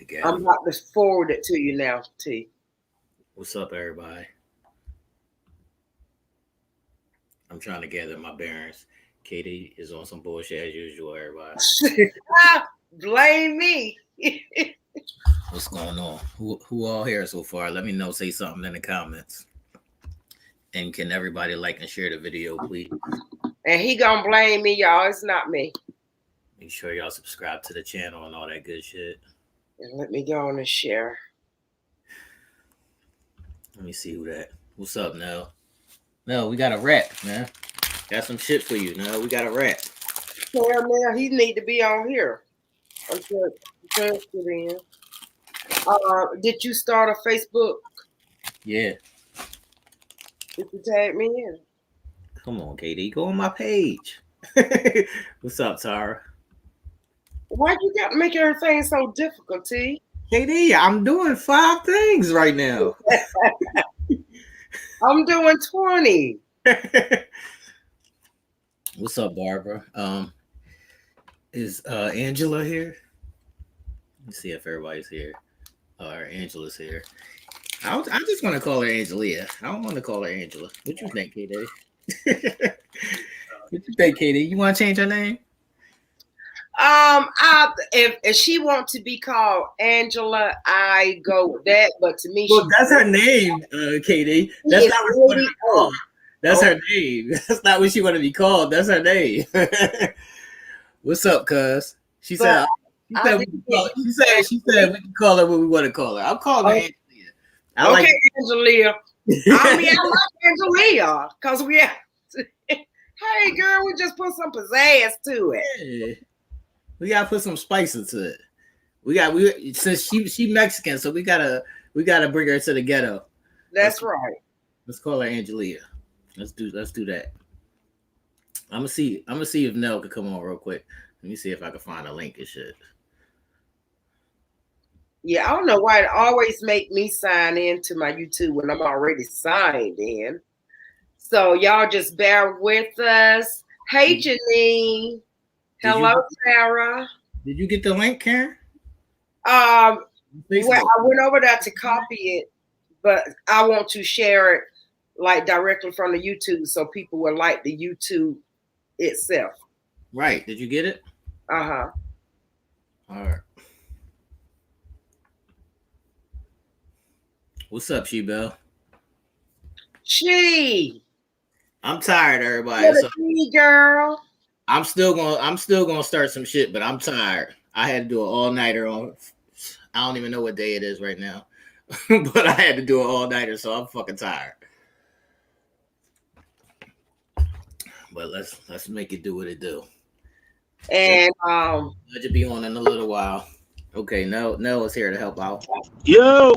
together. I'm about to forward it to you now, T. What's up, everybody? I'm trying to gather my bearings. Katie is on some bullshit as usual, everybody. Blame me. What's going on? Who all here so far? Let me know. Say something in the comments. And can everybody like and share the video, please? And he gonna blame me, y'all. It's not me. Make sure y'all subscribe to the channel and all that good shit. And let me go on and share. Let me see who that. What's up, Nell? No, we got a rap, man. Got some shit for you. No, we got a rap. Caramel, he need to be on here. I'm interested in. Did you start a Facebook? Yeah. Did you tag me in? Come on, Katie. Go on my page. What's up, Tara? Why you got to make everything so difficult, T? Katie, I'm doing 5 things right now. I'm doing 20. What's up, Barbara? Is Angela here? Let's see if everybody's here. Or Angela's here. I just want to call her Angelia. I don't want to call her Angela. What you think, KD? What you think, KD? You want to change her name? If she wants to be called Angela, I go with that. But to me, well, that's her name, KD. That's not what she want to be called. That's her name. That's not what she want to be called. That's her name. What's up, cuz? She said we can call her what we want to call her. I'm calling her Angelia. Okay, Angelia. I like Angelia because we have to, hey girl, we just put some pizzazz to it. Yeah. We gotta put some spice into it. Since she Mexican, so we gotta bring her to the ghetto. That's right. Let's call her Angelia. Let's do that. I'm gonna see if Nell could come on real quick. Let me see if I can find a link and shit. Yeah, I don't know why it always make me sign into my YouTube when I'm already signed in. So y'all just bear with us. Hey, Janine. Hello, Sarah. Did you get the link, Karen? Well, I went over there to copy it, but I want to share it like directly from the YouTube so people will like the YouTube itself. Right. Did you get it? Uh-huh. All right. What's up, She-Belle? I'm tired, everybody. Girl. I'm still gonna start some shit, but I'm tired. I had to do an all-nighter on. I don't even know what day it is right now, but I had to do an all-nighter, so I'm fucking tired. But let's make it do what it do. And I'll just be on in a little while. Okay, Nell is here to help out. Yo,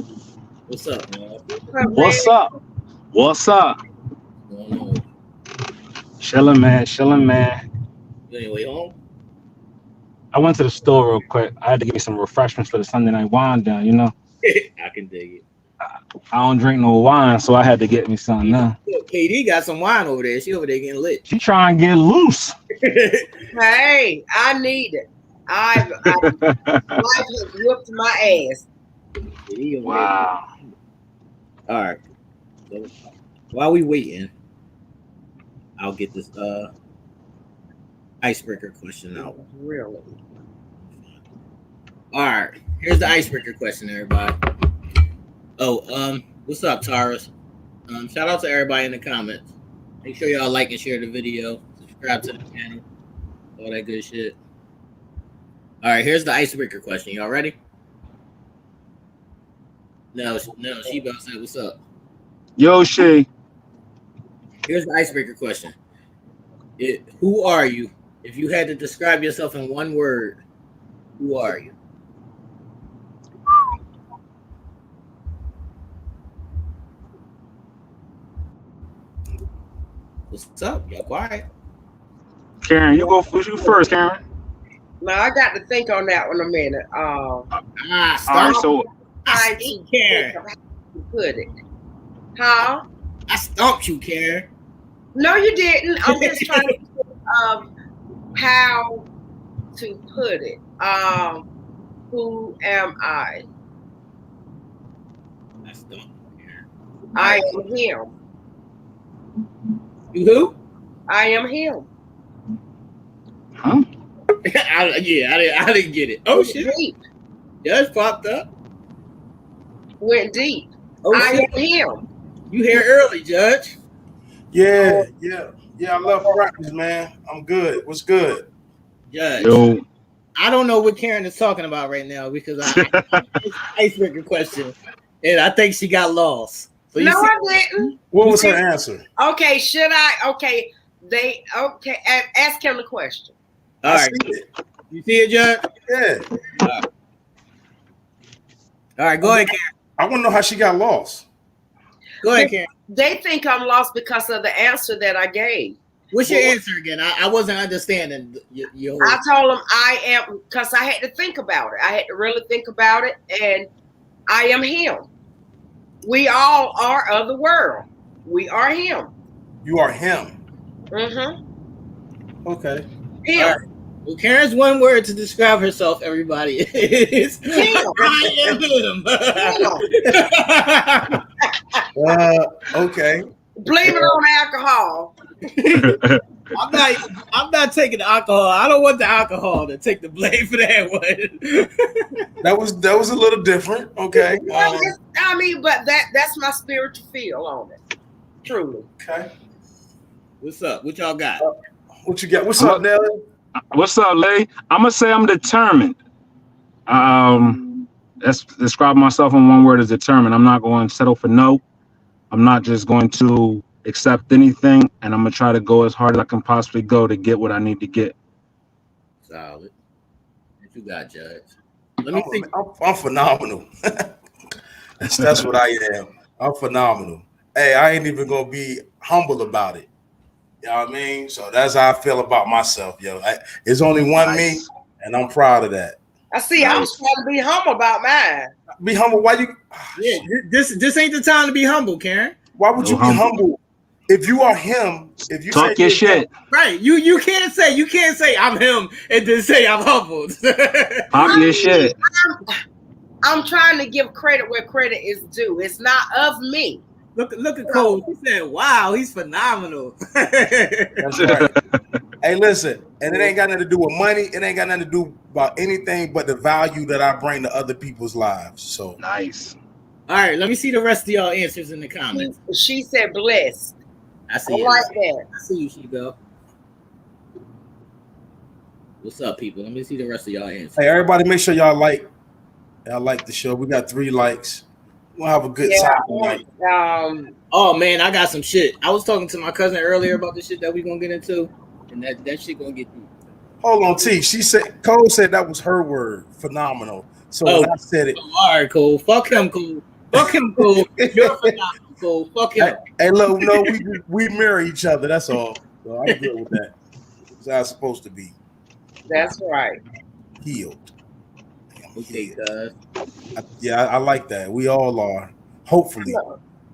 what's up, man? What's up? What's up? What's going on? Chilling, man. You on your way home? I went to the store real quick. I had to get me some refreshments for the Sunday night wine down, you know? I can dig it. I don't drink no wine, so I had to get me something now. KD got some wine over there. She over there getting lit. She trying to get loose. Hey, I need it. Life has whooped my ass. Wow. All right. So while we waiting, I'll get this icebreaker question out. Really? All right. Here's the icebreaker question, everybody. Oh, what's up, Taurus? Shout out to everybody in the comments. Make sure y'all like and share the video. Subscribe to the channel. All that good shit. All right, here's the icebreaker question. Y'all ready? No, she about to say, what's up? Yo, Shay. Here's the icebreaker question. Who are you? If you had to describe yourself in one word, who are you? What's up? Y'all quiet? Karen, you first, Karen. No, I got to think on that one a minute. Karen. Put it. Huh? I stumped you, Karen. No, you didn't. I'm just trying to think of how to put it. Who am I? That's dumb. I am him. You who? I am him. Huh? I didn't get it. Oh Went shit! deep. Just popped up. Went deep. Oh I shit! am him. You here early, Judge? Yeah, Oh, yeah, yeah. I love practice, man. I'm good. What's good? Judge. Yo. I don't know what Karen is talking about right now because I it's an icebreaker question, and I think she got lost. So you no, see, I didn't. What you was see, her answer? Okay, should I? Okay, ask him the question. all I right. see it. You see it, Judge? Yeah. All right, go ahead, Karen. I want to know how she got lost. Go ahead, Karen. They think I'm lost because of the answer that I gave. What's your answer again? I wasn't understanding your I told him I am, because I had to think about it. I had to really think about it, and I am him. We all are of the world. We are him. You are him. Mm-hmm. Okay. Him. All right. Well, Karen's one word to describe herself, everybody, is Him. I am him. Okay. Blame it on alcohol. I'm not taking the alcohol. I don't want the alcohol to take the blame for that one. That was a little different. Okay. I mean, but that's my spiritual feel on it. Truly. Okay. What's up? What y'all got? What you got? What's up, Nelly? What's up, Lay? I'm gonna say I'm determined. That's describe myself in one word as determined. I'm not going to settle for no. I'm not just going to accept anything, and I'm gonna try to go as hard as I can possibly go to get what I need to get. Solid. What you got, Judge? Let me see. I'm phenomenal. That's what I am. I'm phenomenal. Hey, I ain't even gonna be humble about it. You know what I mean? So that's how I feel about myself, yo. It's only one me, and I'm proud of that. I see. I was trying to be humble about mine. Be humble. Why you? Yeah, this ain't the time to be humble, Karen. Why would you be humble? If you are him, if you talk your shit, right? You can't say I'm him and then say I'm humbled. talk your shit. I'm trying to give credit where credit is due. It's not of me. Look at Cole. He said, "Wow, he's phenomenal." That's right. Hey, listen, and it ain't got nothing to do with money. It ain't got nothing to do about anything but the value that I bring to other people's lives. So nice. All right, let me see the rest of y'all answers in the comments. She said blessed. I see I like that. I see you, Shigo. What's up, people? Let me see the rest of y'all answers. Hey, everybody, make sure y'all like the show. We got 3 likes. We'll have a good time tonight. Oh man, I got some shit. I was talking to my cousin earlier about the shit that we gonna get into, and that shit gonna get through. Hold on, T. She said Cole said that was her word, phenomenal. So when I said it, all right, Cole. Fuck him, Cole. Fuck him, Cole. You're phenomenal, Cole. Fuck him. Hey, look, no, we mirror each other. That's all. So I'm good with that. That's how it's supposed to be. That's right. Healed. Okay, yeah, I like that. We all are. Hopefully.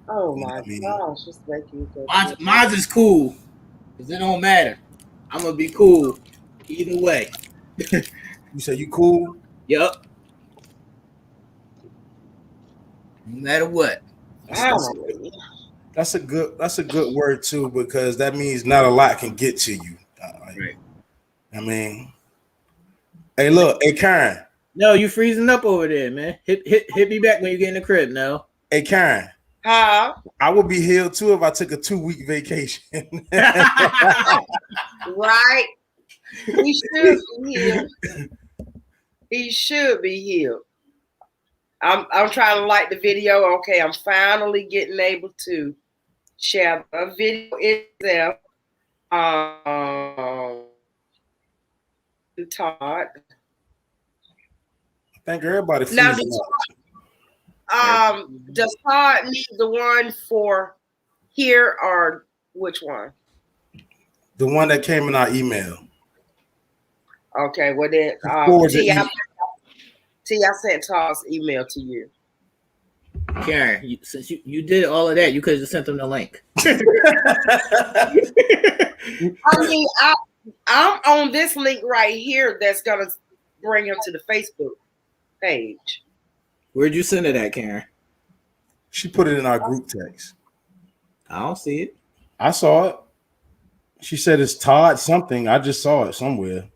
Oh my gosh, it's making me Mine's is cool. Because it don't matter. I'm gonna be cool either way. You say you cool? Yep. No matter what. That's a good word too, because that means not a lot can get to you. Right. I mean, hey, look, hey Karen. No, you freezing up over there, man. Hit me back when you get in the crib now. Hey Karen. Huh? I would be healed too if I took a 2-week vacation. Right. He should be healed. He should be healed. I'm trying to like the video. Okay, I'm finally getting able to share a video itself. Todd. I think everybody now does Todd need the one for here or which one? The one that came in our email. Okay, well then T, I sent Todd's email to you. Karen, since you did all of that, you could have just sent them the link. I mean, I'm on this link right here that's gonna bring him to the Facebook. page. Where'd you send it at, Karen? She put it in our group text. I don't see it. I saw it. She said it's Todd something. I just saw it somewhere.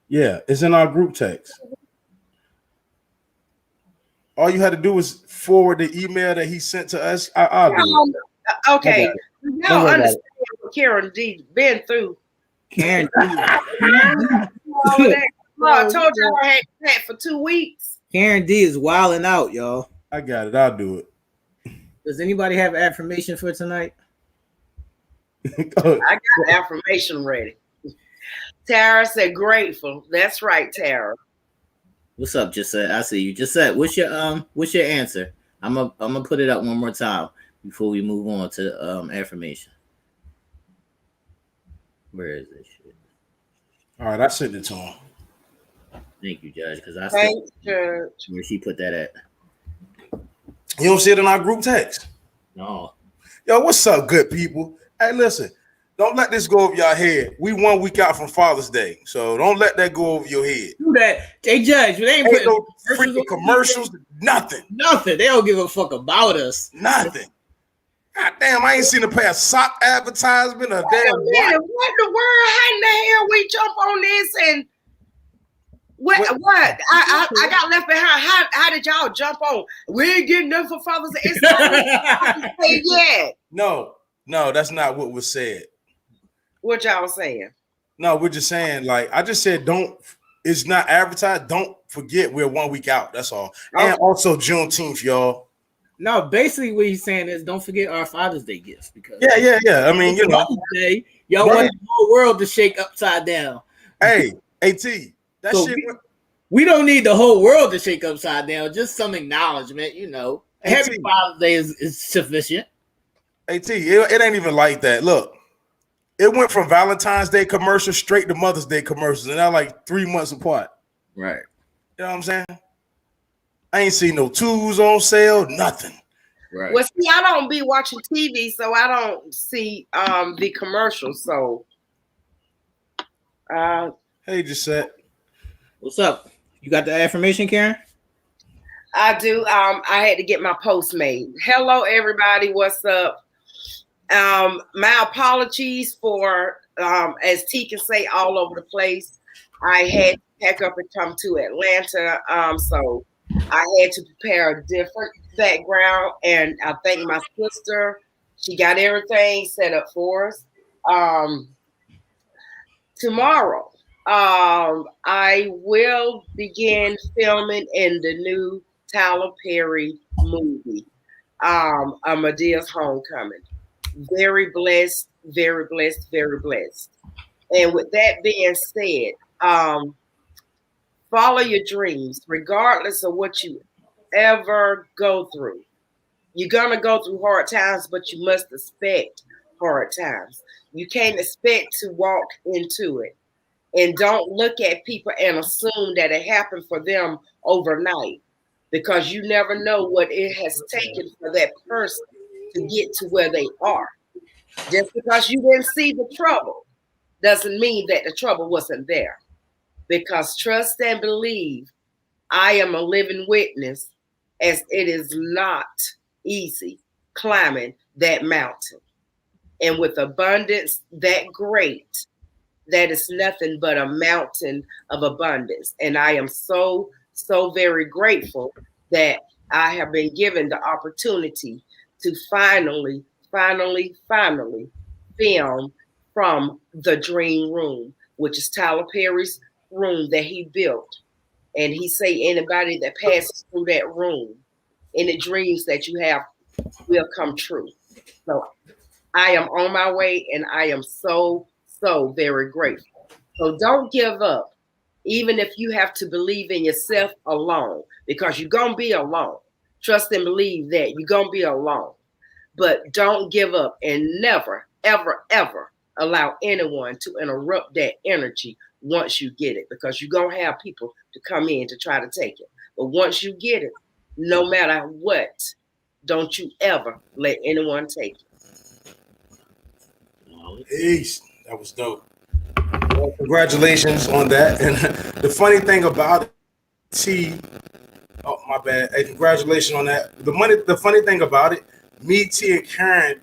Yeah, it's in our group text. All you had to do was forward the email that he sent to us. I'll do it. Okay, y'all understand what Karen D been through. Karen All of that. I told y'all I had that for 2 weeks. Karen D is wilding out, y'all. I got it. I'll do it. Does anybody have affirmation for tonight? I got the affirmation ready. Tara said grateful. That's right, Tara. What's up, Gisette? I see you. Gisette, what's your answer? I'm gonna put it up one more time before we move on to affirmation. Where is this shit? All right, I sent it to him. Thank you, Judge, because I Thanks, Judge. where she put that at. You don't see it in our group text? No. Yo, what's up, good people? Hey, listen, don't let this go over your head. We 1 week out from Father's Day, so don't let that go over your head. Do that. Hey, Judge, they ain't putting no freaking commercials, nothing. Nothing. They don't give a fuck about us. Nothing. God damn, I ain't seen a pair of sock advertisement or damn What in the world? How in the hell we jump on this and what? I got left behind. How did y'all jump on? We ain't getting nothing for Father's Day. It's not yet. No, that's not what was said. What y'all saying? No, we're just saying, like, I just said, it's not advertised. Don't forget we're 1 week out. That's all. Okay. And also Juneteenth, y'all. No, basically what he's saying is don't forget our Father's Day gifts. Because yeah. I mean, you know. Day, y'all want the whole world to shake upside down. Hey, AT, that so shit. We don't need the whole world to shake upside down. Just some acknowledgement, you know. Happy Father's Day is sufficient. AT, it ain't even like that. Look, it went from Valentine's Day commercials straight to Mother's Day commercials, and they're like 3 months apart. Right. You know what I'm saying? I ain't seen no tools on sale, nothing. Right. Well, see, I don't be watching TV, so I don't see the commercials. So, hey, Gisette, what's up? You got the affirmation, Karen? I do. I had to get my post made. Hello, everybody. What's up? My apologies for, as T can say, all over the place. I had to pack up and come to Atlanta, so I had to prepare a different background, and I thank my sister. She got everything set up for us. Tomorrow, I will begin filming in the new Tyler Perry movie, A Medea's Homecoming. Very blessed, very blessed, very blessed. And with that being said, follow your dreams, regardless of what you ever go through. You're going to go through hard times, but you must expect hard times. You can't expect to walk into it. And don't look at people and assume that it happened for them overnight, because you never know what it has taken for that person to get to where they are. Just because you didn't see the trouble doesn't mean that the trouble wasn't there. Because trust and believe, I am a living witness, as it is not easy climbing that mountain. And with abundance that great, that is nothing but a mountain of abundance. And I am so, so very grateful that I have been given the opportunity to finally film from the Dream Room, which is Tyler Perry's room that he built. And he say anybody that passes through that room, any dreams that you have will come true. So I am on my way, and I am so, so very grateful. So don't give up, even if you have to believe in yourself alone, because you're going to be alone. Trust and believe that you're going to be alone. But don't give up, and never, ever, ever allow anyone to interrupt that energy once you get it, because you're going to have people to come in to try to take it. But once you get it, no matter what, don't you ever let anyone take it. Peace. That was dope. Well, congratulations on that. And the funny thing about T. Oh, my bad. Hey, congratulations on that. The funny thing about it, me, T, and Karen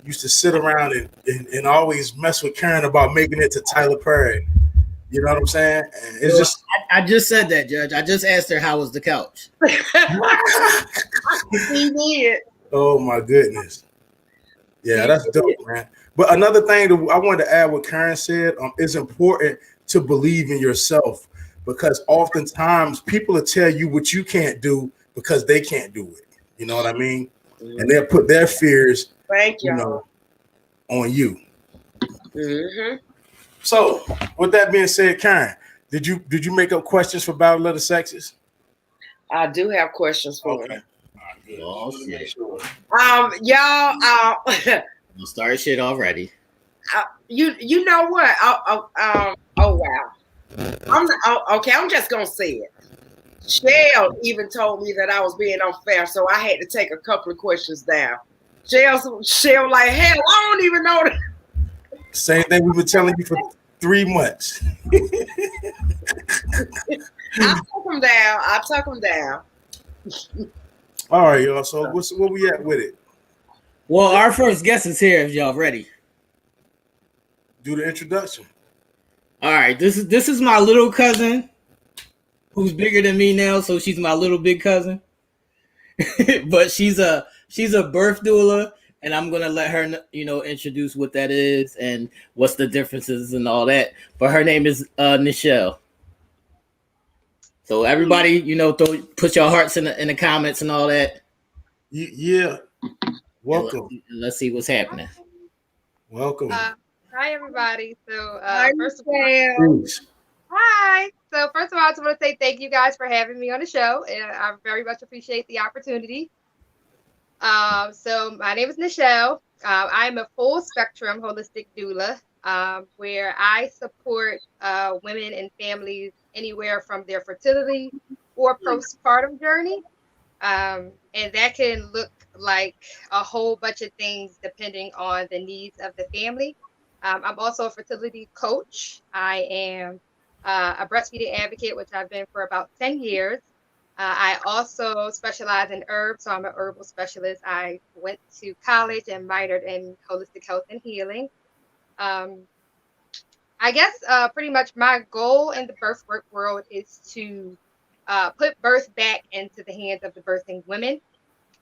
used to sit around and always mess with Karen about making it to Tyler Perry. You know what I'm saying? And it's just I just said that, Judge. I just asked her how was the couch. He did. oh my goodness. Yeah, that's dope, man. But another thing that I wanted to add what Karen said, it's important to believe in yourself because oftentimes people will tell you what you can't do because they can't do it. You know what I mean? And they'll put their fears, Thank you you. know, on you. Mm-hmm. So, with that being said, Karen, did you make up questions for Battle of the Sexes? I do have questions for Okay. him. Good. Oh shit! Y'all, We'll start shit already. you know what? Oh wow. Okay. I'm just gonna say it. Shell even told me that I was being unfair, so I had to take a couple of questions down. Shell like, hell, I don't even know. Same thing we've been telling you for 3 months. I took them down. I took them down. All right, y'all. So where we at with it? Well, our first guest is here. If y'all ready. Do the introduction. All right. This is my little cousin, who's bigger than me now, so she's my little big cousin. But she's a birth doula, and I'm gonna let her introduce what that is and what's the differences and all that. But her name is Nichelle. So everybody, put your hearts in the comments and all that. Yeah. Welcome. And let's see what's happening. Welcome. Hi everybody. So Hi, first of all, Thanks. hi. So first of all, I just want to say thank you guys for having me on the show, and I very much appreciate the opportunity. So my name is Nichelle. I'm a full spectrum holistic doula, where I support women and families anywhere from their fertility or postpartum journey. And that can look like a whole bunch of things depending on the needs of the family. I'm also a fertility coach. I am a breastfeeding advocate, which I've been for about 10 years. I also specialize in herbs, so I'm an herbal specialist. I went to college and minored in holistic health and healing. Um, I guess pretty much my goal in the birth work world is to put birth back into the hands of the birthing women,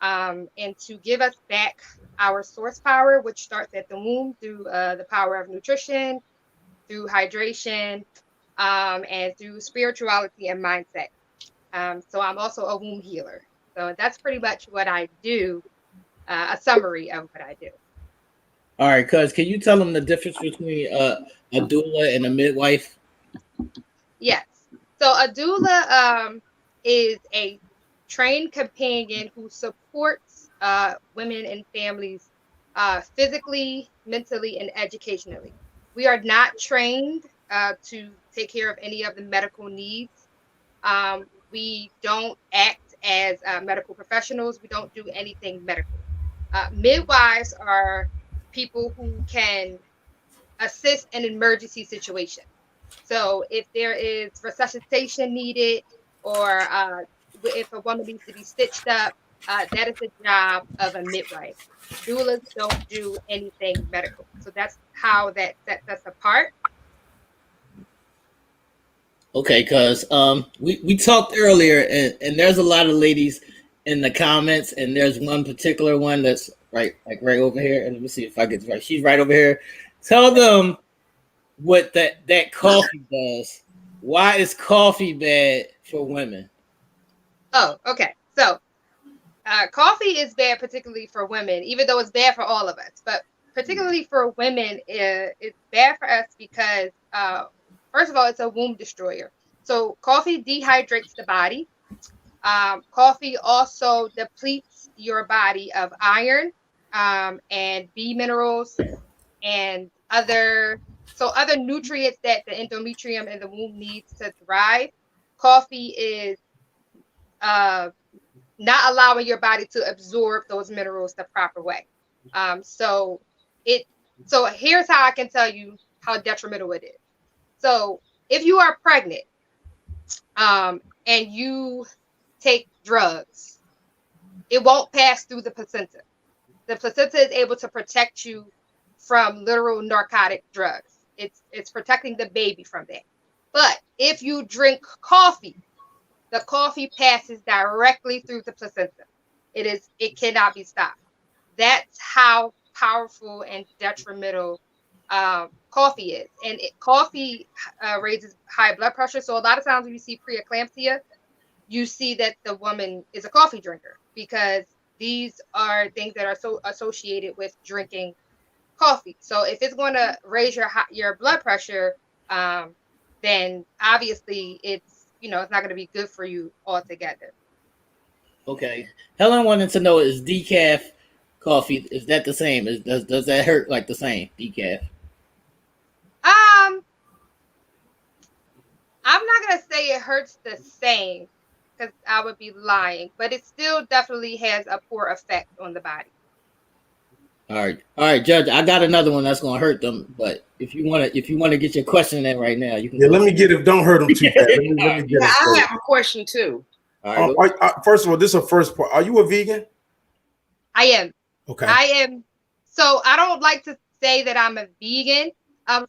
and to give us back our source power, which starts at the womb through the power of nutrition, through hydration, and through spirituality and mindset. So I'm also a womb healer. So that's pretty much what I do, a summary of what I do. All right, cuz can you tell them the difference between a doula and a midwife? Yes. So a doula is a trained companion who supports women and families physically, mentally, and educationally. We are not trained to take care of any of the medical needs. We don't act as medical professionals. We don't do anything medical. Midwives are people who can assist in emergency situations. So if there is resuscitation needed, or if a woman needs to be stitched up, that is the job of a midwife. Doulas don't do anything medical. So that's how that sets us apart. Okay, cuz we talked earlier, and there's a lot of ladies in the comments, and there's one particular one that's right over here. And let me see if I get this right. She's right over here. Tell them what that coffee does. Why is coffee bad for women? Oh, okay. So coffee is bad, particularly for women, even though it's bad for all of us. But particularly for women, it's bad for us because, first of all, it's a womb destroyer. So coffee dehydrates the body. Coffee also depletes your body of iron, and B minerals, and other nutrients that the endometrium and the womb needs to thrive. Coffee is uh, not allowing your body to absorb those minerals the proper way. So it so here's how I can tell you how detrimental it is. So if you are pregnant, and you take drugs, it won't pass through the placenta. The placenta is able to protect you from literal narcotic drugs. It's protecting the baby from that. But if you drink coffee, the coffee passes directly through the placenta. It cannot be stopped. That's how powerful and detrimental coffee is. And coffee raises high blood pressure. So a lot of times when you see preeclampsia, you see that the woman is a coffee drinker because these are things that are so associated with drinking coffee. So if it's going to raise your blood pressure, um, then obviously it's not going to be good for you altogether. Okay. Helen wanted to know, is decaf coffee, is that the same? Does that hurt like the same decaf? Um, I'm not going to say it hurts the same because I would be lying, but it still definitely has a poor effect on the body. All right, Judge. I got another one that's gonna hurt them, but if you wanna get your question in right now, you can Yeah, go let me ahead. get it. Don't hurt them too bad. All Let me right, get Yeah, it I straight. have a question too. all right, go. First of all, this is a first part. Are you a vegan? I am. Okay. I am. So I don't like to say that I'm a vegan.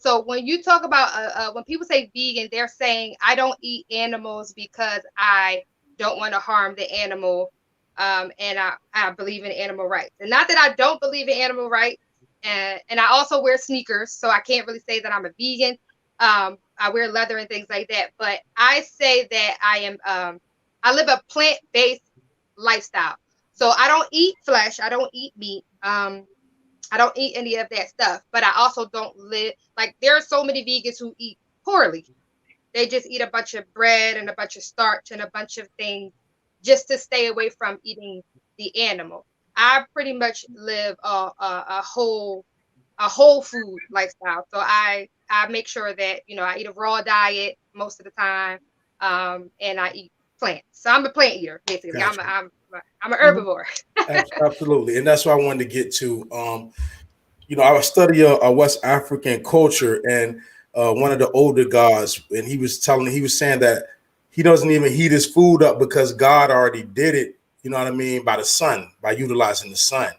So when you talk about when people say vegan, they're saying I don't eat animals because I don't want to harm the animal. And I believe in animal rights. And not that I don't believe in animal rights. And I also wear sneakers, so I can't really say that I'm a vegan. I wear leather and things like that. But I say that I live a plant-based lifestyle. So I don't eat flesh. I don't eat meat. I don't eat any of that stuff. But I also don't live like there are so many vegans who eat poorly. They just eat a bunch of bread and a bunch of starch and a bunch of things just to stay away from eating the animal. I pretty much live a whole food lifestyle. So I make sure that I eat a raw diet most of the time, and I eat plants. So I'm a plant eater basically. I'm Gotcha. a, I'm a, I'm an Mhm. herbivore. Absolutely, and that's what I wanted to get to. I study a West African culture, and one of the older gods, and he was saying that he doesn't even heat his food up because God already did it. You know what I mean? By the sun, by utilizing the sun.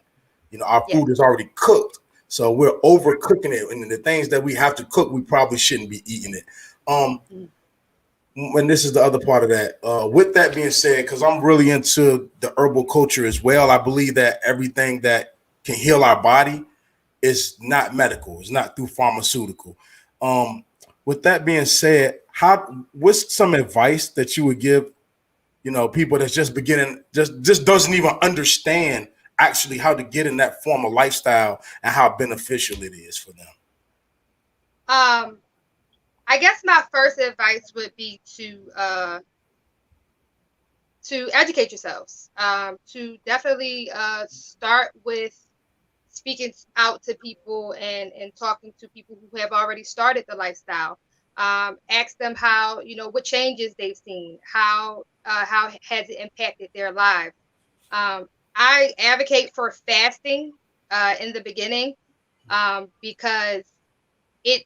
Our Yes. food is already cooked, so we're overcooking it, and the things that we have to cook, we probably shouldn't be eating it. Um, Mm. and this is the other part of that. With that being said, because I'm really into the herbal culture as well, I believe that everything that can heal our body is not medical. It's not through pharmaceutical. Um, with that being said, what's some advice that you would give, people that's just beginning, just doesn't even understand actually how to get in that form of lifestyle and how beneficial it is for them? Um, I guess my first advice would be to educate yourselves. To definitely start with speaking out to people and talking to people who have already started the lifestyle. Ask them how what changes they've seen, how has it impacted their lives. Um, I advocate for fasting in the beginning because it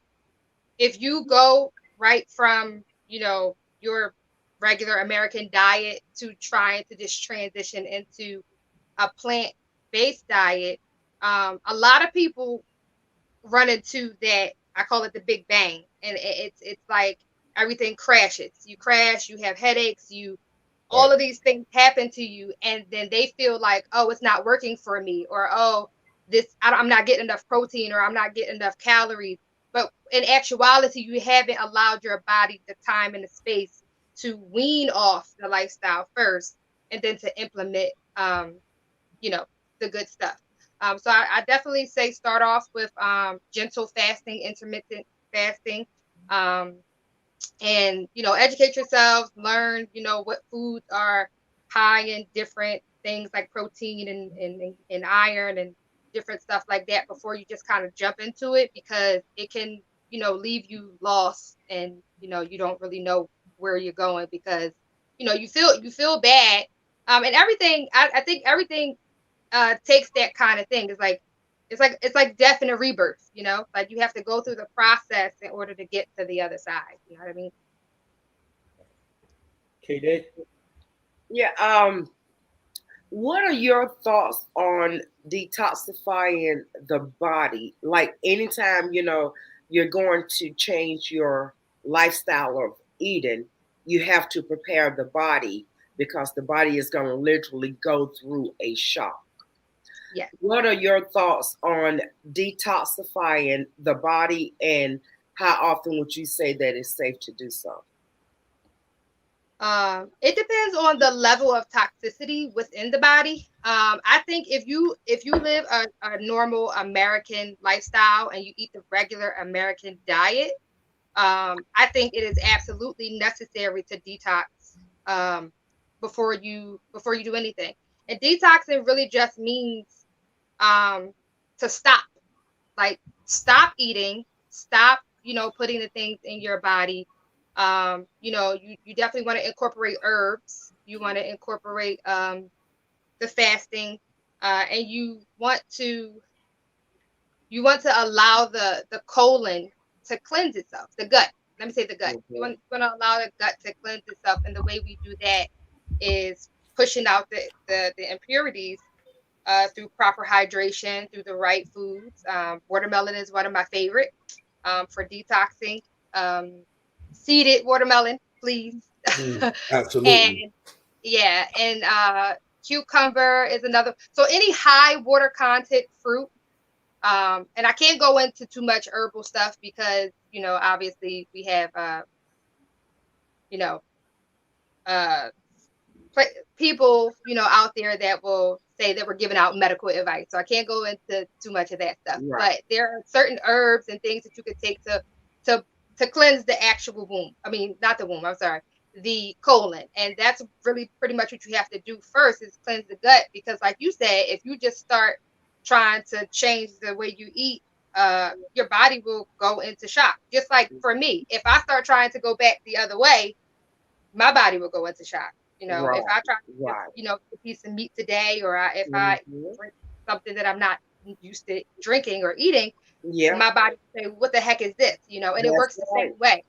if you go right from your regular American diet to trying to just transition into a plant-based diet, a lot of people run into that. I call it the big bang, and it's like everything crashes. You crash, you have headaches, all Right. of these things happen to you, and then they feel like, oh, it's not working for me, or oh, I'm not getting enough protein, or I'm not getting enough calories. But in actuality, you haven't allowed your body the time and the space to wean off the lifestyle first, and then to implement, you know, the good stuff. So I definitely say start off with gentle fasting, intermittent fasting. Um, and educate yourselves, learn what foods are high in different things like protein and iron and different stuff like that before you just kind of jump into it, because it can leave you lost, and you don't really know where you're going, because you feel bad. And everything, I think everything takes that kind of thing. It's like death and a rebirth, like you have to go through the process in order to get to the other side, you know what I mean? KD? Yeah. What are your thoughts on detoxifying the body? Like anytime, you're going to change your lifestyle of eating, you have to prepare the body because the body is going to literally go through a shock. Yes. What are your thoughts on detoxifying the body, and how often would you say that it's safe to do so? It depends on the level of toxicity within the body. I think if you live a normal American lifestyle and you eat the regular American diet, I think it is absolutely necessary to detox um, before you do anything. And detoxing really just means um, to stop, like stop eating, stop, putting the things in your body. You definitely want to incorporate herbs. You want to incorporate the fasting, and you want to allow the colon to cleanse itself, the gut. Let me say the gut. You want, Mhm. you want to allow the gut to cleanse itself, and the way we do that is pushing out the impurities through proper hydration, through the right foods. Watermelon is one of my favorite for detoxing. Um, Seeded watermelon, please. And Absolutely. yeah, and cucumber is another. So any high water content fruit. And I can't go into too much herbal stuff because obviously we have you know uh people out there that will say that we're giving out medical advice, so I can't go into too much of that stuff, Right. but there are certain herbs and things that you could take to to cleanse the actual womb. I mean, not the womb, I'm sorry, the colon. And that's really pretty much what you have to do first, is cleanse the gut, because like you said, if you just start trying to change the way you eat, your body will go into shock. Just like for me, if I start trying to go back the other way, my body will go into shock. If Right. I try to just, Right. a piece of meat today, or if I Mhm. drink something that I'm not used to drinking or eating, Yeah, my body will say, "What the heck is this?" And it that's works the right. same way.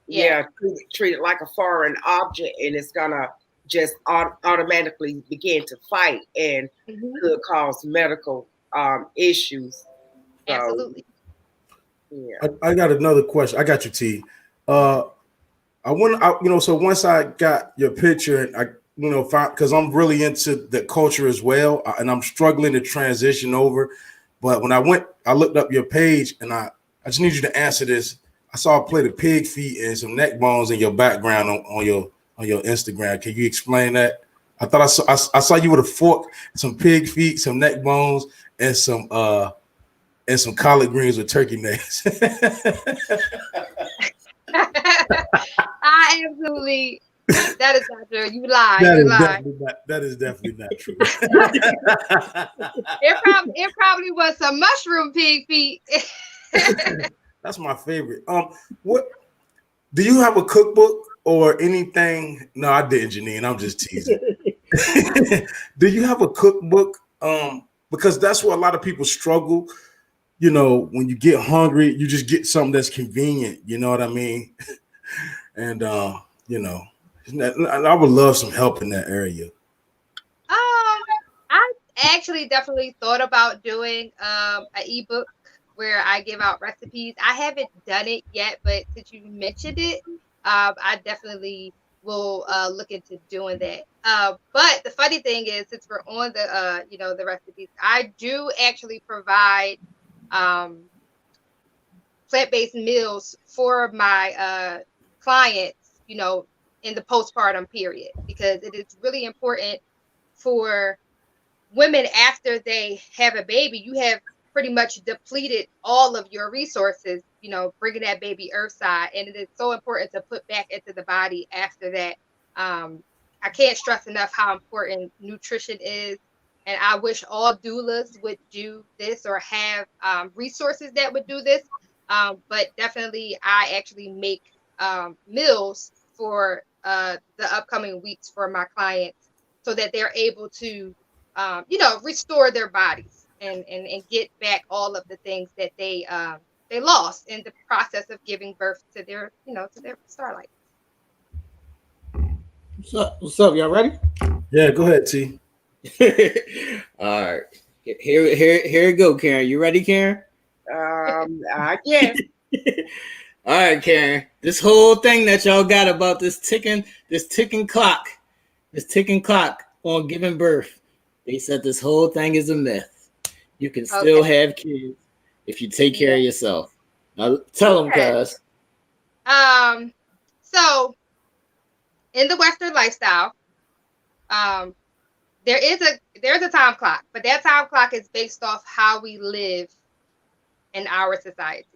Yeah. Yeah, treat it like a foreign object, and it's gonna just automatically begin to fight and Hmm. could cause medical issues. So Absolutely. yeah. I got another question. I got you, T. Uh, I want, so once I got your picture, and I, because I'm really into the culture as well, and I'm struggling to transition over. But when I looked up your page, and I just need you to answer this. I saw a plate of pig feet and some neck bones in your background on your Instagram. Can you explain that? I thought I saw you with a fork, some pig feet, some neck bones, and some collard greens with turkey necks. I absolutely. That is not true. You lie. That You is lie. definitely not. That is definitely not true. It probably was some mushroom pig feet. That's my favorite. What do you have a cookbook or anything? No, I didn't, Janine. I'm just teasing. Do you have a cookbook? Because that's where a lot of people struggle. When you get hungry, you just get something that's convenient. You know what I mean? And you know, I would love some help in that area. I actually definitely thought about doing an ebook where I give out recipes. I haven't done it yet, but since you mentioned it, I definitely will look into doing that. But the funny thing is, since we're on the recipes, I do actually provide um plant-based meals for my clients, in the postpartum period, because it is really important for women after they have a baby. You have pretty much depleted all of your resources, bringing that baby earthside. And it is so important to put back into the body after that. I can't stress enough how important nutrition is. And I wish all doulas would do this, or have resources that would do this. But definitely, I actually make meals for the upcoming weeks for my clients, so that they're able to restore their bodies, and get back all of the things that they lost in the process of giving birth to their starlight. What's up? What's up? Y'all ready? Yeah, go ahead, T. All right. Here it go, Karen. You ready, Karen? I guess. All right, Karen. This whole thing that y'all got about this ticking clock on giving birth. They said this whole thing is a myth. You can still Okay. have kids if you take care Yeah. of yourself. Now tell them, Okay. cuz. Um. So in the Western lifestyle, um, there's a time clock, but that time clock is based off how we live in our society.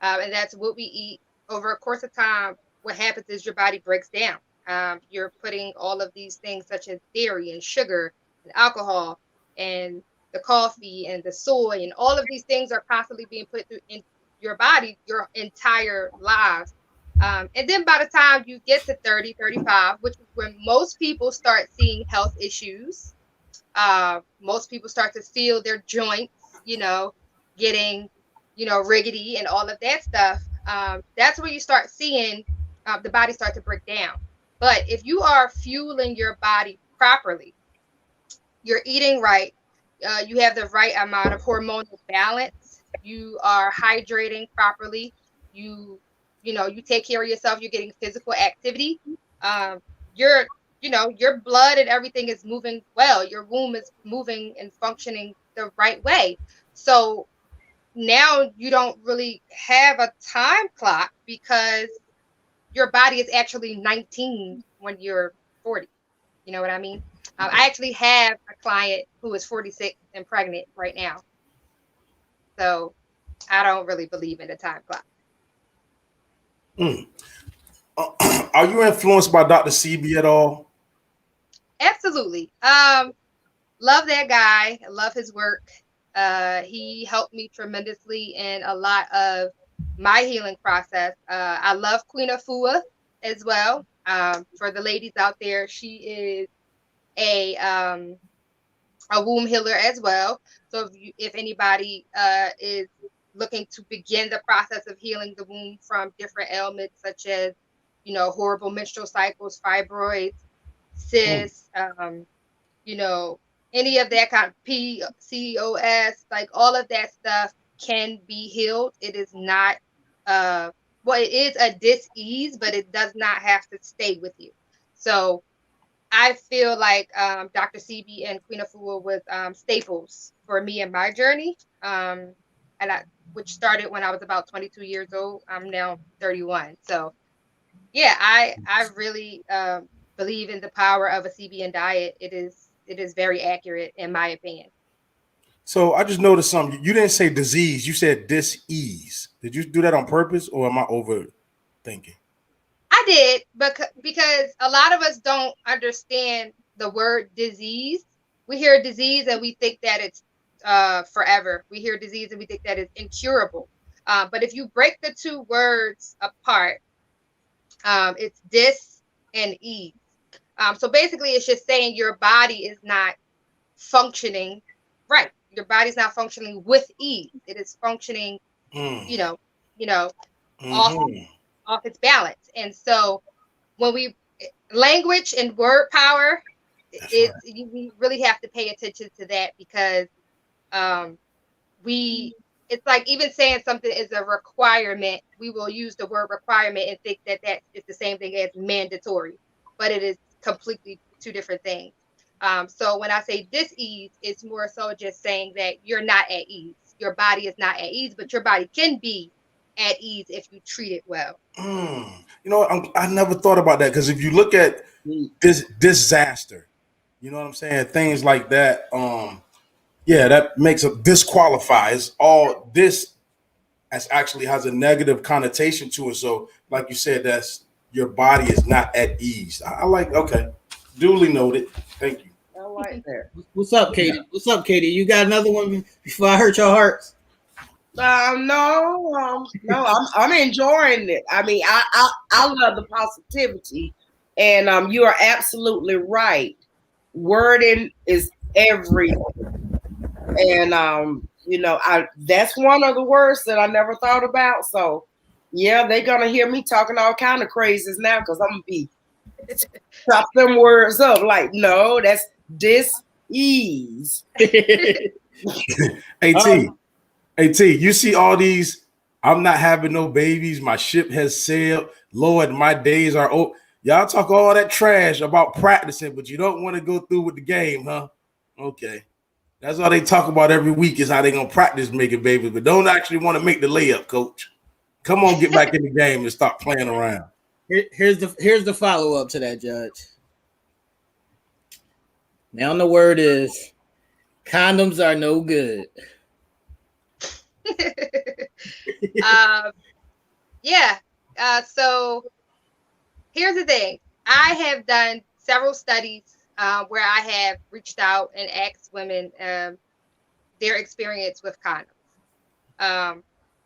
And that's what we eat over a course of time. What happens is your body breaks down. You're putting all of these things such as dairy and sugar and alcohol and the coffee and the soy and all of these things are constantly being put through in your body your entire lives. And then by the time you get to 30, 35, which is when most people start seeing health issues, most people start to feel their joints, getting, riggedy and all of that stuff. That's where you start seeing the body start to break down. But if you are fueling your body properly, you're eating right, you have the right amount of hormonal balance, you are hydrating properly, you you take care of yourself, you're getting physical activity, um, your your blood and everything is moving well, your womb is moving and functioning the right way. So now you don't really have a time clock because your body is actually 19 when you're 40. You know what I mean? I actually have a client who is 46 and pregnant right now. So I don't really believe in the time clock. Mm. Are you influenced by Dr. CB at all? Absolutely. Love that guy. I love his work. He helped me tremendously in a lot of my healing process. I love Queen Afua as well. For the ladies out there, she is a um, a womb healer as well. So if anybody is looking to begin the process of healing the womb from different ailments such as, horrible menstrual cycles, fibroids, Mm. cysts, you know, any of that kind of PCOS, like all of that stuff can be healed. It is not well, it is a dis-ease, but it does not have to stay with you. So I feel like Dr. CB and Queen Afua was staples for me in my journey, and which started when I was about 22 years old. I'm now 31. So yeah, I really believe in the power of a CBN diet. It is very accurate in my opinion. So I just noticed something. You didn't say disease, you said dis-ease. Did you do that on purpose or am I overthinking? I did, because a lot of us don't understand the word disease. We hear disease and we think that it's forever. We hear disease and we think that it's incurable. But if you break the two words apart, it's dis and ease. So basically, it's just saying your body is not functioning right. Your body's not functioning with ease. It is functioning, Mm. you know, you know, off Hmm. off its balance. And so when we language and word power, That's right. it's we really have to pay attention to that because um we it's like even saying something is a requirement, we will use the word requirement and think that that is the same thing as mandatory, but it is completely two different things. So when I say dis-ease, it's more so just saying that you're not at ease, your body is not at ease, but your body can be at ease if you treat it well. Mm. I never thought about that because if you look at this disaster, you know what I'm saying? Things like that. Yeah, that makes a disqualifies all this as actually has a negative connotation to it. So, like you said, that's your body is not at ease. I like okay, duly noted. Thank you. I like that. What's up, Yeah. Katie? What's up, Katie? You got another one before I hurt your hearts? No, no, I'm enjoying it. I mean, I love the positivity, and you are absolutely right. Wording is everything, and I that's one of the words that I never thought about. So, yeah, they're gonna hear me talking all kind of crazes now because I'm gonna be Chop them words up. Like, no, that's dis-ease. At, Um, At, you see all these, I'm not having no babies, my ship has sailed, Lord, my days are over. Y'all talk all that trash about practicing, but you don't want to go through with the game, huh? Okay. That's all they talk about every week is how they gonna practice making babies, but don't actually want to make the layup, coach. Come on, get back in the game and stop playing around. here's the follow up to that, Judge. Now the word is condoms are no good. Yeah. So here's the thing. I have done several studies where I have reached out and asked women their experience with condoms.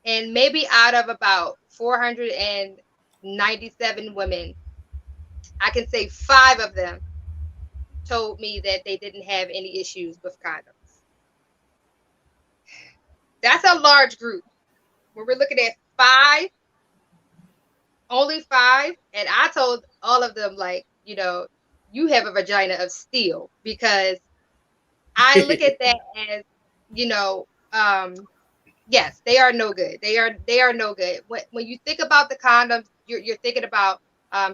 And maybe out of about 497 women, I can say 5 of them told me that they didn't have any issues with condoms. That's a large group. When we're looking at 5, only 5, and I told all of them, like, you have a vagina of steel, because I look at that as, yes, they are no good. They are no good. When you think about the condoms, you're thinking about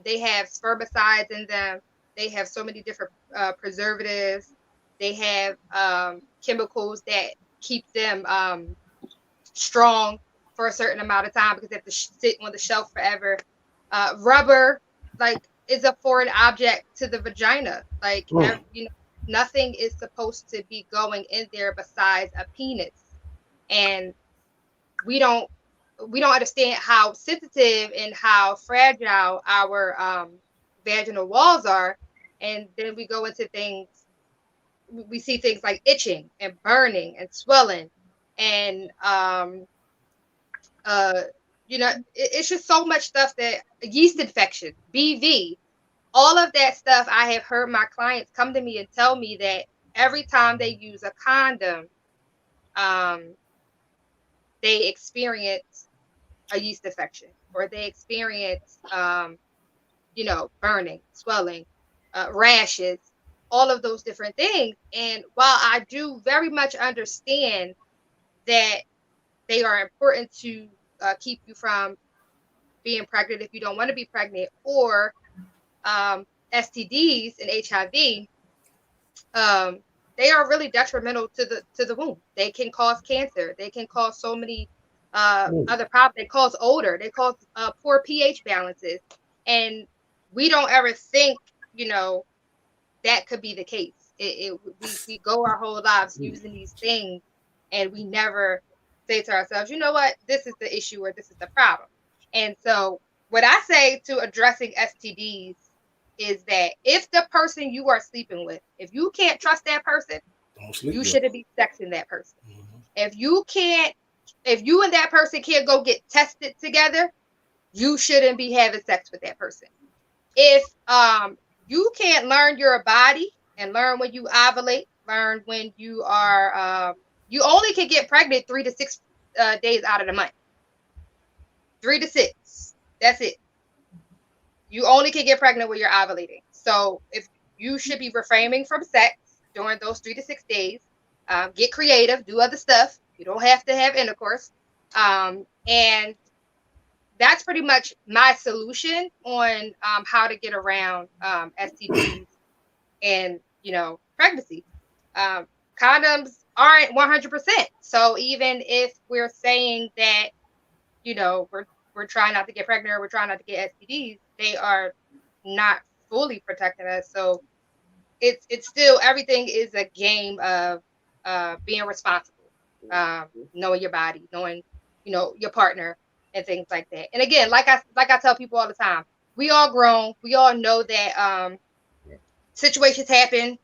they have spermicides in them. They have so many different preservatives. They have chemicals that keep them strong for a certain amount of time because they have to sit on the shelf forever. Rubber, like, is a foreign object to the vagina. Like, nothing is supposed to be going in there besides a penis, and we don't understand how sensitive and how fragile our vaginal walls are, and then we go into things. We see things like itching and burning and swelling, and it's just so much stuff, that yeast infection, BV, all of that stuff. I have heard my clients come to me and tell me that every time they use a condom, they experience a yeast infection, or they experience, burning, swelling, rashes, all of those different things. And while I do very much understand that they are important to keep you from being pregnant if you don't want to be pregnant, or STDs and HIV, they are really detrimental to the womb. They can cause cancer. They can cause so many other problems. They cause odor. They cause poor pH balances, and we don't ever think, that could be the case. We go our whole lives using these things, and we never say to ourselves, you know what, this is the issue, or this is the problem. And so, what I say to addressing STDs is that if the person you are sleeping with, if you can't trust that person, you shouldn't be sexing that person. If you and that person can't go get tested together, you shouldn't be having sex with that person. If you can't learn your body and learn when you ovulate, learn when you are, you only can get pregnant 3 to 6 days out of the month. 3 to 6. That's it. You only can get pregnant when you're ovulating. So if you should be refraining from sex during those 3 to 6 days, get creative, do other stuff. You don't have to have intercourse. And that's pretty much my solution on how to get around STDs and, pregnancy. Condoms aren't 100%. So even if we're saying that, we're trying not to get pregnant, or we're trying not to get STDs, they are not fully protecting us. So it's still, everything is a game of being responsible, knowing your body, knowing, your partner, and things like that. And again, like I tell people all the time, we all grown, we all know that situations happen,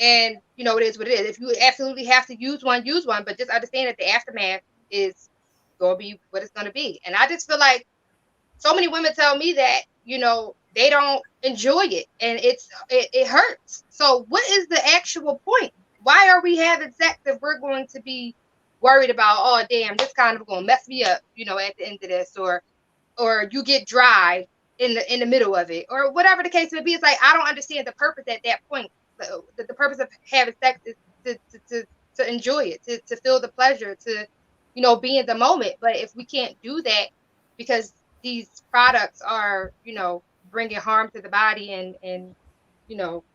and it is what it is. If you absolutely have to use one, use one, but just understand that the aftermath is going to be what it's going to be. And I just feel like so many women tell me that, they don't enjoy it, and it hurts. So what is the actual point? Why are we having sex if we're going to be worried about, oh damn, this kind of going to mess me up, at the end of this, or you get dry in the middle of it, or whatever the case may be. It's like I don't understand the purpose at that point. The purpose of having sex is to enjoy it, to feel the pleasure, to be in the moment. But if we can't do that because these products are bringing harm to the body and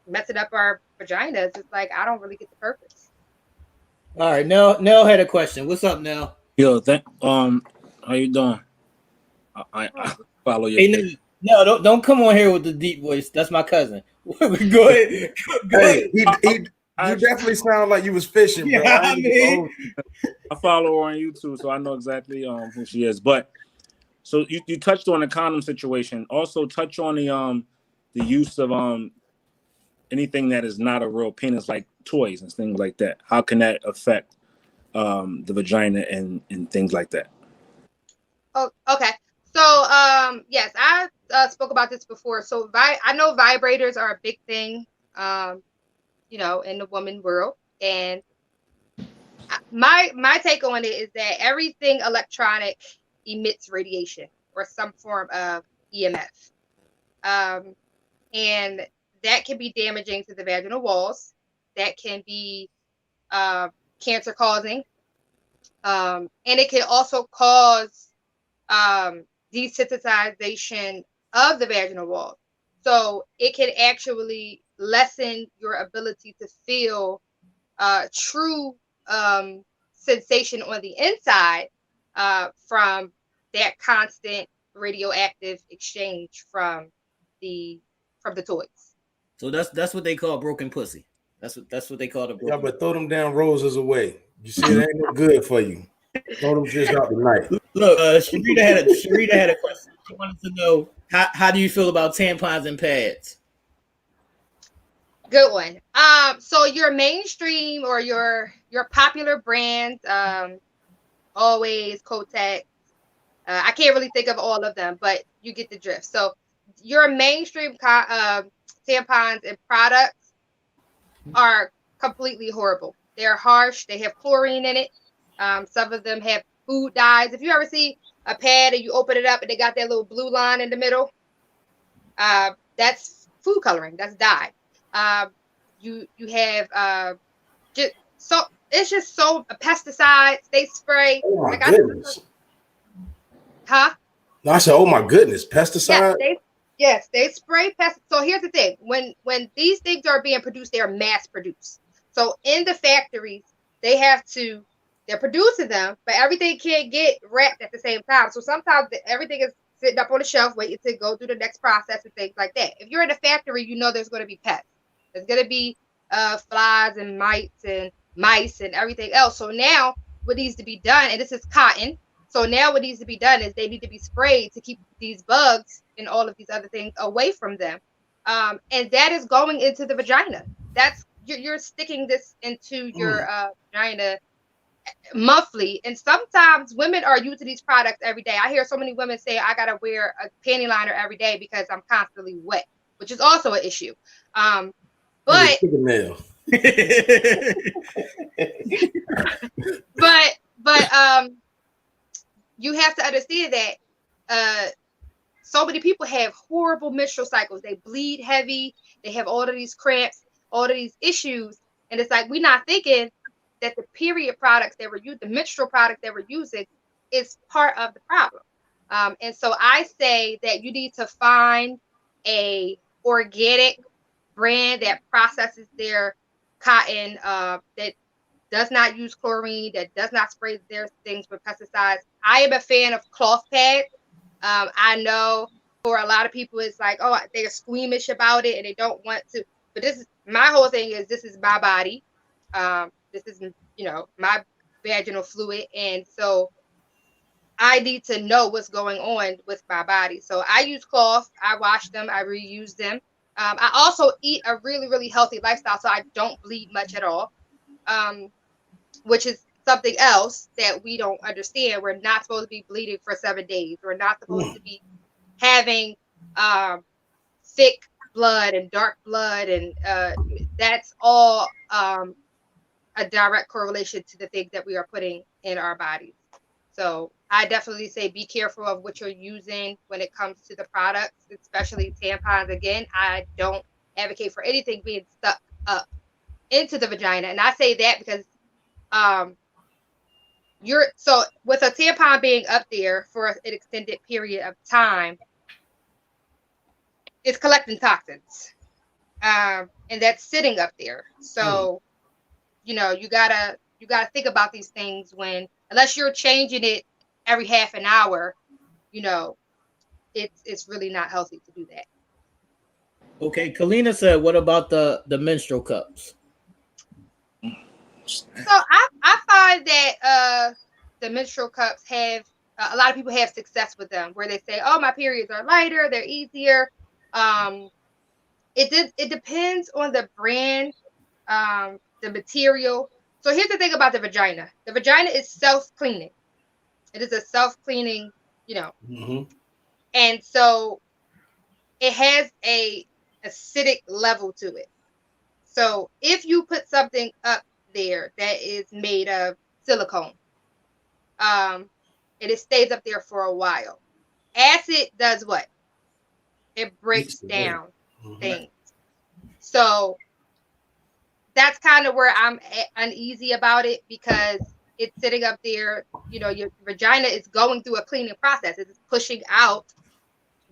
messing up our vaginas, it's like I don't really get the purpose. All right, Nell had a question. What's up, Nell? Yo, how you doing? I follow your Hey, page. no, don't come on here with the deep voice. That's my cousin. Go ahead. Go Hey, ahead. you definitely sound like you was fishing, bro. Yeah, I mean, I follow her on YouTube, so I know exactly who she is. But so you touched on the condom situation. Also touch on the use of anything that is not a real penis, like toys and things like that. How can that affect the vagina and things like that? Oh, okay. So, yes, I spoke about this before. So, I know vibrators are a big thing, in the woman world, and my take on it is that everything electronic emits radiation or some form of EMF, and that can be damaging to the vaginal walls. That can be cancer causing, and it can also cause desensitization of the vaginal wall. So it can actually lessen your ability to feel true sensation on the inside from that constant radioactive exchange from the toys. so that's what they call broken pussy. That's what they call the Yeah, broken. but throw them damn roses away. You see, it ain't no good for you. Throw them fish out tonight. Look, Sharita had a question. She wanted to know how do you feel about tampons and pads? Good one. So your mainstream or your popular brands, Always, Kotex. I can't really think of all of them, but you get the drift. So your mainstream tampons and products are completely horrible. They're harsh. They have chlorine in it. Some of them have food dyes. If you ever see a pad and you open it up and they got that little blue line in the middle, that's food coloring. That's dye. You have just so it's just so pesticides. They spray. Oh my Like goodness. huh? No, I said, oh my goodness, Yes, pesticide. they spray pest. So here's the thing: when these things are being produced, they are mass produced. So in the factories, they're producing them, but everything can't get wrapped at the same time. So sometimes everything is sitting up on the shelf waiting to go through the next process and things like that. If you're in a factory, you know there's going to be pests. There's going to be flies and mites and mice and everything else. So now what needs to be done, and this is cotton. So now what needs to be done is they need to be sprayed to keep these bugs and all of these other things away from them. And that is going into the vagina. That's you're sticking this into your vagina monthly. And sometimes women are using these products every day. I hear so many women say, I gotta wear a panty liner every day because I'm constantly wet, which is also an issue. But but you have to understand that so many people have horrible menstrual cycles. They bleed heavy. They have all of these cramps, all of these issues. And it's like, we're not thinking that the period products that we're using, the menstrual products that we're using is part of the problem. And so I say that you need to find a organic brand that processes their cotton, that does not use chlorine, that does not spray their things with pesticides. I am a fan of cloth pads. I know for a lot of people, it's like, oh, they're squeamish about it and they don't want to. But this is my whole thing is this is my body. This is, my vaginal fluid. And so I need to know what's going on with my body. So I use cloth. I wash them. I reuse them. I also eat a really, really healthy lifestyle, so I don't bleed much at all, which is something else that we don't understand. We're not supposed to be bleeding for 7 days. We're not supposed to be having thick blood and dark blood, and that's all a direct correlation to the things that we are putting in our bodies. So I definitely say be careful of what you're using when it comes to the products, especially tampons. Again, I don't advocate for anything being stuck up into the vagina. And I say that because um you're so with a tampon being up there for an extended period of time, it's collecting toxins. And that's sitting up there. So, you gotta think about these things when unless you're changing it every half an hour, you know, it's really not healthy to do that. Okay, Kalina said, "What about the menstrual cups?" So I find that the menstrual cups have a lot of people have success with them where they say, "Oh, my periods are lighter, they're easier." Um, it depends on the brand, the material. So here's the thing about the vagina. The vagina is self-cleaning. It is a self-cleaning, you know, Mm-hmm. and so it has a acidic level to it. So if you put something up there that is made of silicone, um, and it stays up there for a while, acid does what? It Eats breaks the way. down Mm-hmm. things. So that's kind of where I'm uneasy about it because it's sitting up there. Your vagina is going through a cleaning process. It's pushing out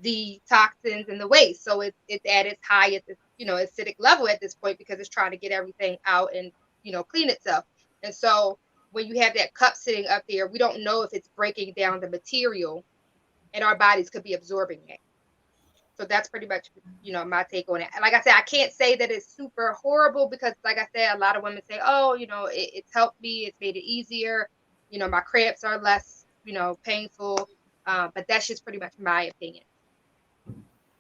the toxins and the waste. So it's at its highest, acidic level at this point because it's trying to get everything out and clean itself. And so when you have that cup sitting up there, we don't know if it's breaking down the material, and our bodies could be absorbing it. So that's pretty much my take on it. Like I said, I can't say that it's super horrible because, like I said, a lot of women say, "Oh, it's helped me. It's made it easier. My cramps are less, painful." But that's just pretty much my opinion.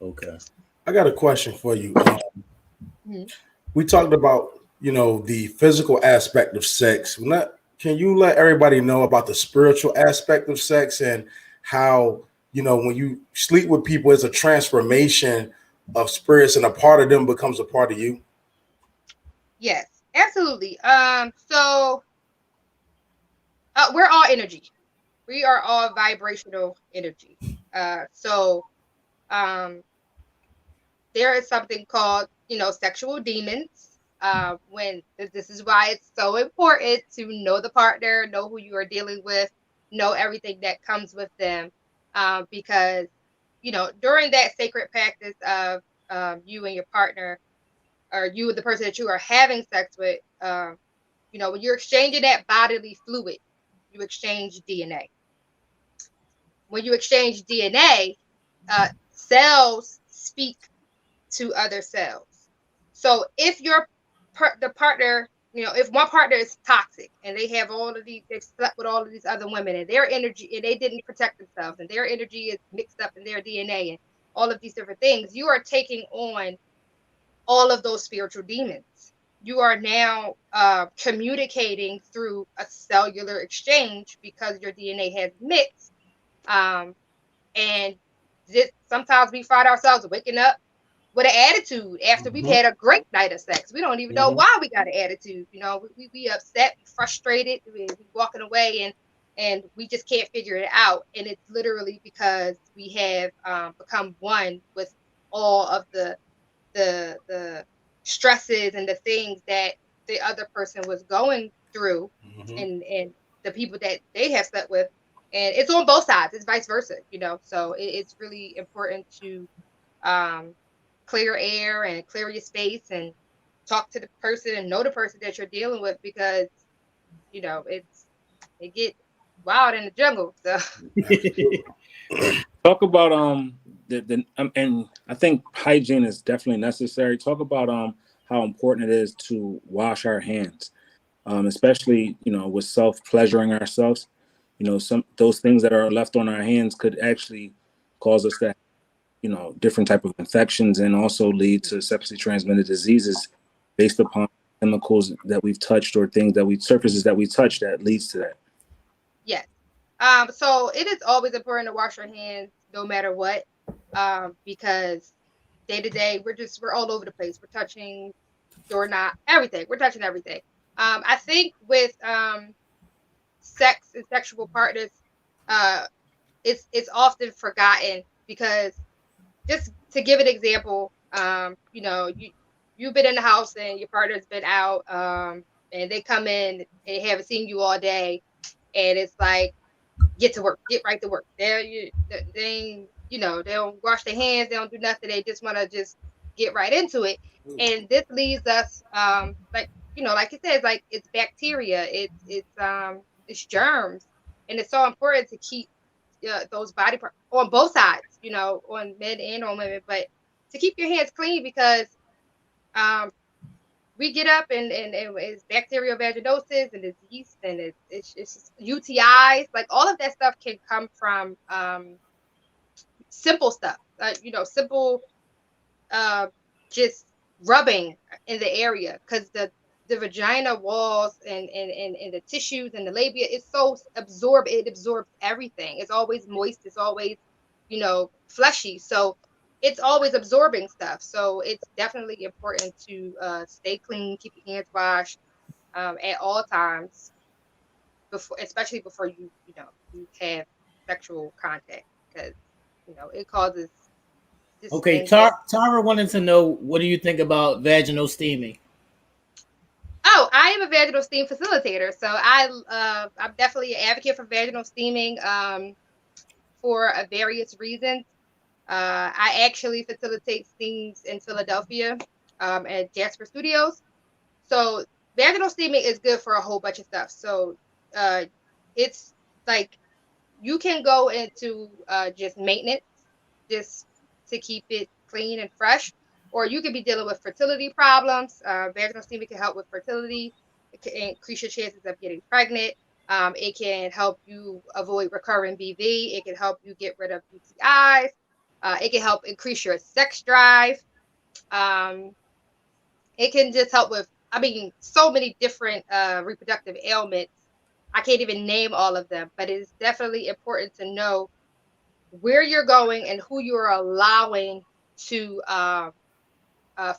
Okay. I got a question for you. Mhm. We talked about the physical aspect of sex. Can you let everybody know about the spiritual aspect of sex and how when you sleep with people, it's a transformation of spirits and a part of them becomes a part of you? Yes, absolutely. So we're all energy. We are all vibrational energy. So um, there is something called, sexual demons. When this is why it's so important to know the partner, know who you are dealing with, know everything that comes with them, because during that sacred practice of you and your partner, or you and the person that you are having sex with, when you're exchanging that bodily fluid, you exchange DNA. When you exchange DNA, cells speak to other cells. So if the partner, if one partner is toxic and they've slept with all of these other women and their energy and they didn't protect themselves and their energy is mixed up in their DNA and all of these different things, you are taking on all of those spiritual demons. You are now communicating through a cellular exchange because your DNA has mixed. Um, and sometimes we find ourselves waking up with an attitude after we've Mm-hmm. had a great night of sex. We don't even know Mm-hmm. why we got an attitude. We upset, we frustrated, we walking away, and we just can't figure it out. And it's literally because we have become one with all of the stresses and the things that the other person was going through, Mm-hmm. and the people that they have slept with. And it's on both sides. It's vice versa. So it's really important to um, clear air and clear your space and talk to the person and know the person that you're dealing with because it get wild in the jungle. So Absolutely. Talk about and I think hygiene is definitely necessary. Talk about how important it is to wash our hands, especially with self pleasuring ourselves. Some those things that are left on our hands could actually cause us to different type of infections and also lead to sexually transmitted diseases based upon chemicals that we've touched or things that we surfaces that we touch that leads to that. yes. So it is always important to wash your hands no matter what. Because day to day we're all over the place. We're touching doorknob, everything. We're touching everything. I think with sex and sexual partners, uh, it's often forgotten because just to give an example, you've been in the house and your partner's been out, and they come in and they haven't seen you all day, and it's like get to work, get right to work. They don't wash their hands, they don't do nothing. They just want to just get right into it, and this leaves us, like like you said, it's like it's bacteria, it's germs, and it's so important to keep those body parts on both sides, on men and on women, but to keep your hands clean because um, we get up and it's bacterial vaginosis and it's yeast and it's just UTIs. Like all of that stuff can come from simple stuff, simple uh, just rubbing in the area because the vagina walls and the tissues and the labia is so it absorbs everything. It's always moist, it's always fleshy, so it's always absorbing stuff. So it's definitely important to stay clean, keep your hands washed at all times, before especially before you have sexual contact, because it causes this Okay, thing called. Tara wanted to know, what do you think about vaginal steaming? Oh, I am a vaginal steam facilitator, so I'm definitely an advocate for vaginal steaming for various reasons. I actually facilitate steams in Philadelphia at Jasper Studios. So vaginal steaming is good for a whole bunch of stuff. So uh, it's like you can go into just maintenance, just to keep it clean and fresh, or you could be dealing with fertility problems. Vaginal steaming can help with fertility. It can increase your chances of getting pregnant. It can help you avoid recurring BV. It can help you get rid of UTIs. It can help increase your sex drive. Um, it can just help with, I mean, so many different reproductive ailments. I can't even name all of them, but it's definitely important to know where you're going and who you're allowing to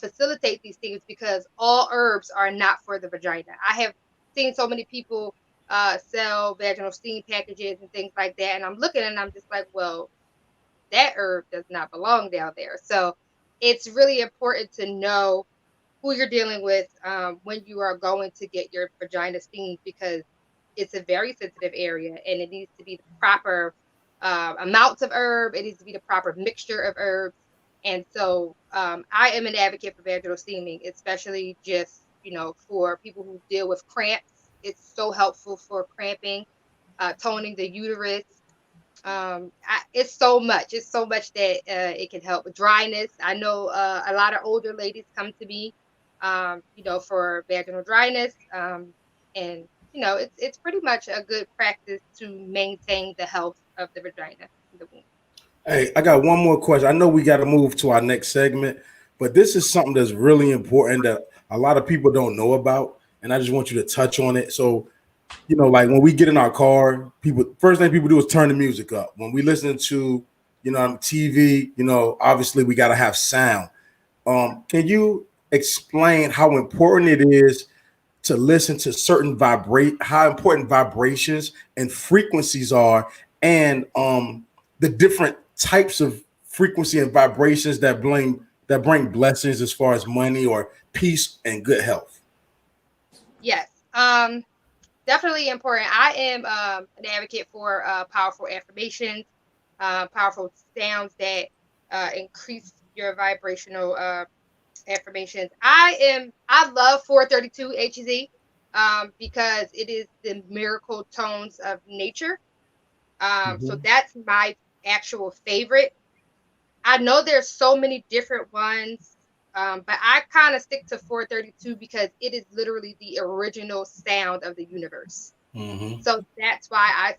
facilitate these things, because all herbs are not for the vagina. I have seen so many people sell vaginal steam packages and things like that, and I'm looking and I'm just like, well, that herb does not belong down there. So it's really important to know who you're dealing with when you are going to get your vagina steamed, because it's a very sensitive area and it needs to be the proper amounts of herb. It needs to be the proper mixture of herbs. And so I am an advocate for vaginal steaming, especially just, for people who deal with cramps. It's so helpful for cramping, toning the uterus. It's so much. It's so much that it can help with dryness. I know a lot of older ladies come to me, for vaginal dryness, and it's pretty much a good practice to maintain the health of the vagina and the womb. Hey, I got one more question. I know we got to move to our next segment, but this is something that's really important that a lot of people don't know about, and I just want you to touch on it. So, like when we get in our car, people first thing people do is turn the music up. When we listen to, TV, obviously we got to have sound. Can you explain how important it is to listen to certain how important vibrations and frequencies are, and the different types of frequency and vibrations that bring blessings as far as money or peace and good health? Yes, definitely important. I am an advocate for powerful affirmations, powerful sounds that increase your vibrational affirmations. I love 432 HZ because it is the miracle tones of nature. So Mhm. that's my actual favorite. I know there's so many different ones, but I kind of stick to 432 because it is literally the original sound of the universe. Mhm. So that's why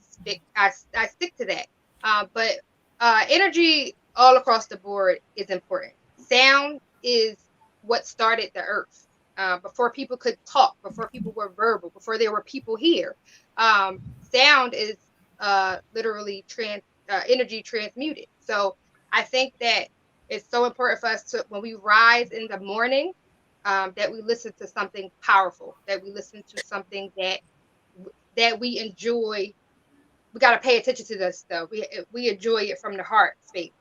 I stick to that. But energy all across the board is important. Sound is what started the earth. Before people could talk, before people were verbal, before there were people here, sound is literally energy transmuted. So I think that it's so important for us to, when we rise in the morning, that we listen to something powerful, that we listen to something that we enjoy we got to pay attention to this stuff. We enjoy it from the heart space,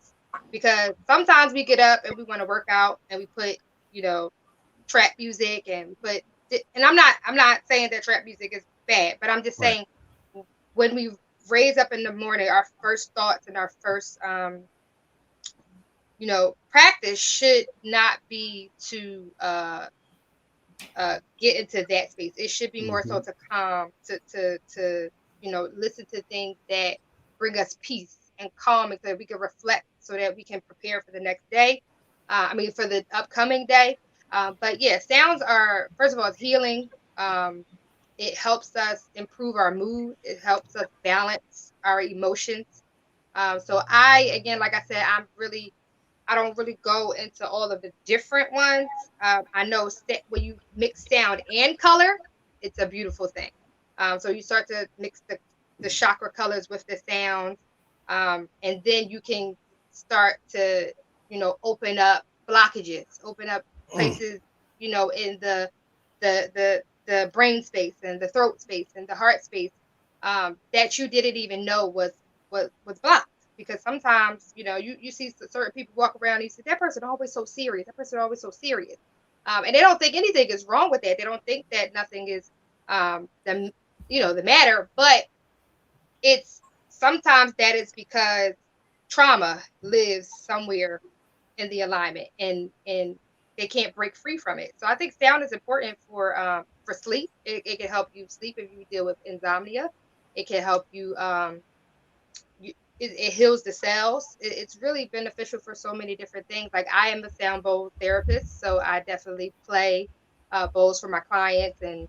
because sometimes we get up and we want to work out and we put, you know, trap music, and put, and I'm not saying that trap music is bad, but I'm just Right. saying, when we raise up in the morning, our first thoughts and our first practice should not be to get into that space. It should be more so Mhm. to calm, to listen to things that bring us peace and calm, and so that we can reflect, so that we can prepare for the next day. For the upcoming day. But yeah, sounds are, first of all, it's healing. It helps us improve our mood. It helps us balance our emotions. So again, like I said, I don't really go into all of the different ones. I know when you mix sound and color, it's a beautiful thing. So you start to mix the chakra colors with the sounds, and then you can start to, open up blockages, open up Mm. places, in the brain space and the throat space and the heart space, that you didn't even know was blocked. Because sometimes, you see certain people walk around and you say, that person always so serious. That person always so serious. And they don't think anything is wrong with that. They don't think that nothing is the matter. But it's sometimes that is because trauma lives somewhere in the alignment, and they can't break free from it. So I think sound is important for sleep. It can help you sleep if you deal with insomnia. It can help you it heals the cells. It's really beneficial for so many different things. Like, I am a sound bowl therapist, so I definitely play bowls for my clients, and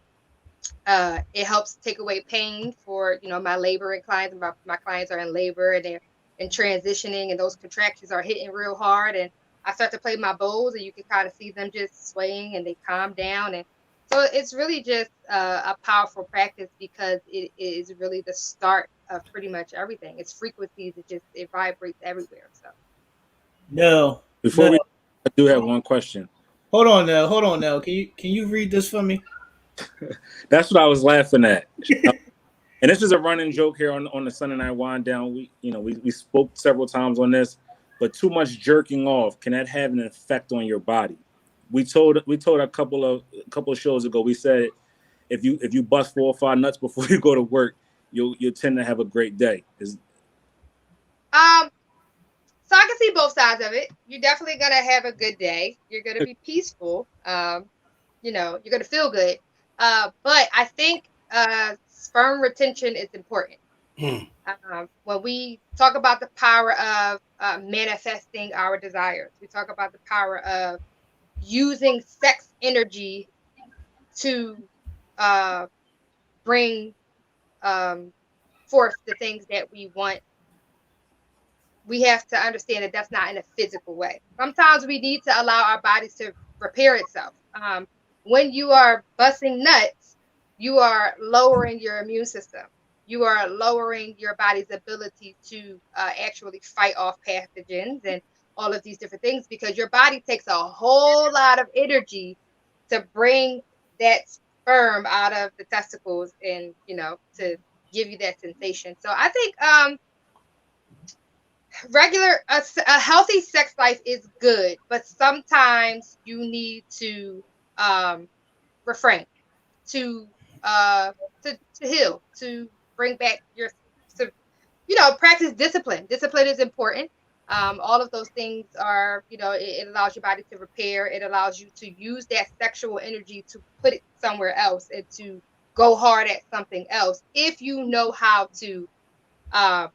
it helps take away pain for my laboring clients. My clients are in labor and they're in transitioning, and those contractions are hitting real hard. And I start to play my bowls, and you can kind of see them just swaying, and they calm down. And so it's really just a powerful practice, because it is really the start of pretty much everything. It's frequencies. It vibrates everywhere. So No, Before no. we, I do have one question. Hold on now. Can you read this for me? That's what I was laughing at. And this is a running joke here on the Sunday Night Wind Down. We spoke several times on this, but too much jerking off, can that have an effect on your body? We told a couple of shows ago. We said if you bust 4 or 5 nuts before you go to work, you'll tend to have a great day. um so I can see both sides of it. You're definitely gonna have a good day. You're gonna be peaceful. You're gonna feel good. But I think sperm retention is important. Mm. When we talk about the power of manifesting our desires, we talk about the power of using sex energy to uh, bring forth the things that we want. We have to understand that that's not in a physical way. Sometimes we need to allow our bodies to repair itself. When you are busting nuts, you are lowering your immune system. You are lowering your body's ability to actually fight off pathogens and all of these different things, because your body takes a whole lot of energy to bring that sperm out of the testicles, and to give you that sensation. So I think a healthy sex life is good, but sometimes you need to um refrain, to uh to heal, to bring back to practice discipline. Discipline is important. All of those things are, it allows your body to repair. It allows you to use that sexual energy to put it somewhere else, and to go hard at something else, if you know how to uh,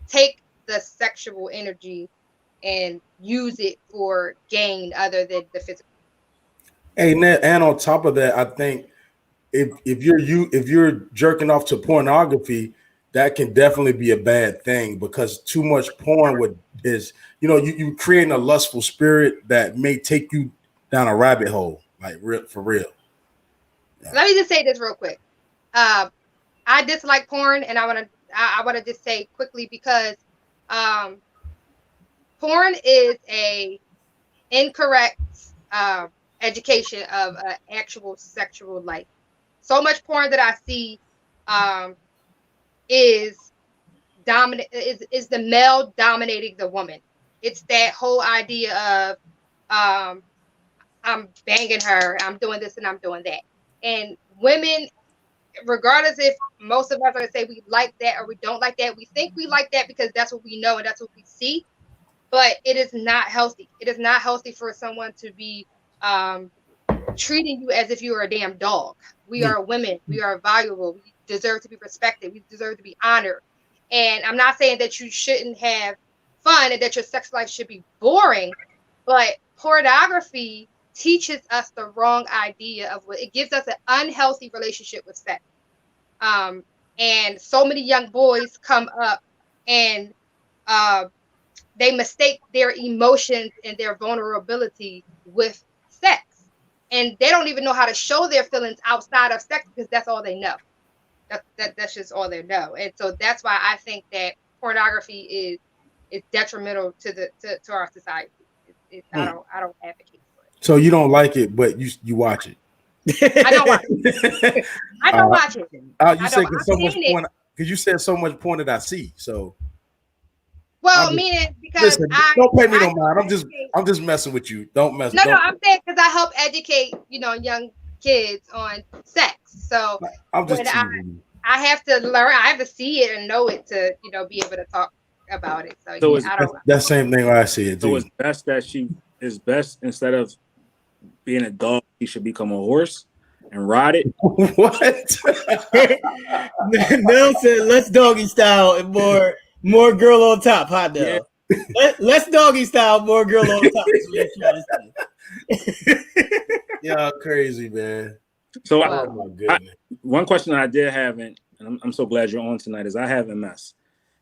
take the sexual energy and use it for gain other than the physical. Hey, Ned, and on top of that, I think if you're jerking off to pornography, that can definitely be a bad thing, because too much porn would is you creating a lustful spirit that may take you down a rabbit hole, like real for real. Yeah. Let me just say this real quick. Um, I dislike porn, and I want to just say quickly, because um, porn is a incorrect um, education of actual sexual life. So much porn that I see, um, is dominant, is the male dominating the woman. It's that whole idea of I'm banging her, I'm doing this and I'm doing that. And women, regardless if most of us are gonna say we like that or we don't like that, we think we like that because that's what we know and that's what we see. But it is not healthy. It is not healthy for someone to be um, treating you as if you are a damn dog. We are women. We are valuable. We deserve to be respected. We deserve to be honored. And I'm not saying that you shouldn't have fun and that your sex life should be boring, but pornography teaches us the wrong idea of what it gives us an unhealthy relationship with sex. Um, and so many young boys come up and uh, they mistake their emotions and their vulnerability with sex. And they don't even know how to show their feelings outside of sex because that's all they know. That's just all they know. And so that's why I think that pornography is detrimental to to our society. I don't advocate for it. So you don't like it, but you watch it. I don't watch it. I don't watch it. You I don't. said I've so much seen it. porn because you said so much porn that I see. So I'm Well, just, meaning because listen. Don't pay me I no help mind. educate. I'm just messing with you. Don't mess. No, Don't. I'm saying because I help educate, young kids on sex. So I'm just when teasing you. I have to learn, I have to see it and know it to, be able to talk about it. So So yeah, it's I That's don't. that same thing I said so too. it's best that she is best instead of being a dog, he should become a horse and ride it. What? Nell said, "Let's doggy style and more girl on top." Hot Yeah. dog. Let's doggy style, more girl on top. Is what you're trying to say. Y'all crazy, man. So Oh Well, my I goodness. one question that I did have, and I'm so glad you're on tonight, is I have MS.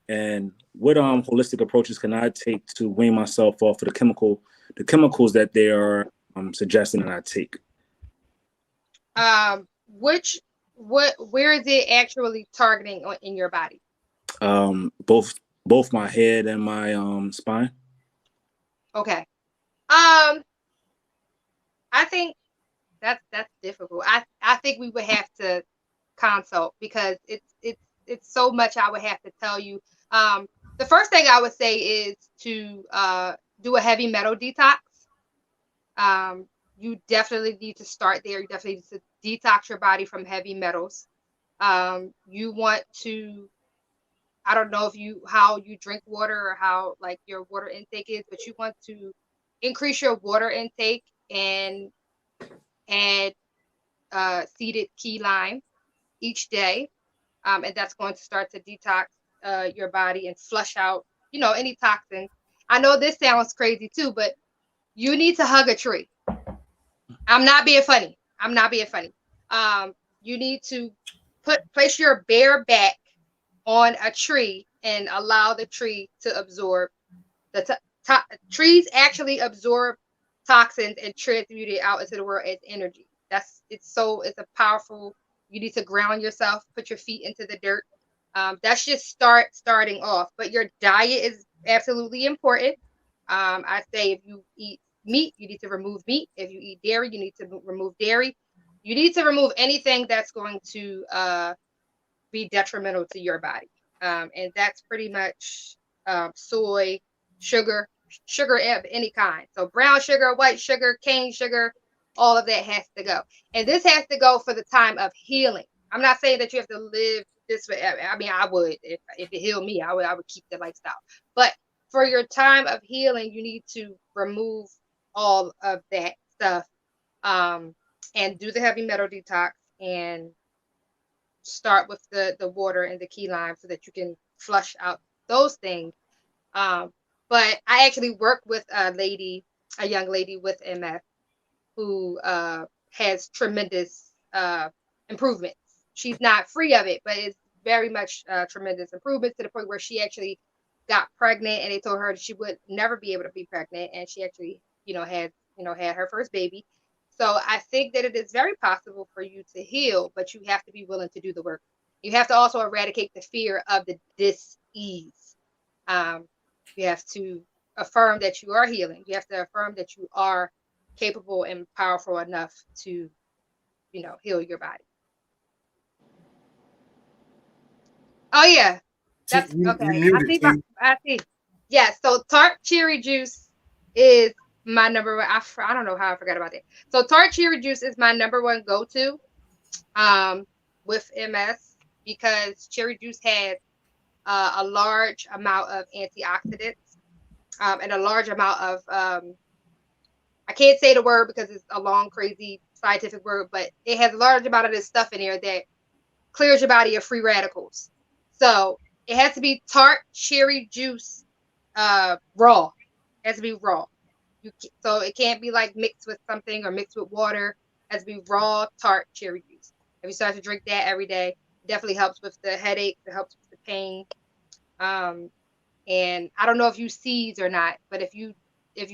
And what holistic approaches can I take to wean myself off of the chemicals that they are suggesting that I take? which where is it actually targeting in your body? Both my head and my spine. Okay. I think that's difficult. I think we would have to consult because it's so much I would have to tell you. The first thing I would say is to do a heavy metal detox. You definitely need to start there. You definitely need to detox your body from heavy metals. You want to, I don't know if how you drink water or how like your water intake is, but you want to increase your water intake and add seeded key lime each day. And that's going to start to detox your body and flush out, any toxins. I know this sounds crazy too, but you need to hug a tree. I'm not being funny. I'm not being funny. You need to place your bare back on a tree and allow the tree to absorb the trees actually absorb toxins and transmute it out into the world as energy. It's a powerful. You need to ground yourself, put your feet into the dirt. That's just starting off. But your diet is absolutely important. I say if you eat meat, you need to remove meat. If you eat dairy, you need to remove dairy. You need to remove anything that's going to be detrimental to your body. And that's pretty much soy, sugar, sugar of any kind. So brown sugar, white sugar, cane sugar, all of that has to go. And this has to go for the time of healing. I'm not saying that you have to live this way. I mean, I would if it healed me, I would keep the lifestyle. But for your time of healing, you need to remove all of that stuff and do the heavy metal detox and start with the water and the key lime so that you can flush out those things. But I actually work with a young lady with MS who has tremendous improvements. She's not free of it, but it's very much tremendous improvements to the point where she actually got pregnant and they told her that she would never be able to be pregnant and she actually had her first baby. So I think that it is very possible for you to heal, but you have to be willing to do the work. You have to also eradicate the fear of the dis-ease. um, you have to affirm that you are healing. You have to affirm that you are capable and powerful enough to, heal your body. Oh yeah, that's You okay. muted, T. I see. Yeah, so tart cherry juice is my number one. I don't know how I forgot about that. So tart cherry juice is my number one go-to with MS because cherry juice has a large amount of antioxidants and a large amount of I can't say the word because it's a long, crazy scientific word, but it has a large amount of this stuff in there that clears your body of free radicals. So it has to be tart cherry juice, raw. It has to be raw. So it can't be like mixed with something or mixed with water. It has to be raw tart cherry juice. If you start to drink that every day, it definitely helps with the headaches. It helps with the pain. Um, and I don't know if you seize or not, but if you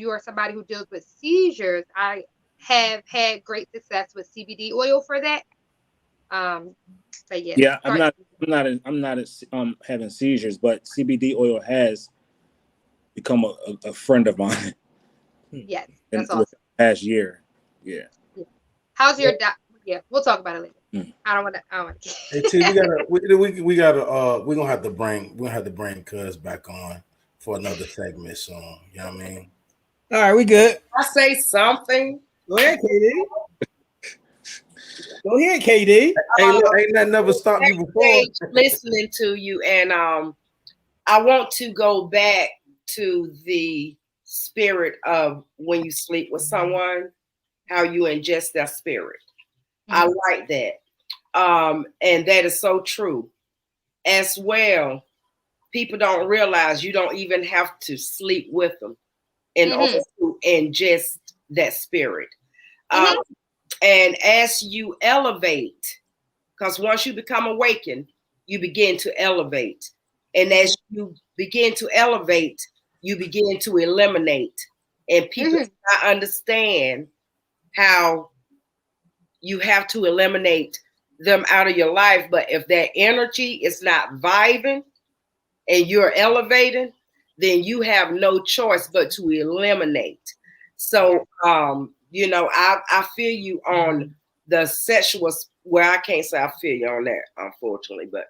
are somebody who deals with seizures, I have had great success with CBD oil for that. But yeah, Yeah, tart. I'm not having seizures, but CBD oil has become a friend of mine Yes, in that's with awesome. the past year. Yeah. Yeah. How's your doc? Yeah, we'll talk about it later. Mm. I don't want to. I don't want Hey T, to. we gotta we're gonna have to bring Cuz back on for another segment soon. You know what I mean? All right, we good. I say something. Go ahead, KD. Go ahead, KD. Hey, Um, look, ain't that never stopped you before. backstage listening to you, and I want to go back to the spirit of when you sleep with someone, how you ingest their spirit. I like that. And that is so true. As well, people don't realize you don't even have to sleep with them in order to ingest that spirit. Um, and as you elevate, because once you become awakened, you begin to elevate. And as you begin to elevate, you begin to eliminate. And people do not understand how you have to eliminate them out of your life. But if that energy is not vibing and you're elevating, then you have no choice but to eliminate. So, I feel you on the sexual, where I can't say I feel you on that, unfortunately, but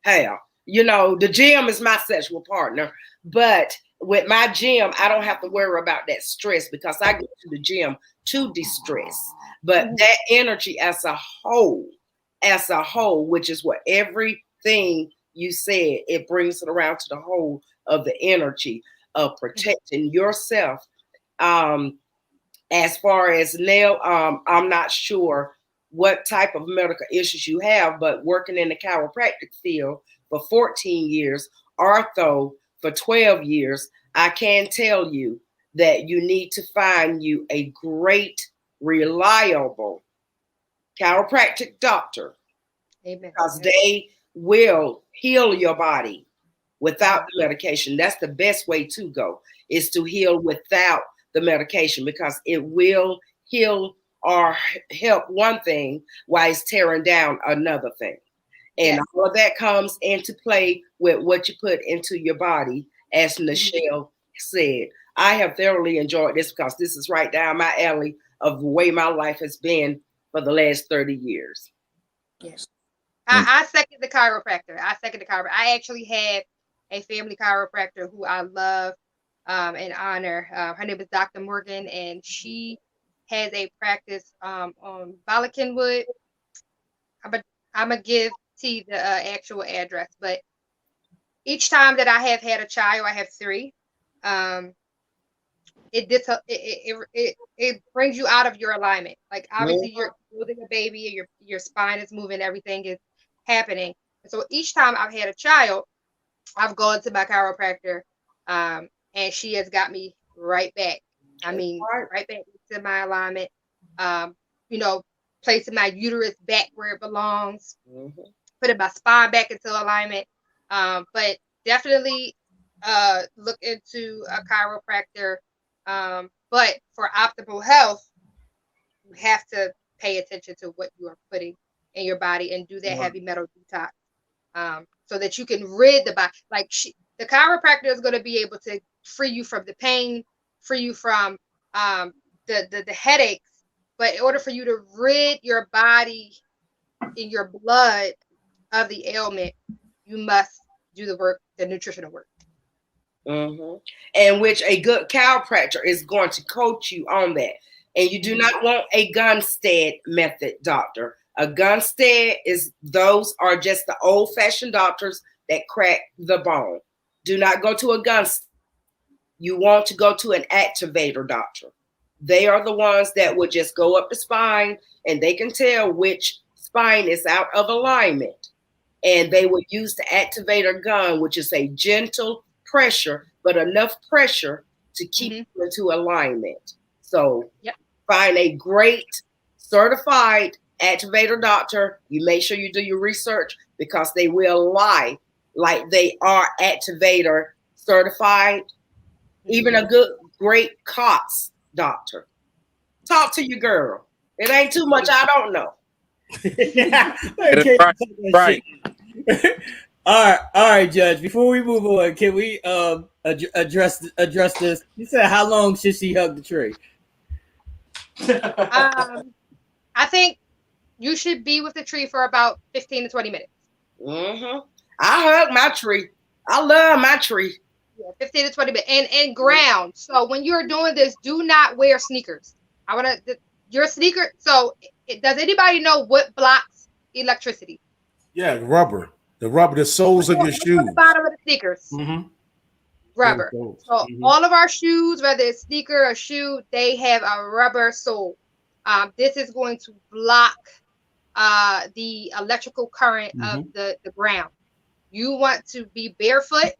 hell, the gym is my sexual partner. But with my gym, I don't have to worry about that stress because I go to the gym to distress. But that energy as a whole, which is what everything you said, it brings it around to the whole of the energy of protecting yourself. As far as now, I'm not sure what type of medical issues you have, but working in the chiropractic field for 14 years, ortho for 12 years, I can tell you that you need to find you a great, reliable chiropractic doctor. Amen. Because they will heal your body without the medication. That's the best way to go, is to heal without the medication, because it will heal or help one thing while it's tearing down another thing. And all of that comes into play with what you put into your body, as Nichelle said. I have thoroughly enjoyed this because this is right down my alley of the way my life has been for the last 30 years. Yes. I second the chiropractor. I actually had a family chiropractor who I love and honor. Her name is Dr. Morgan, and she has a practice on Balakinwood. I'm gonna give T the actual address, but each time that I have had a child, I have three. Um, it brings you out of your alignment. Like obviously you're building a baby, and your spine is moving, everything is happening. So each time I've had a child, I've gone to my chiropractor, and she has got me right back. I mean, right back to my alignment. Um, you know, placing my uterus back where it belongs, putting my spine back into alignment. But definitely look into a chiropractor. But for optimal health, you have to pay attention to what you are putting in your body and do that heavy metal detox, so that you can rid the body. Like the chiropractor is going to be able to free you from the pain, free you from the headaches. But in order for you to rid your body in your blood of the ailment, you must do the work, the nutritional work. Mm-hmm. And which a good chiropractor is going to coach you on that. And you do not want a Gunstead method doctor. A Gunstead is, those are just the old fashioned doctors that crack the bone. Do not go to a Gunstead. You want to go to an activator doctor. They are the ones that would just go up the spine and they can tell which spine is out of alignment. And they would use the activator gun, which is a gentle pressure, but enough pressure to keep you into alignment. So Yep. find a great certified activator doctor. You make sure you do your research because they will lie like they are activator certified. Even a good, great COTS doctor. Talk to your girl. It ain't too much I don't know. That's right. All right, Judge. Before we move on, can we address this? You said how long should she hug the tree? I think you should be with the tree for about 15 to 20 minutes. Mm-hmm. I hug my tree. I love my tree. Yeah, 15 to 20 minutes. And ground. So when you're doing this, do not wear sneakers. I want to, your sneaker. So does anybody know what blocks electricity? Yeah, rubber. The rubber, the soles of your shoes. On the bottom of the sneakers. Mm-hmm. Rubber. So all of our shoes, whether it's sneaker or shoe, they have a rubber sole. This is going to block the electrical current of the ground. You want to be barefoot,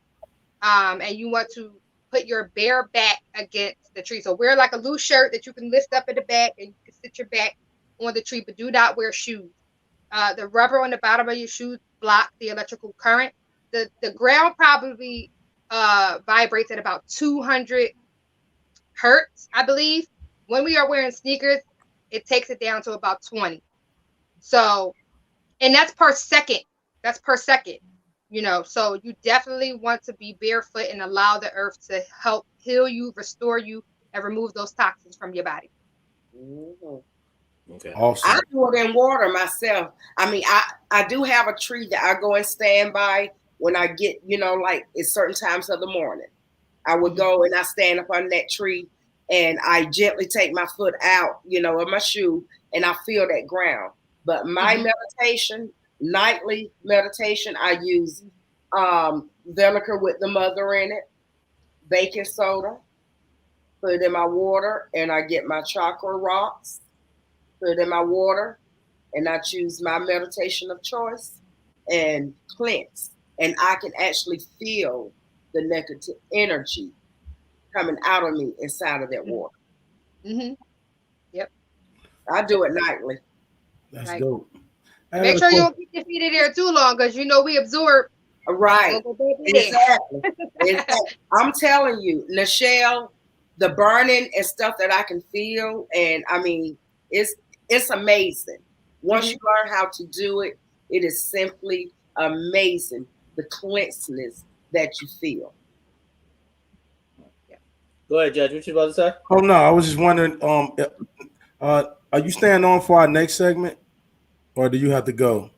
and you want to put your bare back against the tree. So wear like a loose shirt that you can lift up in the back and you can sit your back on the tree, but do not wear shoes. The rubber on the bottom of your shoes block the electrical current. The ground probably vibrates at about 200 hertz, I believe. When we are wearing sneakers, it takes it down to about 20. So, and that's per second. That's per second. So you definitely want to be barefoot and allow the earth to help heal you, restore you, and remove those toxins from your body. Mm-hmm. Okay. Awesome. I do it in water myself. I mean, I do have a tree that I go and stand by when I get, like at certain times of the morning. I would go and I stand up on that tree and I gently take my foot out, of my shoe and I feel that ground. But my meditation, nightly meditation, I use vinegar with the mother in it, baking soda, put it in my water, and I get my chakra rocks, put it in my water, and I choose my meditation of choice and cleanse. And I can actually feel the negative energy coming out of me inside of that water. Yep. I do it nightly. That's dope. Make sure you don't keep your feet in there too long because we absorb. Right. Exactly. I'm telling you, Nichelle, the burning and stuff that I can feel, and I mean, it's amazing. Once you learn how to do it, it is simply amazing, the cleanseness that you feel. Go ahead, Judge. What you about to say? Oh no, I was just wondering. Are you staying on for our next segment, or do you have to go?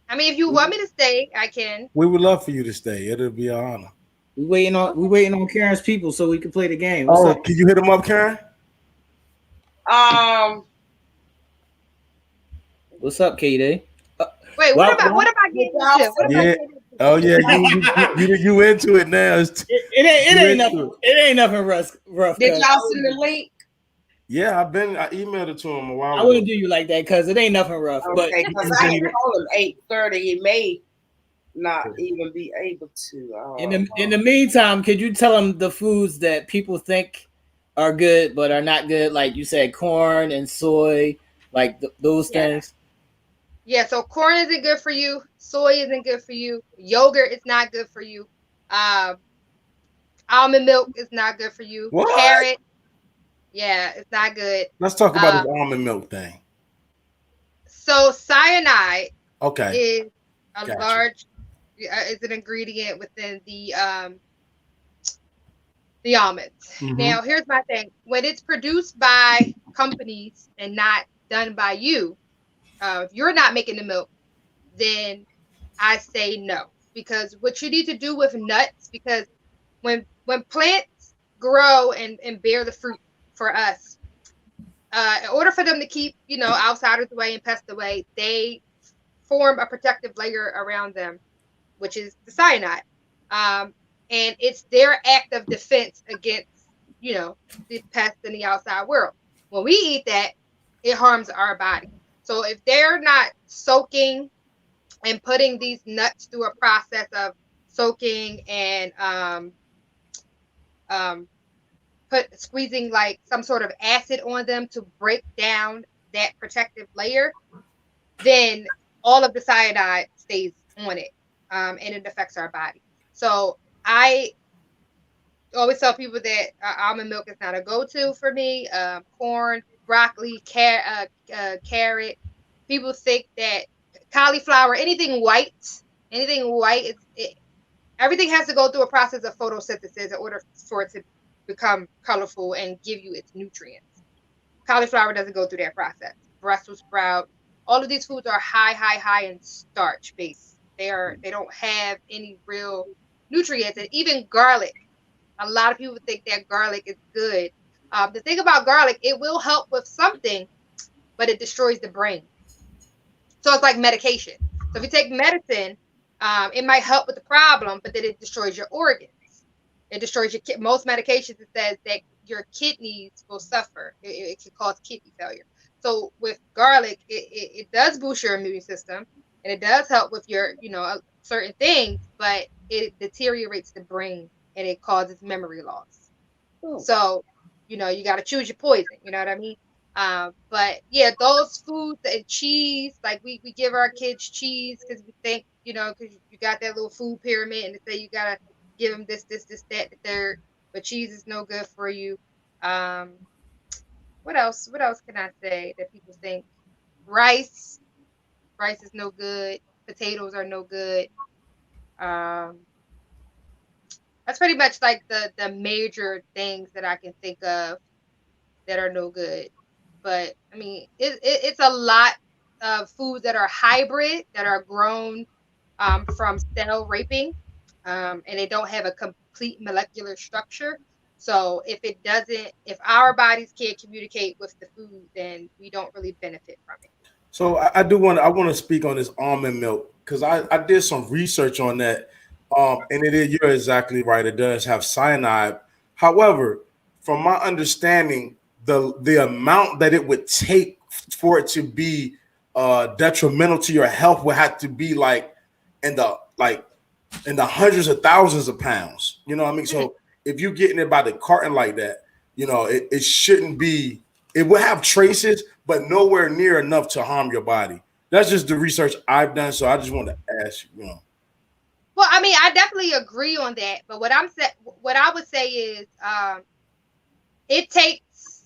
I mean, if you want me to stay, I can. We would love for you to stay. It'll be an honor. We waiting on Karen's people so we can play the game. What's up? Can you hit them up, Karen? What's up, KD? Wait, what about getting into? Oh yeah, you into it now? It ain't nothing rough. Did y'all send the link? Yeah, I emailed it to him a while ago. I wouldn't do you like that because it ain't nothing rough. Okay, because I told him 8:30. He may not even be able to. In the meantime, could you tell him the foods that people think are good but are not good? Like you said, corn and soy, like those things. Yeah, so corn isn't good for you. Soy isn't good for you. Yogurt is not good for you. Almond milk is not good for you. What? Carrot. Yeah, it's not good. Let's talk about this almond milk thing. So cyanide is a large is an ingredient within the almonds. Now, here's my thing. When it's produced by companies and not done by you, if you're not making the milk, then I say no, because what you need to do with nuts, because when plants grow and bear the fruit for us, in order for them to keep, outsiders away and pests away, they form a protective layer around them, which is the cyanide. Um, and it's their act of defense against, the pests in the outside world. When we eat that, it harms our body. So if they're not soaking and putting these nuts through a process of soaking and um, squeezing like some sort of acid on them to break down that protective layer, then all of the cyanide stays on it, and it affects our body. So I always tell people that almond milk is not a go-to for me. Corn, broccoli, carrot. People think that cauliflower, anything white, everything has to go through a process of photosynthesis in order for it to become colorful and give you its nutrients. Cauliflower doesn't go through that process. Brussels sprout, all of these foods are high in starch base. They don't have any real nutrients, and even garlic. A lot of people think that garlic is good. The thing about garlic, it will help with something, but it destroys the brain. So it's like medication. So if you take medicine, it might help with the problem, but then it destroys your organs. It destroys your most medications. It says that your kidneys will suffer. It can cause kidney failure. So with garlic, it does boost your immune system, and it does help with your certain things, but it deteriorates the brain and it causes memory loss. So, you got to choose your poison. You know what I mean? But yeah, those foods and cheese, like we give our kids cheese because we think, because you got that little food pyramid and they say you got to give them this, that, the third. But cheese is no good for you. Um, what else? What else can I say that people think? Rice. Rice is no good. Potatoes are no good. Um, that's pretty much like the major things that I can think of that are no good. But I mean, it's a lot of foods that are hybrid, that are grown from cell raping, and they don't have a complete molecular structure. So if our bodies can't communicate with the food, then we don't really benefit from it. So I want to speak on this almond milk because I did some research on that. And you're exactly right. It does have cyanide. However, from my understanding, the amount that it would take for it to be detrimental to your health would have to be in the like in the hundreds of thousands of pounds. You know what I mean? So if you're getting it by the carton like that, it shouldn't be. It will have traces, but nowhere near enough to harm your body. That's just the research I've done. So I just want to ask you. Well, I mean, I definitely agree on that. But what I would say is, it takes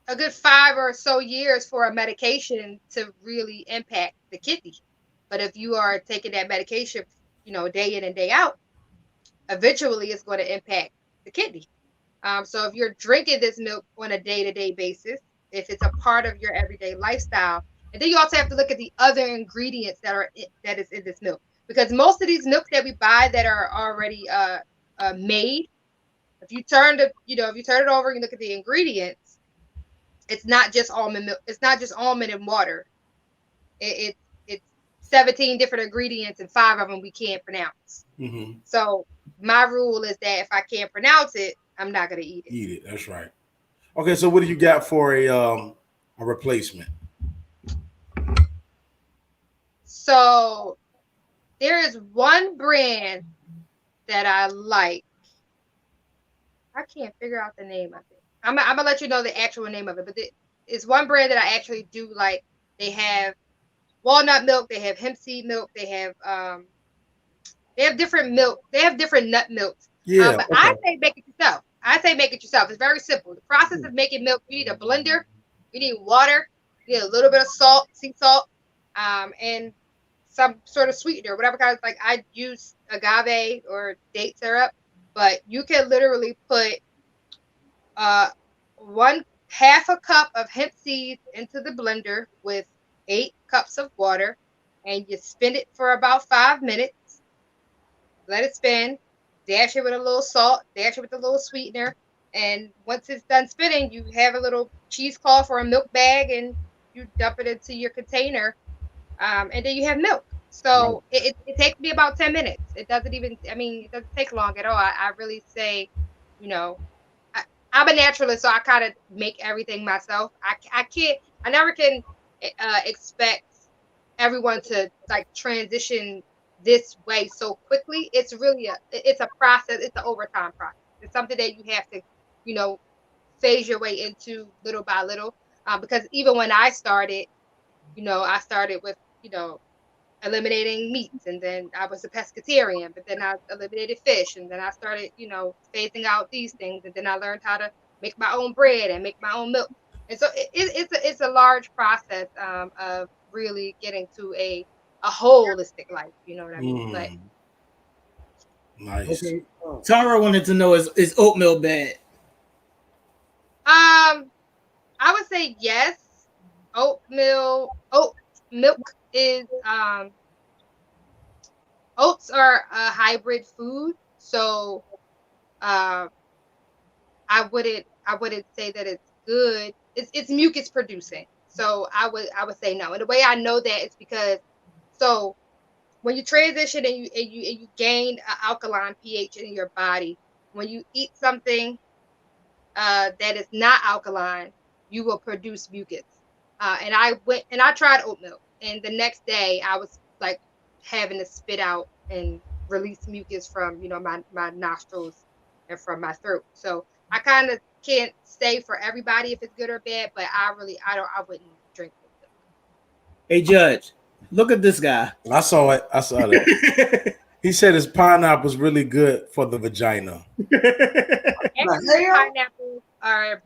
a good 5 or so years for a medication to really impact the kidney. But if you are taking that medication, day in and day out, eventually it's going to impact the kidney. So if you're drinking this milk on a day-to-day basis, if it's a part of your everyday lifestyle, and then you also have to look at the other ingredients that is in this milk, because most of these milks that we buy that are already made, if you turn it over and you look at the ingredients, it's not just almond milk. It's not just almond and water. It's 17 different ingredients and 5 of them we can't pronounce. Mm-hmm. So my rule is that if I can't pronounce it, I'm not gonna eat it. Eat it. That's right. Okay, so what do you got for a replacement? So there is one brand that I like. I can't figure out the name of it. I'm gonna let you know the actual name of it, but it's one brand that I actually do like. They have walnut milk, they have hemp seed milk, they have different milk, they have different nut milks. Yeah. But Okay. I say make it yourself. It's very simple. The process of making milk, you need a blender, you need water, you need a little bit of salt, sea salt, and some sort of sweetener, whatever kind of, like, I use agave or date syrup, but you can literally put uh 1/2 a cup of hemp seeds into the blender with 8 cups of water. and you spin it for about 5 minutes. Let it spin. Dash it with a little salt. Dash it with a little sweetener. And once it's done spinning, you have a little cheesecloth or a milk bag, and you dump it into your container, and then you have milk. So it takes me about 10 minutes. It doesn't even, I mean, it doesn't take long at all. I really say, you know, I'm a naturalist, so I kind of make everything myself. I can't, I never can expect everyone to like transition this way so quickly. It's really it's a process. It's an overtime process. It's something that you have to, you know, phase your way into little by little. Because even when I started, you know, I started with, you know, eliminating meats, and then I was a pescatarian, but then I eliminated fish, and then I started, you know, phasing out these things, and then I learned how to make my own bread and make my own milk. And so it's a large process of really getting to a holistic life, you know what I mean? But Nice. Okay. Tara wanted to know, is oatmeal bad? I would say yes. Oat milk is oats are a hybrid food, so uh, I wouldn't say that it's good. It's mucus producing, so I would say no. And the way I know that is because so when you transition and you gain an alkaline pH in your body, when you eat something that is not alkaline, you will produce mucus. And I went and I tried oatmeal, and the next day I was like having to spit out and release mucus from, you know, my nostrils and from my throat. So I kind of can't say for everybody if it's good or bad, but I wouldn't drink oatmeal. Hey, Judge, look at this guy. I saw it. I saw that. He said his pineapple's really good for the vagina. Actually, pineapples are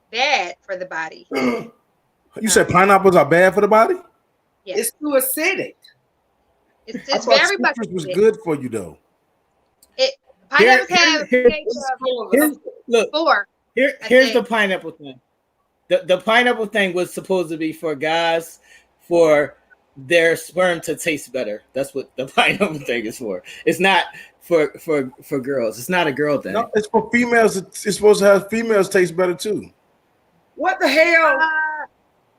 bad for the body. You said pineapples are bad for the body? Yeah. It's too acidic. It's very much citrus was good for you though. Pineapples have look, four. Here's the pineapple thing. The pineapple thing was supposed to be for guys, for their sperm to taste better. That's what the pineapple thing is for. It's not for girls. It's not a girl thing. No, it's for females. It's supposed to have females taste better too. What the hell?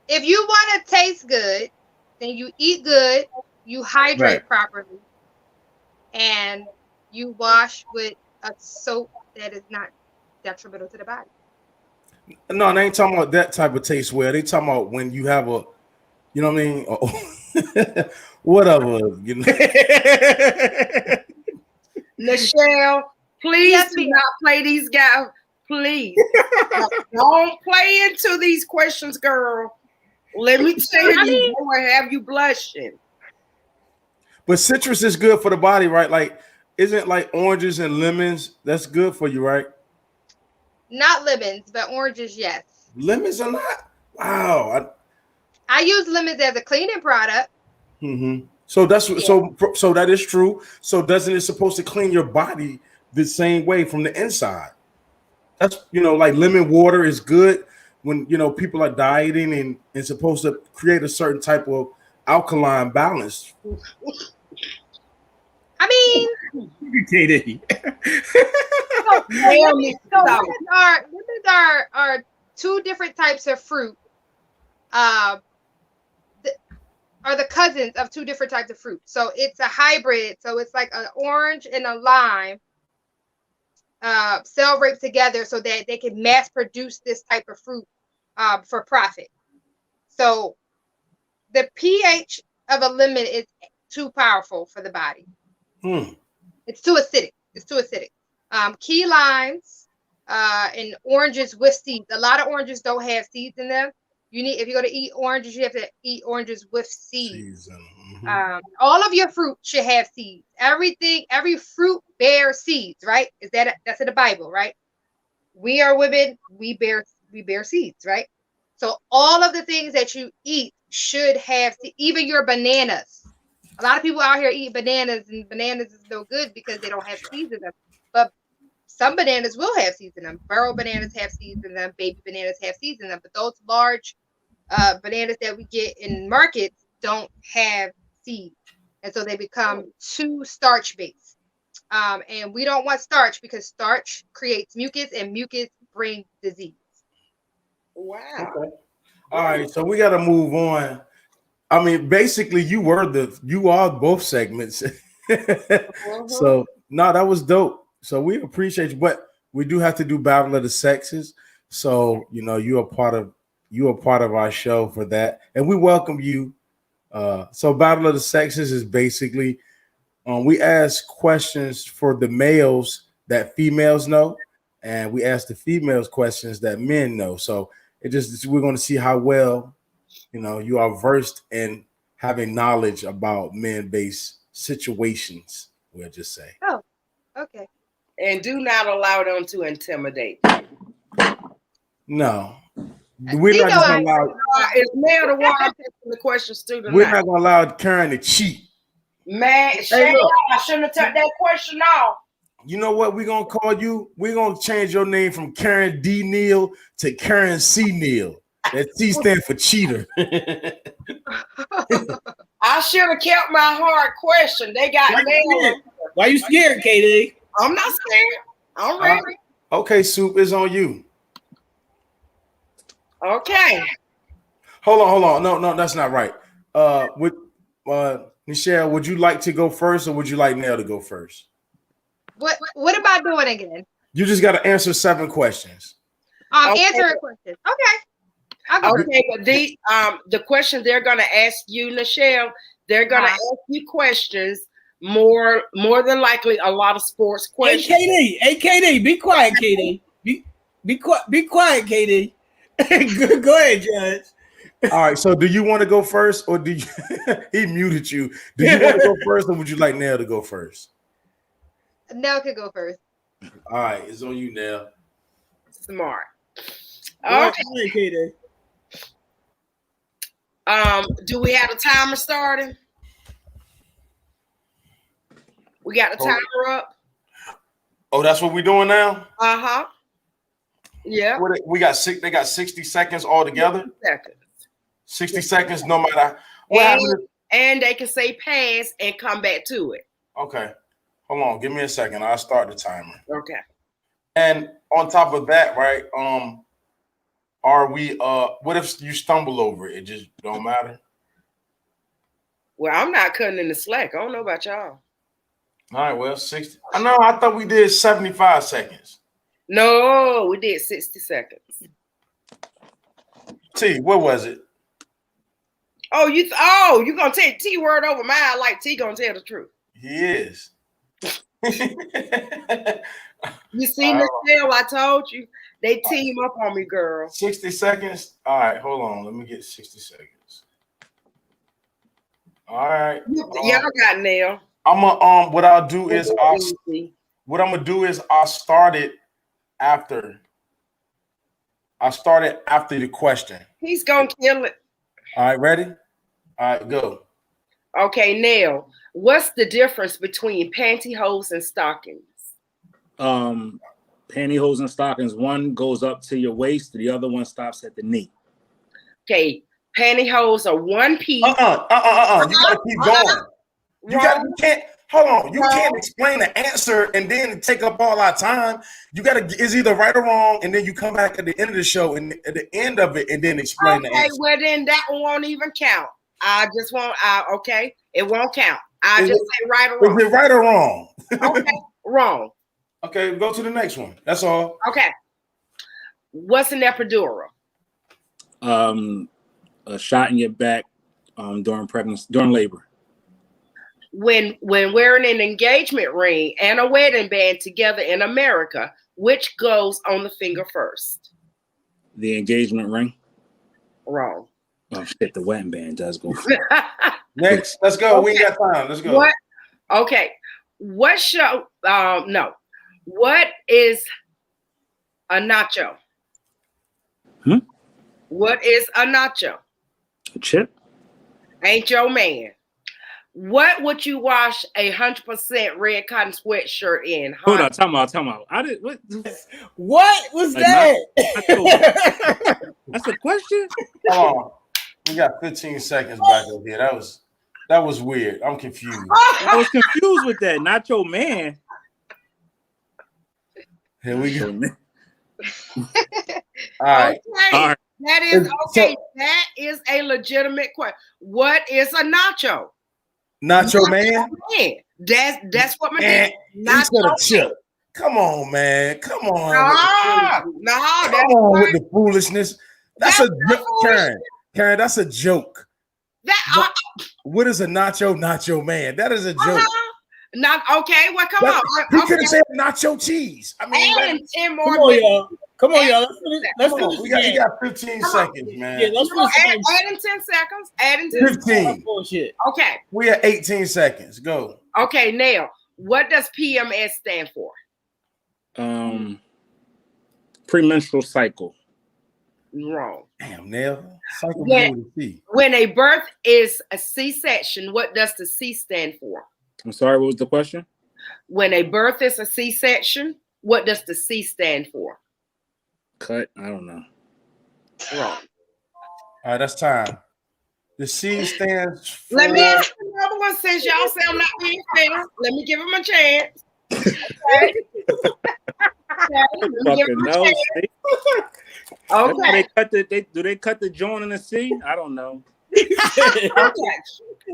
If you want to taste good, then you eat good, you hydrate properly, and you wash with a soap that is not detrimental to the body. No, they ain't talking about that type of taste. Where they talking about when you have a, you know what I mean? Whatever. You know. Nichelle, please do not play these guys. Please don't play into these questions, girl. Let me tell you, they will have you blushing. But citrus is good for the body, right? Like, isn't like oranges and lemons? That's good for you, right? Not lemons, but oranges, yes. Lemons are not. Wow. I use lemons as a cleaning product. Mm-hmm. So that's so that is true. So doesn't it supposed to clean your body the same way from the inside? That's, you know, like lemon water is good when, you know, people are dieting and it's supposed to create a certain type of alkaline balance. I mean, Katie. Lemons are two different types of fruit. Are the cousins of two different types of fruit. So it's a hybrid. So it's like an orange and a lime cell raped together so that they can mass produce this type of fruit for profit. So the pH of a lemon is too powerful for the body. It's too acidic. Key limes and oranges with seeds. A lot of oranges don't have seeds in them. If you're going to eat oranges, you have to eat oranges with seeds. All of your fruit should have seeds. Every fruit bears seeds, right? That's in the Bible, right? We are women, we bear seeds, right? So all of the things that you eat should have even your bananas. A lot of people out here eat bananas, and bananas is no good because they don't have seeds in them. But some bananas will have seeds in them. Burrow bananas have seeds in them. Baby bananas have seeds in them. But those large bananas that we get in markets don't have seeds, and so they become too starch based. And we don't want starch because starch creates mucus, and mucus brings disease. Wow. Okay. All right, so we got to move on. I mean, basically, you are both segments. So no, that was dope. So we appreciate you, but we do have to do Battle of the Sexes. So you are part of our show for that, and we welcome you. So Battle of the Sexes is basically we ask questions for the males that females know, and we ask the females questions that men know. So we're going to see how well you are versed in having knowledge about men-based situations. We'll just say. Oh, okay. And do not allow them to intimidate. No, we're not just going to allow. Is Mel the one asking the questions to tonight? We're not going to allow Karen to cheat. Man, I shouldn't have took that question off. You know what? We're going to call you. We're going to change your name from Karen D. Neal to Karen C. Neal. That C stands for cheater. I should have kept my hard question. They got nailed. Why you scared, KD? I'm not scared. I'm ready. Okay, Soup, is on you. Okay. Hold on. No, that's not right. Michelle, would you like to go first, or would you like Nell to go first? What am I doing again? You just got to answer 7 questions. Answer a question. Okay. Okay, but the questions they're gonna ask you, Nichelle, they're gonna ask you questions more than likely a lot of sports questions. Hey, KD, be quiet, KD. Be quiet, KD. Go ahead, Judge. All right. So, do you want to go first, or do you? He muted you. Do you want to go first, or would you like Nell to go first? Nell can go first. All right, it's on you, Nell. Smart. Okay, KD. Do we have a timer starting? We got the timer up. Oh, that's what we're doing now? Uh-huh. Yeah. We got they got 60 seconds altogether. 60 seconds, no matter what. And they can say pass and come back to it. Okay. Hold on, give me a second. I'll start the timer. Okay. And on top of that, right? Are we what if you stumble over it? It just don't matter. Well, I'm not cutting in the slack. I don't know about y'all. All right, well, 60. I thought we did 75 seconds. No, we did 60 seconds. T, what was it? Oh, you gonna take T word over mine like T gonna tell the truth. He is. You see, Michelle, I told you. They team up on me, girl. 60 seconds. All right, hold on. Let me get 60 seconds. All right. Y'all got Nell. What I'm gonna do is I'll start it after. I started after the question. He's gonna kill it. All right, ready? All right, go. Okay, Nell, what's the difference between pantyhose and stockings? Pantyhose and stockings, one goes up to your waist, the other one stops at the knee. Okay, pantyhose are one piece. You gotta keep going. You can't hold on. You can't explain the answer and then take up all our time. You gotta it's either right or wrong, and then you come back at the end of the show and at the end of it and then explain the answer. Okay, well then that one won't even count. I just won't it won't count. I just say right or wrong. Is it right or wrong? Okay, wrong. Okay, go to the next one. That's all. Okay. What's an epidural? A shot in your back during pregnancy, during labor. When wearing an engagement ring and a wedding band together in America, which goes on the finger first? The engagement ring. Wrong. Oh shit, the wedding band does go. Next, let's go. Okay. We got time. Let's go. What show? No. What is a nacho? What is a nacho? A chip. Ain't your man. What would you wash 100% red cotton sweatshirt in? Hold on, time out. I did what? What was that? That's a question. Oh, we got 15 seconds back over here. That was That was weird. I'm confused. I was confused with that. Nacho Man. Here we go. Nacho Man. All right. Okay. All right. That is okay. So- That is a legitimate question. What is a nacho? Nacho Man. Man, that's what my Man, he nacho said a man. chip. Come on, man. Come on. No, Come that's on with the foolishness. That's a not joke, Karen. Karen, that's a joke. that. What is a nacho man? That is a joke. Not okay. Well, come on. You Okay. could have said nacho cheese. I mean, Adding 10 more. Come on, y'all. Come on, y'all. Let's come on. finish We the game. got 15 seconds, man. Yeah, let's finish the game. Adding 10 seconds. Adding 10 seconds. 15. Bullshit. Okay. We at 18 seconds. Go. Okay, now, what does PMS stand for? Premenstrual cycle. Wrong. Damn, Nell. Cycle Yeah. with a C. When a birth is a C-section, what does the C stand for? I'm sorry, what was the question? When a birth is a C-section, what does the C stand for? Cut. I don't know. Wrong. All right, that's time. The C stands for. Let me ask another one since y'all say I'm not being fair. Let me give him a chance. Okay. Let me give Fucking him a no. chance. See? Okay. Do they cut the joint in the C? I don't know. Okay.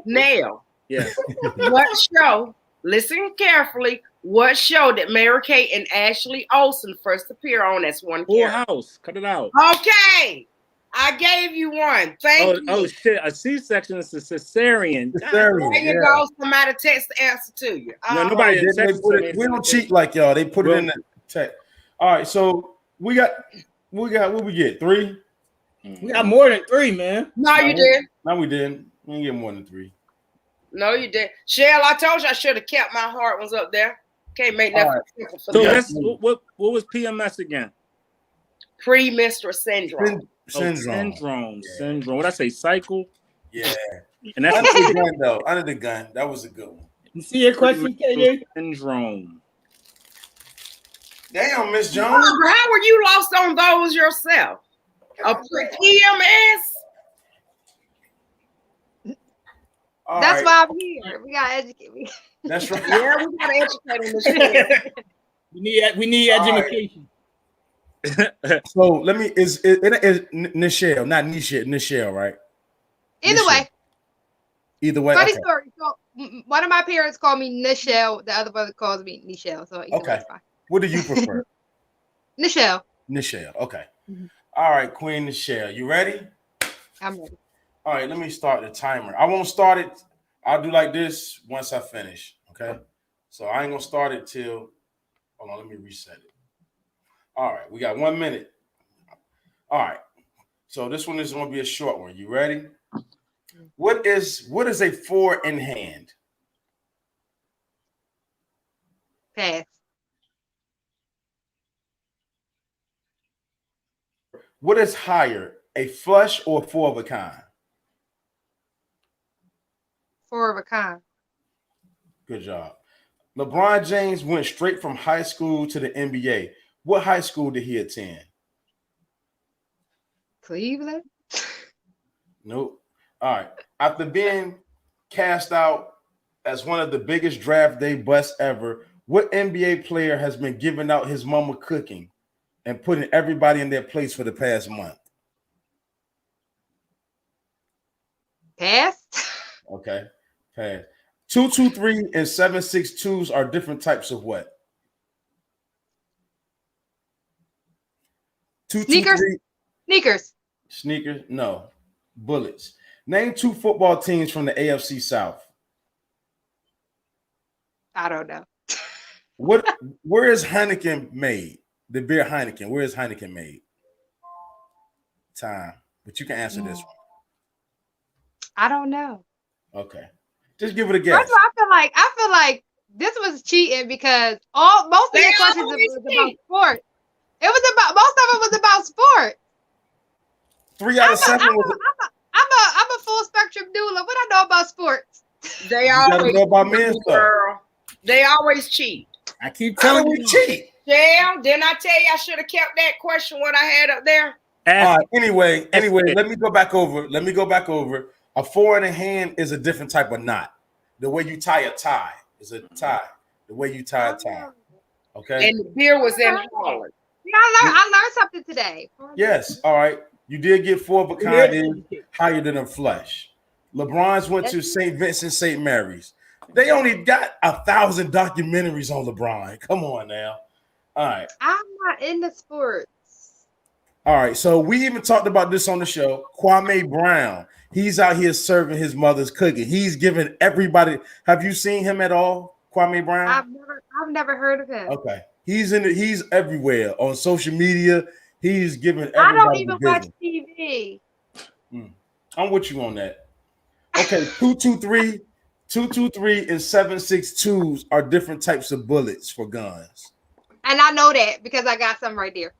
Now, Yes. what show? Listen carefully. What show did Mary Kate and Ashley Olsen first appear on as one Full character? House. Cut it out. Okay, I gave you one. Thank you. Oh shit! A C-section is a cesarean. Cesarean, There you go. Somebody text the answer to you. No, nobody They texted put me. it, we don't cheat like y'all. They put it in the text. All right, so we got what we get? 3? We got more than 3, man. No, you didn't. No, we didn't. We didn't get more than 3. No, you didn't. Shell, I told you I should have kept my hard ones up there. Can't make that simple for So me. that's what was PMS again? Premenstrual syndrome. Syndrome. Syndrome. What I say? Cycle. Yeah. And that's Under the gun, though. Under the gun. That was a good one. You see your question, KJ? Syndrome. Damn, Miss Jones. How were you lost on those yourself? A PMS? That's why I'm here. We gotta educate me. That's right. Yeah, we gotta educate on this shit. We need education. So let me is Nichelle, not Nichelle, right? Either way. Either way. Funny Okay. story. So one of my parents called me Nichelle. The other brother calls me Nichelle. So either way, it's fine. What do you prefer? Nichelle. Nichelle. Okay. All right, Queen Nichelle. You ready? I'm ready. All right, let me start the timer. I won't start it. I'll do like this once I finish. Okay. So I ain't gonna start it till. Hold on, let me reset it. All right, we got 1 minute. All right. So this one is gonna be a short one. You ready? What is a 4 in hand? Pass. What is higher, a flush or 4 of a kind? 4 of a kind. Good job. LeBron James went straight from high school to the NBA. What high school did he attend? Cleveland. Nope. All right. After being cast out as one of the biggest draft day busts ever, what NBA player has been giving out his mama cooking and putting everybody in their place for the past month? Pass. Okay. Pass. 223 and 762s are different types of what? 223 Sneakers. Sneakers? No. Bullets. Name 2 football teams from the AFC South. I don't know. Where is Heineken made? The beer Heineken. Where is Heineken made? Time. But you can answer this one. I don't know. Okay. Just give it a guess. First of all, I feel like this was cheating because most of your questions was about sports. Most of it was about sports. 3 out of 7 was. I'm a full spectrum doula. What I know about sports? They You gotta always know about men's stuff. girl. They always cheat. I keep How telling do we you. cheat? Yeah, didn't I tell you I should have kept that question what I had up there? All right. Anyway, let me go back over. A four in the hand is a different type of knot. The way you tie a tie is a tie. The way you tie a tie. Oh, Okay. And the beer was in okay. Holland. Yeah, I learned something today. Yes. All right. You did get four of a Here kind is higher than a flesh. LeBron's went to St. Vincent, St. Mary's. They only got 1,000 documentaries on LeBron. Come on now. All right. I'm not into sports. All right. So we even talked about this on the show. Kwame Brown. He's out here serving his mother's cooking. He's giving everybody. Have you seen him at all, Kwame Brown? I've never heard of him. Okay. He's everywhere on social media. He's giving I don't everybody the even watch business. TV. I'm with you on that. Okay, 223 and 7.62s are different types of bullets for guns. And I know that because I got some right there.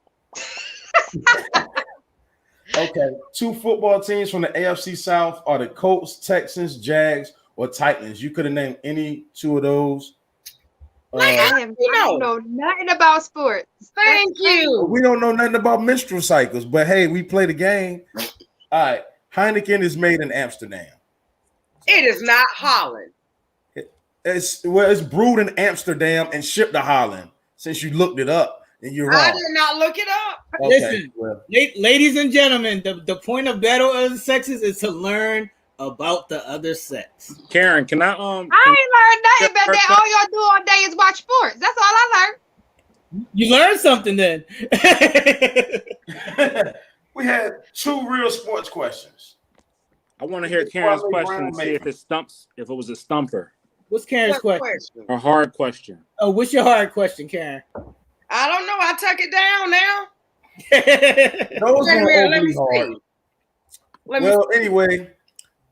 Okay, two football teams from the AFC South are the Colts, Texans, Jags, or Titans. You could have named any two of those. I don't know nothing about sports. Thank you. We don't know nothing about menstrual cycles, but hey, we play the game. All right, Heineken is made in Amsterdam. It is not Holland. It's brewed in Amsterdam and shipped to Holland. Since you looked it up and you're wrong. I did not look it up. Okay, Listen, well. ladies and gentlemen, the point of Battle of the Sexes is to learn about the other sex. Karen, can I I ain't learned nothing, but that all y'all do all day is watch sports. That's all I learned. You learned something then. We had two real sports questions. I want to hear Karen's question and see if it was a stumper. What's Karen's question? A hard question. Oh, what's your hard question, Karen? I don't know. I took it down now. Those Wait a were minute, let me overly hard. see. Let me see. Anyway,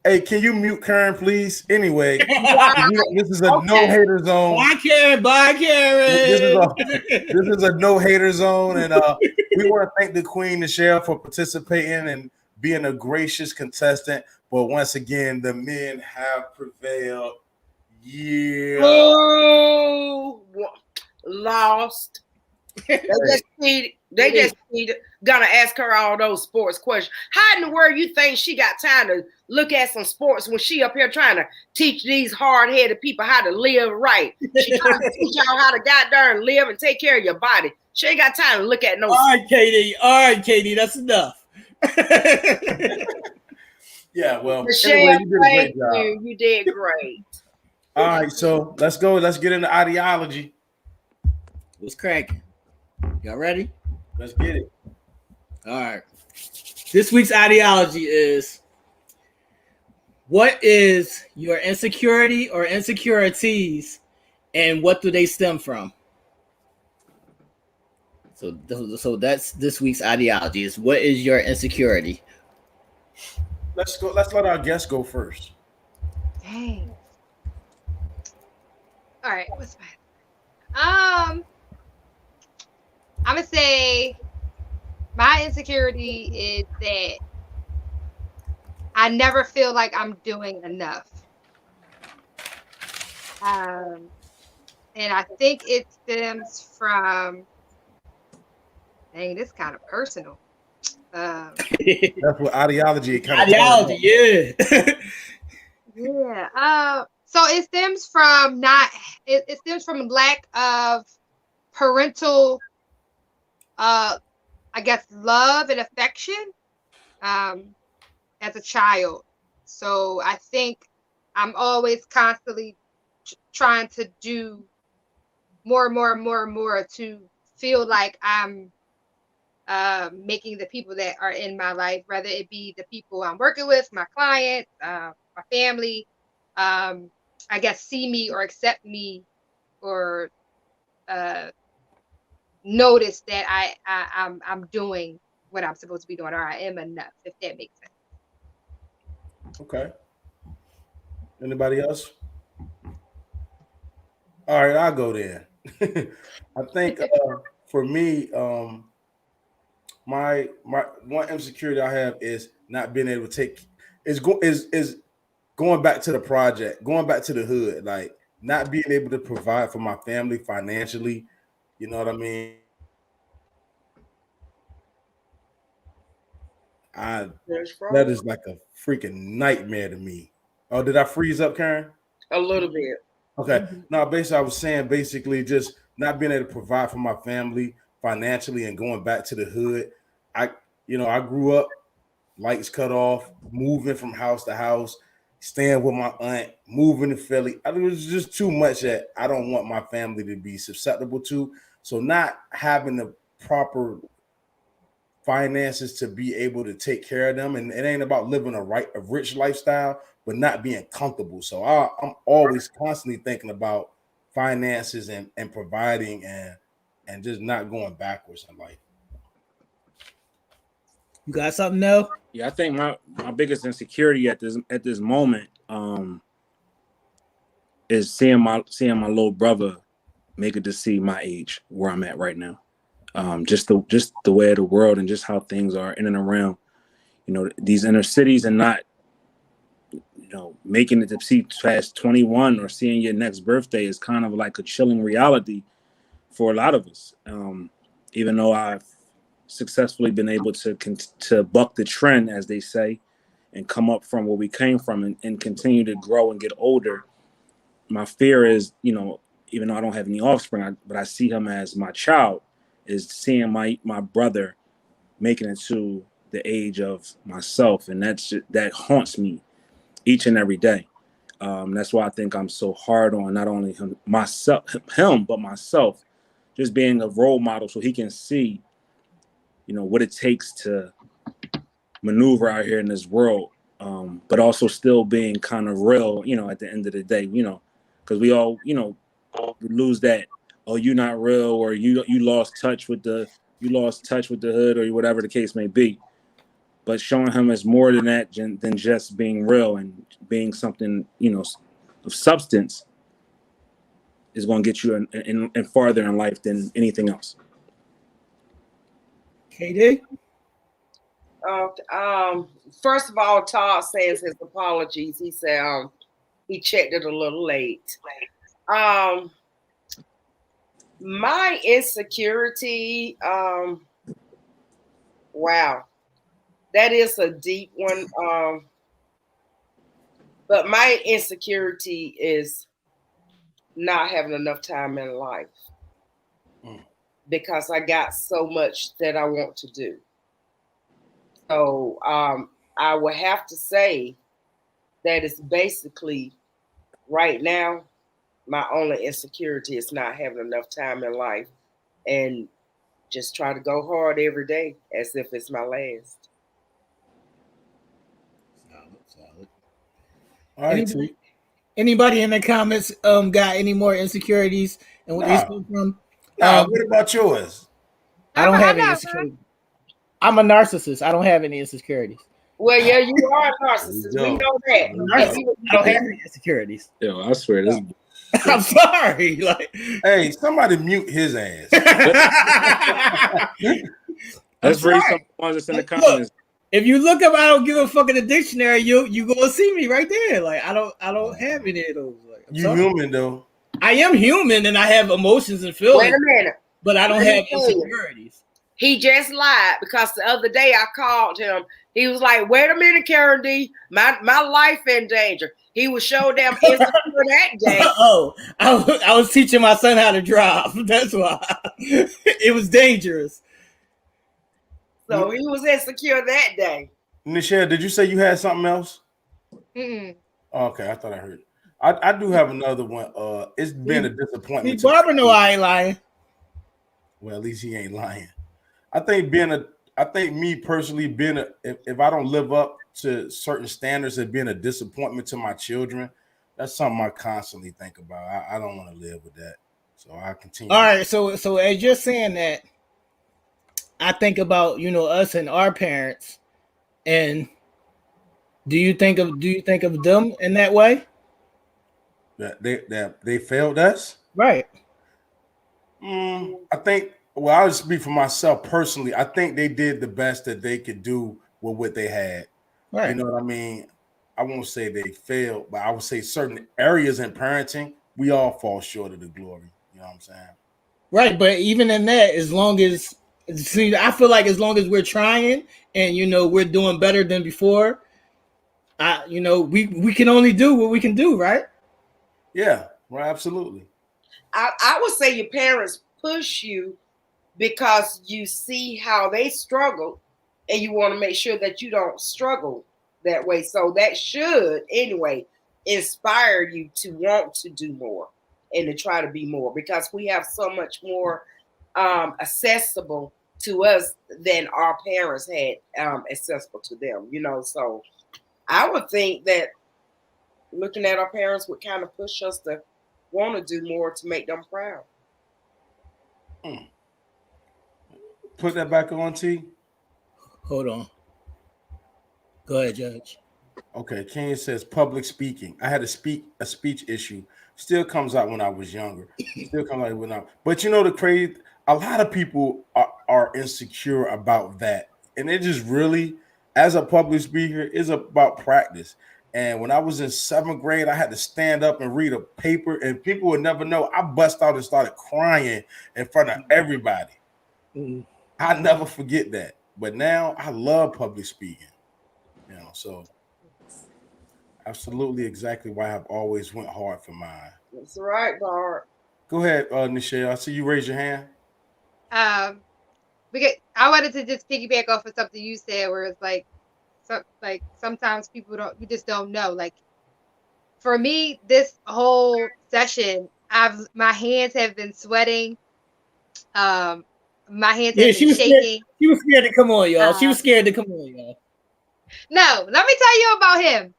hey, can you mute Karen, please? Anyway, this is a no hater zone. Bye, Karen. Bye, Karen. This is a no hater zone, and we want to thank the Queen, the Sheriff, for participating and being a gracious contestant. But once again, the men have prevailed. Yeah. Oh, lost. They just gonna ask her all those sports questions. How in the world you think she got time to look at some sports when she up here trying to teach these hard-headed people how to live right? She trying to teach y'all how to goddamn live and take care of your body. She ain't got time to look at no. All right, Katie. That's enough. Yeah, well, Michelle, anyway, you did a great job. you did great. All right, so let's go. Let's get into ideology. What's cracking? Y'all ready? Let's get it. All right. This week's ideology is: what is your insecurity or insecurities, and what do they stem from? So that's this week's ideology: is what is your insecurity? Let's go. Let's let our guest go first. Dang. All right, what's mine? I'm gonna say my insecurity is that I never feel like I'm doing enough. And I think it stems from, dang, this kind of personal. That's what ideology kind of ideology, yeah. Yeah. So it stems from it stems from lack of parental I guess love and affection as a child. So I think I'm always constantly trying to do more to feel like I'm making the people that are in my life, whether it be the people I'm working with, my clients, my family, I guess see me or accept me or notice that I'm doing what I'm supposed to be doing, or I am enough, if that makes sense. Okay. Anybody else? All right, I'll go there. I think for me, my one insecurity I have is not being able to take is going back to the project, going back to the hood, like not being able to provide for my family financially. You know what I mean? that is like a freaking nightmare to me. Oh, did I freeze up, Karen? A little bit. Okay. No, basically, I was saying just not being able to provide for my family financially and going back to the hood. I grew up, lights cut off, moving from house to house, staying with my aunt, moving to Philly. It was just too much that I don't want my family to be susceptible to. So not having the proper finances to be able to take care of them, and it ain't about living a rich lifestyle, but not being comfortable. So I'm always constantly thinking about finances and providing and just not going backwards in life. You got something, though? Yeah, I think my biggest insecurity at this moment is seeing my little brother make it to see my age where I'm at right now. Just the way of the world and just how things are in and around, these inner cities, and not, making it to see past 21 or seeing your next birthday is kind of like a chilling reality for a lot of us. Even though I've successfully been able to buck the trend, as they say, and come up from where we came from and continue to grow and get older, my fear is, even though I don't have any offspring, but I see him as my child, is seeing my brother making it to the age of myself, and that haunts me each and every day. That's why I think I'm so hard on not only him, but myself, just being a role model so he can see, what it takes to maneuver out here in this world, but also still being kind of real, at the end of the day, because we all, lose that, oh, you're not real, or you lost touch with the hood, or whatever the case may be. But showing him as more than that, than just being real and being something, of substance, is going to get you in farther in life than anything else. KD? First of all, Todd sends his apologies. He said he checked it a little late. My insecurity, wow, that is a deep one. But my insecurity is not having enough time in life because I got so much that I want to do. So I would have to say that it's basically right now, my only insecurity is not having enough time in life, and just try to go hard every day as if it's my last. Solid. All right, Anybody in the comments got any more insecurities and what they spoke from? What about yours? I don't have any insecurities. I'm a narcissist. I don't have any insecurities. Well, yeah, you are a narcissist. We know that. I don't have any insecurities. Yo, I swear this. I'm sorry. Hey, somebody mute his ass. Let's read some ones that's in the comments. Look, if you look up, I don't give a fuck in the dictionary. You gonna see me right there. I don't have any of those. You human though. I am human and I have emotions and feelings. Wait a minute. But I don't have insecurities. He just lied because the other day I called him. He was like, "Wait a minute, Karen D, my life in danger." He was so damn insecure that day. Oh, I was teaching my son how to drive. That's why it was dangerous. So he was insecure that day. Nichelle, did you say you had something else? Mm-mm. Okay, I thought I heard. I do have another one. It's been a disappointment. Barbara know I ain't lying. Well, at least he ain't lying. I think me personally if I don't live up to certain standards and being a disappointment to my children, that's something I constantly think about. I don't want to live with that. So I continue. All right, so as you're saying that, I think about us and our parents, and do you think of them in that way? That they failed us? Right. I think, well, I'll just speak for myself personally. I think they did the best that they could do with what they had. Right. You know what I mean? I won't say they failed, but I would say certain areas in parenting, we all fall short of the glory. You know what I'm saying? Right, but even in that, as long as See, I feel like as long as we're trying and we're doing better than before, we can only do what we can do, right? Yeah, well, absolutely. I would say your parents push you because you see how they struggle and you want to make sure that you don't struggle that way. So that should, anyway, inspire you to want to do more and to try to be more because we have so much more accessible to us than our parents had accessible to them, So I would think that looking at our parents would kind of push us to want to do more to make them proud. Put that back on, T. Hold on. Go ahead, Judge. Okay, Kenya says public speaking. I had a speech issue. Still comes out when I was younger. Still comes out when I. But the crazy. A lot of people are insecure about that, and it just really, as a public speaker, is about practice. And when I was in seventh grade, I had to stand up and read a paper, and people would never know. I bust out and started crying in front of everybody. Mm. I never forget that. But now I love public speaking. So absolutely exactly why I've always went hard for mine. That's right, Bart. Go ahead, Nichelle. I see you raise your hand. I wanted to just piggyback off of something you said, where it's like, sometimes people you just don't know. Like for me, this whole session, my hands have been sweating. My hands Yeah, have been shaking. She was scared to come on, y'all. She was scared to come on, y'all. No, let me tell you about him.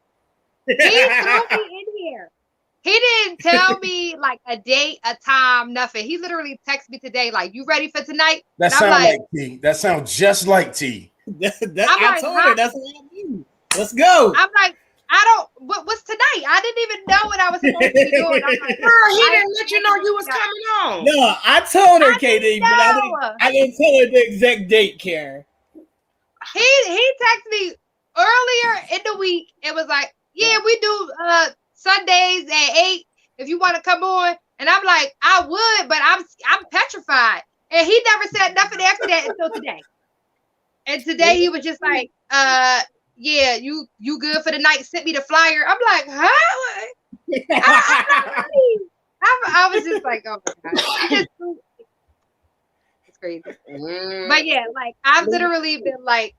He threw me in here. He didn't tell me like a date, a time, nothing. He literally texted me today, like, "You ready for tonight?" That sounds like T. That sounds just like T. I told her that's what I do. Let's go. I'm like, what's tonight? I didn't even know what I was supposed to be doing. I'm like, girl, he didn't let you know you was coming on. No, I told her, KD, but I didn't tell her the exact date, Karen. He texted me earlier in the week. It was like, yeah, we do Sundays at 8 if you want to come on. And I'm like, I would, but I'm petrified. And he never said nothing after that until today. And today he was just like, yeah, you good for the night? Sent me the flyer. I'm like, huh? I was just like, oh my god, it's crazy. But yeah, like I've literally been like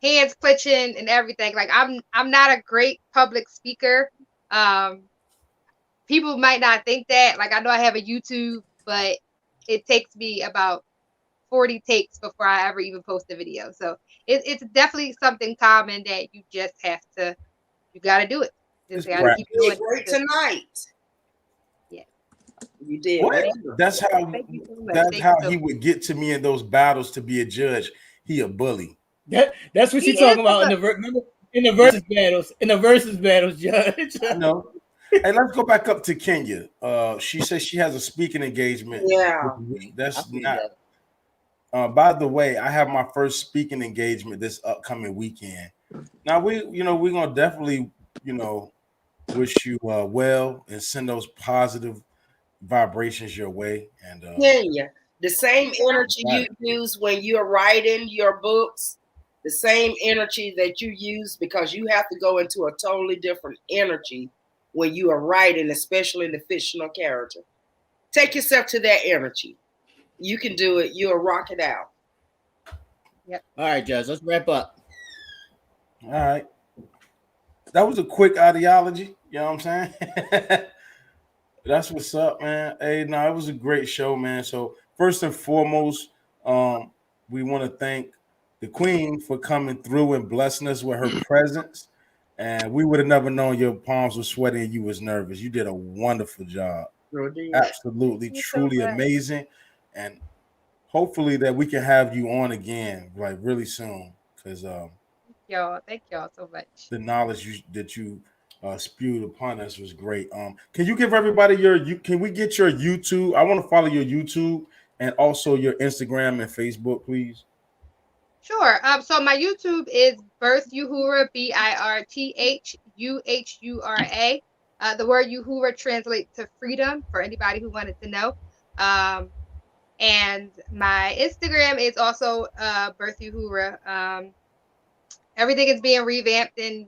hands clutching and everything. Like I'm not a great public speaker. People might not think that. Like I know I have a YouTube, but it takes me about 40 takes before I ever even post a video. So it's definitely something common that you just have to, you got to do it. Just got to keep doing it. Great tonight. Yeah. You did. What? That's how so he would get to me in those battles to be a judge. He a bully. That's what she's talking about in the versus battles. In the versus battles, Judge. I know. Hey, let's go back up to Kenya. She says she has a speaking engagement. Yeah. That's not. By the way, I have my first speaking engagement this upcoming weekend. Now we're gonna definitely, wish you well and send those positive vibrations your way. And Kenya, the same energy you use when you're writing your books, the same energy that you use, because you have to go into a totally different energy when you are writing, especially the fictional character. Take yourself to that energy. You can do it. You'll rock it out. Yep. All right, Judge. Let's wrap up. All right. That was a quick ideology. You know what I'm saying? That's what's up, man. Hey, no, it was a great show, man. So first and foremost, we want to thank the Queen for coming through and blessing us with her presence. And we would have never known your palms were sweaty and you was nervous. You did a wonderful job. Absolutely, truly amazing. And hopefully that we can have you on again, like really soon. Because thank y'all so much. The knowledge that you spewed upon us was great. Can you give everybody can we get your YouTube? I want to follow your YouTube and also your Instagram and Facebook, please. Sure. So my YouTube is Birth Uhura, BIRTHUHURA. The word Uhura translates to freedom for anybody who wanted to know. And my Instagram is also Birth Uhura. Everything is being revamped and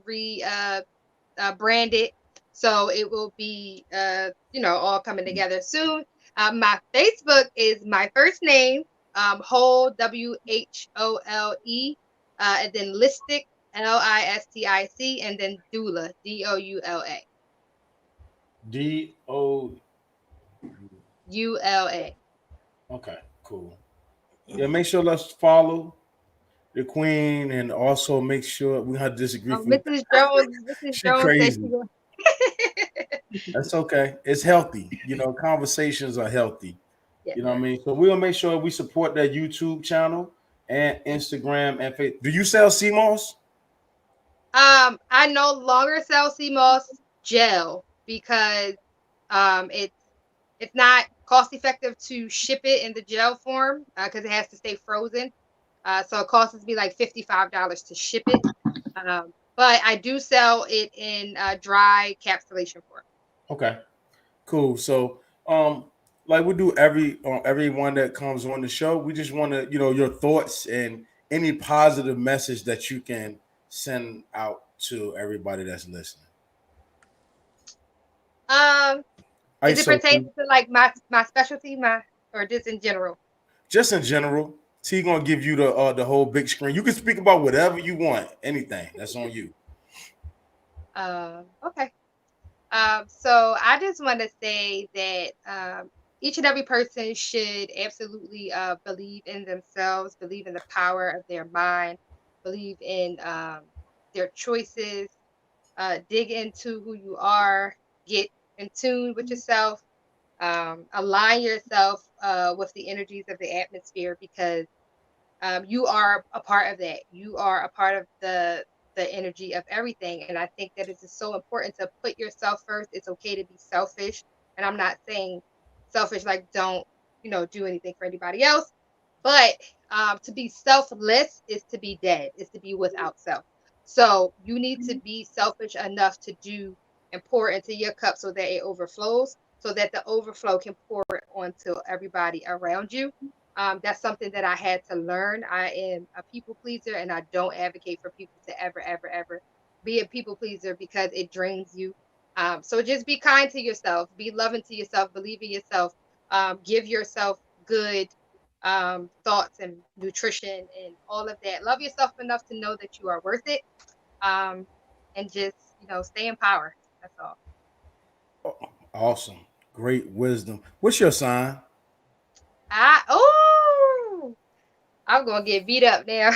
branded, so it will be all coming together soon. My Facebook is my first name, Whole WHOLE, and then Listic LISTIC, and then Doula DOULA. DO. ULA. Okay, cool. Yeah, make sure let's follow the queen, and also make sure we have disagree Oh, from. Mrs. She Jones said she crazy. will. That's okay. It's healthy. Conversations are healthy. Yeah. You know what I mean? So we'll make sure we support that YouTube channel and Instagram and Facebook. Do you sell CMOS? I no longer sell CMOS gel because it's not cost effective to ship it in the gel form because it has to stay frozen. So it costs me like $55 to ship it. But I do sell it in dry capsulation form. Okay, cool. So like we do everyone that comes on the show, we just want to your thoughts and any positive message that you can send out to everybody that's listening. Is it ISO pertaining to like my specialty, or just in general? just in general. T gonna give you the whole big screen. You can speak about whatever you want, anything. That's on you. Okay. So I just want to say that each and every person should absolutely believe in themselves, believe in the power of their mind, believe in their choices, dig into who you are, get in tune with yourself, align yourself with the energies of the atmosphere, because you are a part of that. You are a part of the energy of everything. And I think that it's just so important to put yourself first. It's okay to be selfish. And I'm not saying selfish like don't, do anything for anybody else. But to be selfless is to be dead, is to be without self. So you need to be selfish enough to do and pour into your cup so that it overflows, so that the overflow can pour it onto everybody around you. That's something that I had to learn. I am a people pleaser, and I don't advocate for people to ever, ever, ever be a people pleaser because it drains you. So just be kind to yourself, be loving to yourself, believe in yourself, give yourself good thoughts and nutrition and all of that. Love yourself enough to know that you are worth it, and just stay in power. That's all. Awesome. Great wisdom. What's your sign? I'm gonna get beat up now.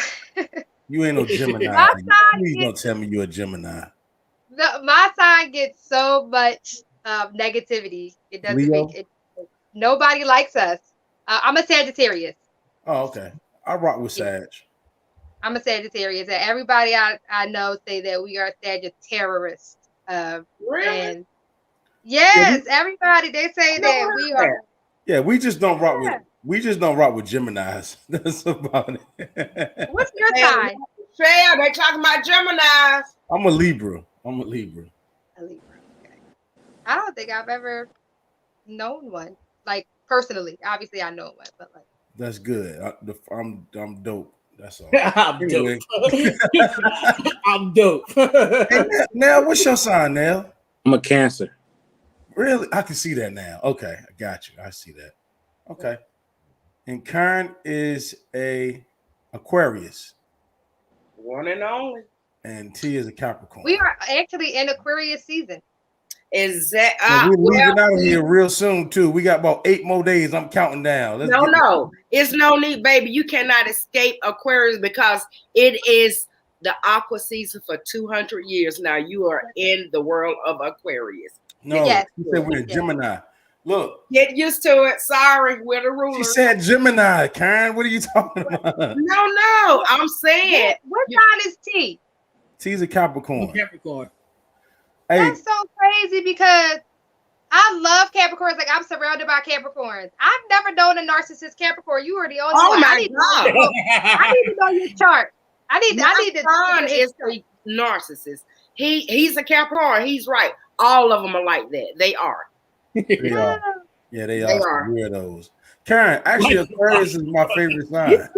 You ain't no Gemini. My sign Please don't gets tell me you're a Gemini. my sign gets so much negativity. It doesn't make Leo? it. Nobody likes us. I'm a Sagittarius. Oh, okay. I rock with Yeah, Sag. I'm a Sagittarius, and everybody I know say that we are Sagittarians. Really? And Yeah, yes, everybody they say Never that we are. heard yeah, Yeah. we just don't rock with Geminis. That's about it. What's your that. sign? Shell, they talking about Gemini. I'm a Libra. I'm a Libra. A Libra. Okay. I don't think I've ever known one, like personally. Obviously, I know one, but like. That's good. I'm dope. That's all. I'm Anyway. dope. I'm dope. Hey, Nell, what's your sign, Nell? I'm a Cancer. Really? I can see that now. Okay, I got you. I see that. Okay. And Karen is a Aquarius, One and only. and T is a Capricorn. We are actually in Aquarius season. Exactly. And we're leaving out of here real soon too. We got about 8 more days. I'm counting down. No. It's no need, baby. You cannot escape Aquarius because it is the aqua season for 200 years now. You are in the world of Aquarius. No, Yes. she said we're in Gemini. Look, get used to it. Sorry, we're the rulers. She said Gemini. Karen, what are you talking about? No. I'm saying. What sign is T? T's a Capricorn. Capricorn. Hey, That's so crazy because I love Capricorns. Like, I'm surrounded by Capricorns. I've never known a narcissist Capricorn. You are the only one. My God. I need to know your chart. I need to. Son is a narcissist. He's a Capricorn. He's right. All of them are like that. They are. they are. Yeah, they are weirdos. Karen, actually, Aquarius is my favorite sign.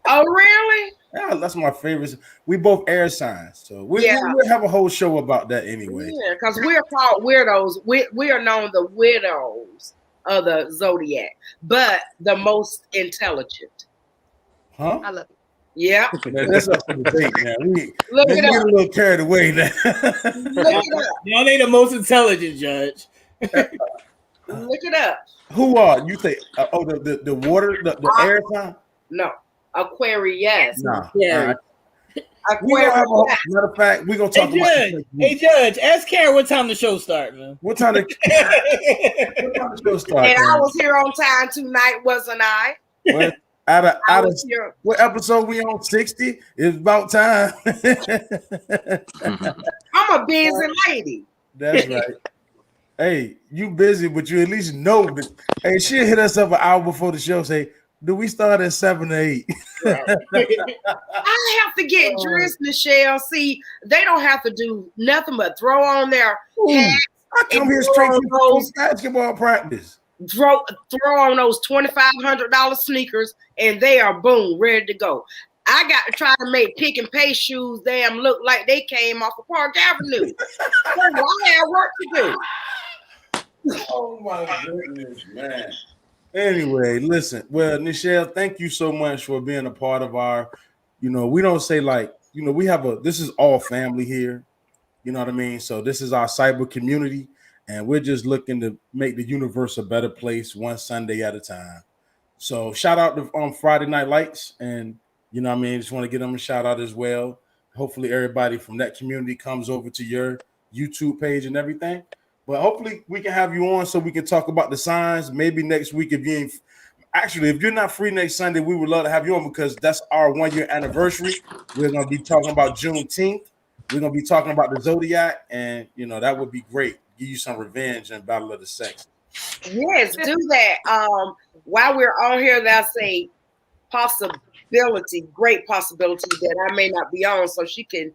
Oh, really? Yeah, that's my favorite. We both air signs, so Yeah. we'll have a whole show about that anyway. Yeah, because we're called weirdos. We are known the widows of the zodiac, but the most intelligent. Huh? I love you. Yeah. Man, that's up for debate, man. Look We it get up. a little carried away now. Look it up. Y'all ain't the most intelligent, Judge. Look it up. Who are you? Think? The water, the air sign? No, Aquarius. Nah. Yeah. We gonna have a Aquarius. matter of fact. We gonna talk about this next Hey, week. Judge, ask Karen what time the show start, man. What time the show start? And I Karen? was here on time tonight, wasn't I? What? Out I of was here. what episode we on? 60? It's about time. I'm a busy lady. That's right. Hey, you busy, but you at least know that. Hey, she'll hit us up an hour before the show. Say, do we start at 7 or 8? I have to get dressed, Michelle. See, they don't have to do nothing but throw on their hats. I come here straight from basketball practice. Throw on those $2,500 sneakers, and they are boom, ready to go. I got to try to make pick and pay shoes damn look like they came off of Park Avenue. I have work to do. Oh my goodness, man. Anyway, listen. Well, Nichelle, thank you so much for being a part of our, we don't say like, we have this is all family here. You know what I mean? So this is our cyber community, and we're just looking to make the universe a better place one Sunday at a time. So shout out to Friday Night Lights, and just want to give them a shout out as well. Hopefully everybody from that community comes over to your YouTube page and everything. But hopefully we can have you on so we can talk about the signs. Maybe next week, if you're not free next Sunday, we would love to have you on because that's our 1 year anniversary. We're going to be talking about Juneteenth. We're going to be talking about the Zodiac, and that would be great. Give you some revenge and Battle of the Sexes. Yes, do that. While we're on here, that's a great possibility that I may not be on, so she can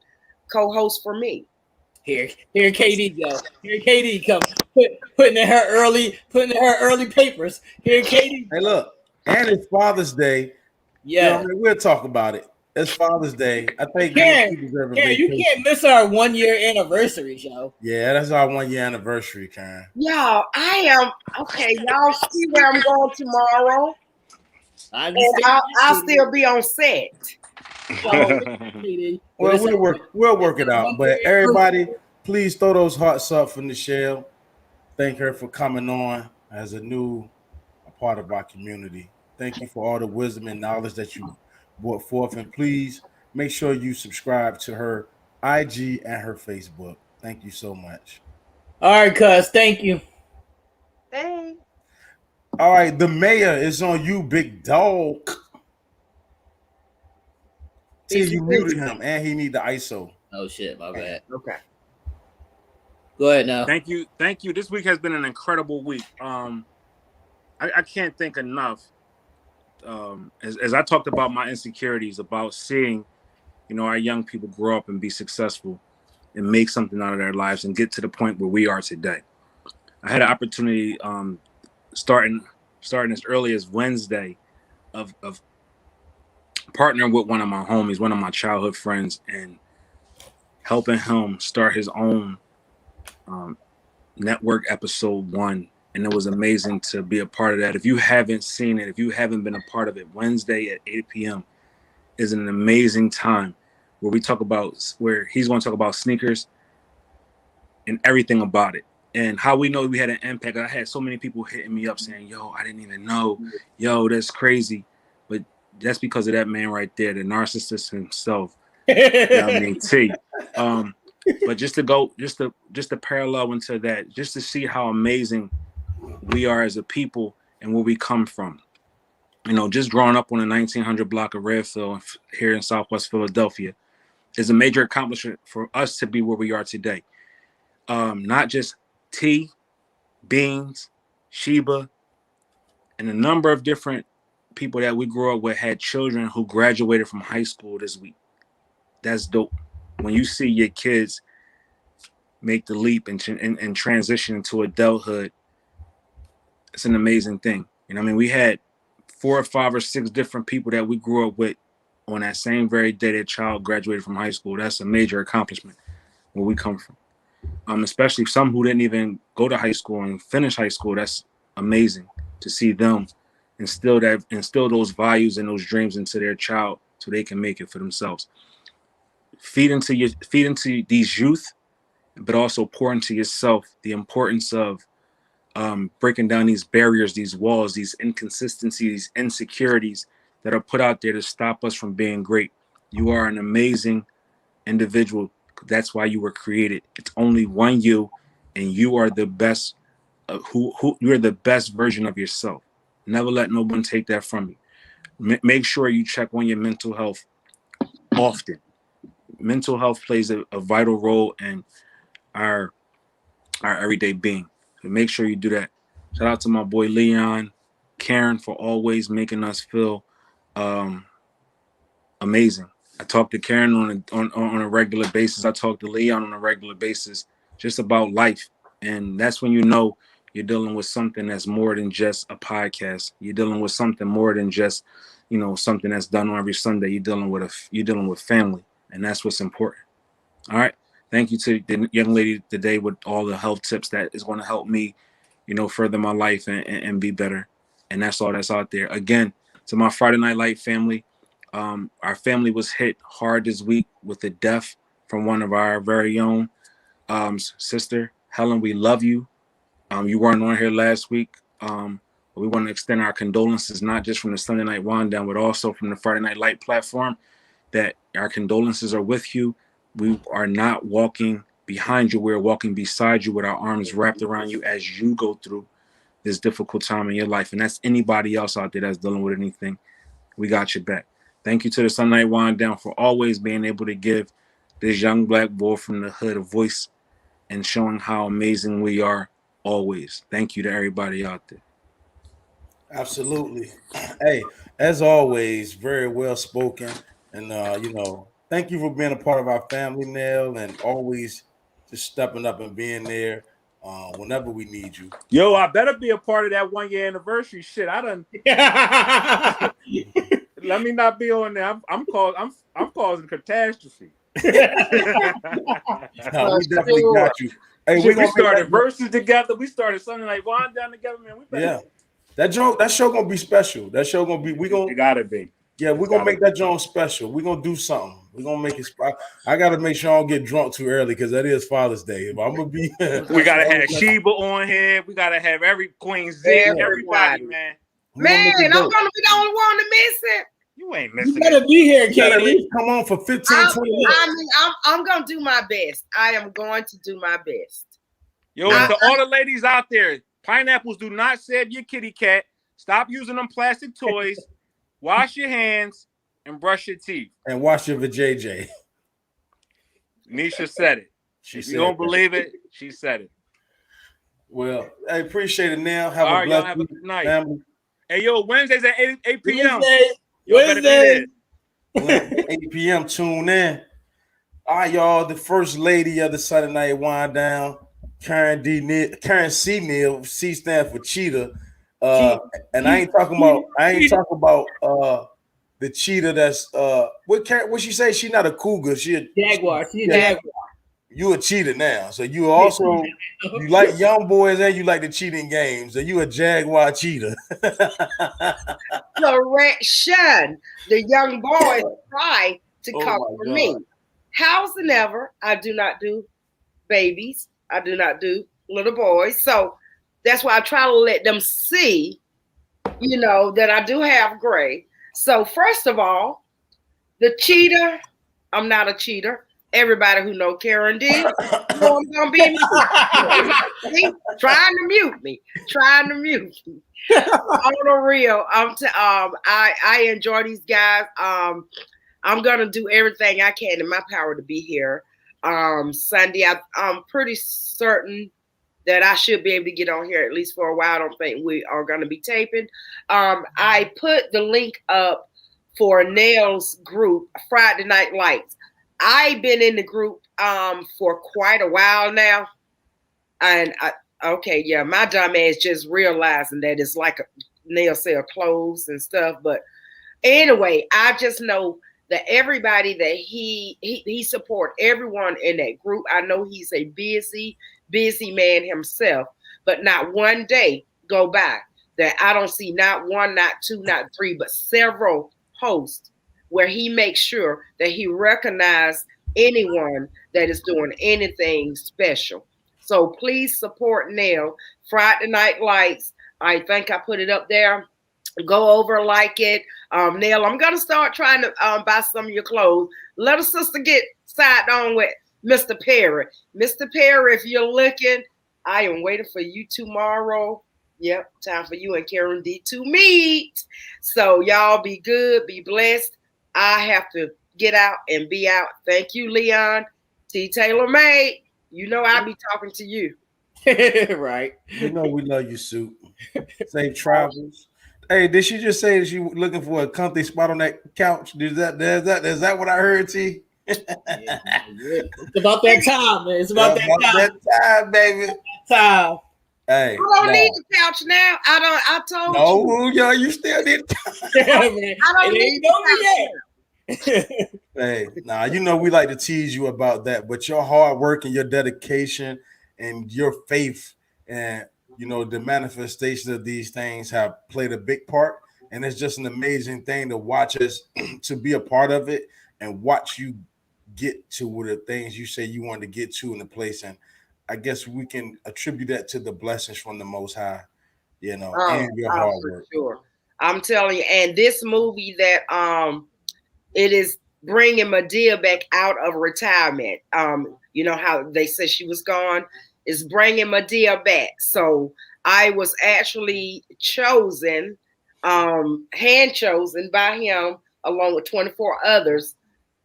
co-host for me. Here KD go. Here KD come putting in her early papers. Here KD. Hey, look, and it's Father's Day. Yeah, we'll talk about it. It's Father's Day. I think you can't miss our 1 year anniversary show. Yeah, that's our 1 year anniversary, Karen. Y'all, I am okay. Y'all see where I'm going tomorrow, and I'll still be on set. So, well, we'll work it out. But everybody, please throw those hearts up for Nichelle. Thank her for coming on as a part of our community. Thank you for all the wisdom and knowledge that you brought forth. And please make sure you subscribe to her IG and her Facebook. Thank you so much. All right, cuz. Thank you. Thanks. All right, the mayor is on you, big dog. See, you muted him, and he need the ISO. Oh shit, my bad. Okay. Go ahead now. Thank you. This week has been an incredible week. I can't think enough. As I talked about my insecurities, about seeing, our young people grow up and be successful and make something out of their lives and get to the point where we are today. I had an opportunity starting as early as Wednesday of partnering with one of my homies, one of my childhood friends, and helping him start his own network episode 1. And it was amazing to be a part of that. If you haven't seen it, if you haven't been a part of it, Wednesday at 8 p.m. is an amazing time where he's going to talk about sneakers and everything about it. And how we know we had an impact. I had so many people hitting me up saying, yo, I didn't even know. Yo, that's crazy. But that's because of that man right there, the narcissist himself. T. But just to parallel into that, just to see how amazing we are as a people and where we come from. Just growing up on the 1900 block of Redfield here in Southwest Philadelphia is a major accomplishment for us to be where we are today. Not just T, Beans, Sheba, and a number of different people that we grew up with had children who graduated from high school this week. That's dope. When you see your kids make the leap and transition into adulthood, it's an amazing thing. You know what I mean? We had 4 or 5 or 6 different people that we grew up with on that same very day that child graduated from high school. That's a major accomplishment where we come from. Especially some who didn't even go to high school and finish high school. That's amazing to see them instill those values and those dreams into their child so they can make it for themselves. Feed into these youth, but also pour into yourself the importance of breaking down these barriers, these walls, these inconsistencies, insecurities that are put out there to stop us from being great. You are an amazing individual. That's why you were created. It's only one you, and you are the best. Who you're the best version of yourself. Never let no one take that from you. Make sure you check on your mental health often. Mental health plays a vital role in our everyday being. So make sure you do that. Shout out to my boy Leon, Karen for always making us feel amazing. I talk to Karen on a regular basis. I talk to Leon on a regular basis, just about life, and that's when you know you're dealing with something that's more than just a podcast. You're dealing with something more than just, something that's done on every Sunday. You're dealing with family, and that's what's important. All right. Thank you to the young lady today with all the health tips that is going to help me, further my life and be better. And that's all that's out there. Again, to my Friday Night Light family, our family was hit hard this week with the death from one of our very own sister. Helen, we love you. You weren't on here last week. But we want to extend our condolences, not just from the Sunday Night Wind Down, but also from the Friday Night Light platform, that our condolences are with you. We are not walking behind you. We're walking beside you with our arms wrapped around you as you go through this difficult time in your life. And that's anybody else out there that's dealing with anything. We got your back. Thank you to the Sunday Night Wind Down for always being able to give this young black boy from the hood a voice and showing how amazing we are always. Thank you to everybody out there. Absolutely. Hey, as always, very well spoken. And thank you for being a part of our family, Nell, and always just stepping up and being there whenever we need you. Yo, I better be a part of that 1-year anniversary shit. I done let me not be on there. I'm causing catastrophe. No, we definitely got you. Hey, we started verses together. We started something like Wind Down together, man. We better. Yeah. That show gonna be special. That show gonna be. It gotta be. Yeah, we're gonna make that joint special. We're gonna do something. We're gonna make it. I gotta make sure I don't get drunk too early because that is Father's Day. But I'm gonna be. We gotta have Sheba on here. We gotta have every Queen Z, everybody, man. Man, I'm gonna be the only one to miss it. You ain't missing it. You better be here, Katie. Come on for 15, 20 minutes. I mean, I'm gonna do my best. I am going to do my best. Yo, to all the ladies out there, pineapples do not save your kitty cat. Stop using them plastic toys. Wash your hands and brush your teeth. And wash your vajayjay. Nisha said it. If you don't believe it, she said it. Well, I appreciate it now. Have all a right, blessed y'all have a good night. Family. Hey, yo, Wednesdays at 8 p.m. Wednesday. 8 p.m. Tune in. All right, y'all. The first lady of the Sunday Night Wind Down, Karen C. Neal. C stand for cheetah. And I ain't talking about the cheetah that's what she say? She not a cougar. She a jaguar. She a jaguar. You a cheetah now. So you also you like young boys and you like the cheating games. So you a jaguar cheetah. Correction. The young boys try to come for me. Howsoever, I do not do babies. I do not do little boys. So that's why I try to let them see, that I do have gray. So first of all, the cheater, I'm not a cheater. Everybody who know Karen D, I'm gonna be trying to mute me. On the real, I enjoy these guys. I'm gonna do everything I can in my power to be here. Sunday, I'm pretty certain that I should be able to get on here at least for a while. I don't think we are going to be taping. I put the link up for Nell's group, Friday Night Lights. I've been in the group for quite a while now. And my dumb ass just realizing that it's like nail sell clothes and stuff. But anyway, I just know that everybody that he support everyone in that group. I know he's a busy man himself, but not one day go by that I don't see not one, not two, not three, but several posts where he makes sure that he recognizes anyone that is doing anything special. So please support Nell. Friday Night Lights. I think I put it up there. Go over, like it. Nell, I'm gonna start trying to buy some of your clothes. Let a sister get side on with Mr. Perry. Mr. Perry, if you're looking, I am waiting for you tomorrow. Yep, time for you and Karen D to meet. So y'all be good, be blessed. I have to get out and be out. Thank you, Leon. T. Taylor May. You know I'll be talking to you. Right. You know we love you, Soup. Safe travels. Hey, did she just say that she looking for a comfy spot on that couch? Is that what I heard, T? Yeah, it's about that time, man. It's about that time, baby. Time. Hey, I don't need the couch now. I told you. No, yo, you still need. Yeah, man. I don't need the couch yet. Hey, nah, you know we like to tease you about that, but your hard work and your dedication and your faith and the manifestation of these things have played a big part, and it's just an amazing thing to watch us to be a part of it and watch you get to the things you say you want to get to in the place. And I guess we can attribute that to the blessings from the Most High, and your hard work. Sure. I'm telling you, and this movie that it is bringing Madea back out of retirement. You know how they said she was gone, is bringing Madea back. So I was actually chosen, hand chosen by him along with 24 others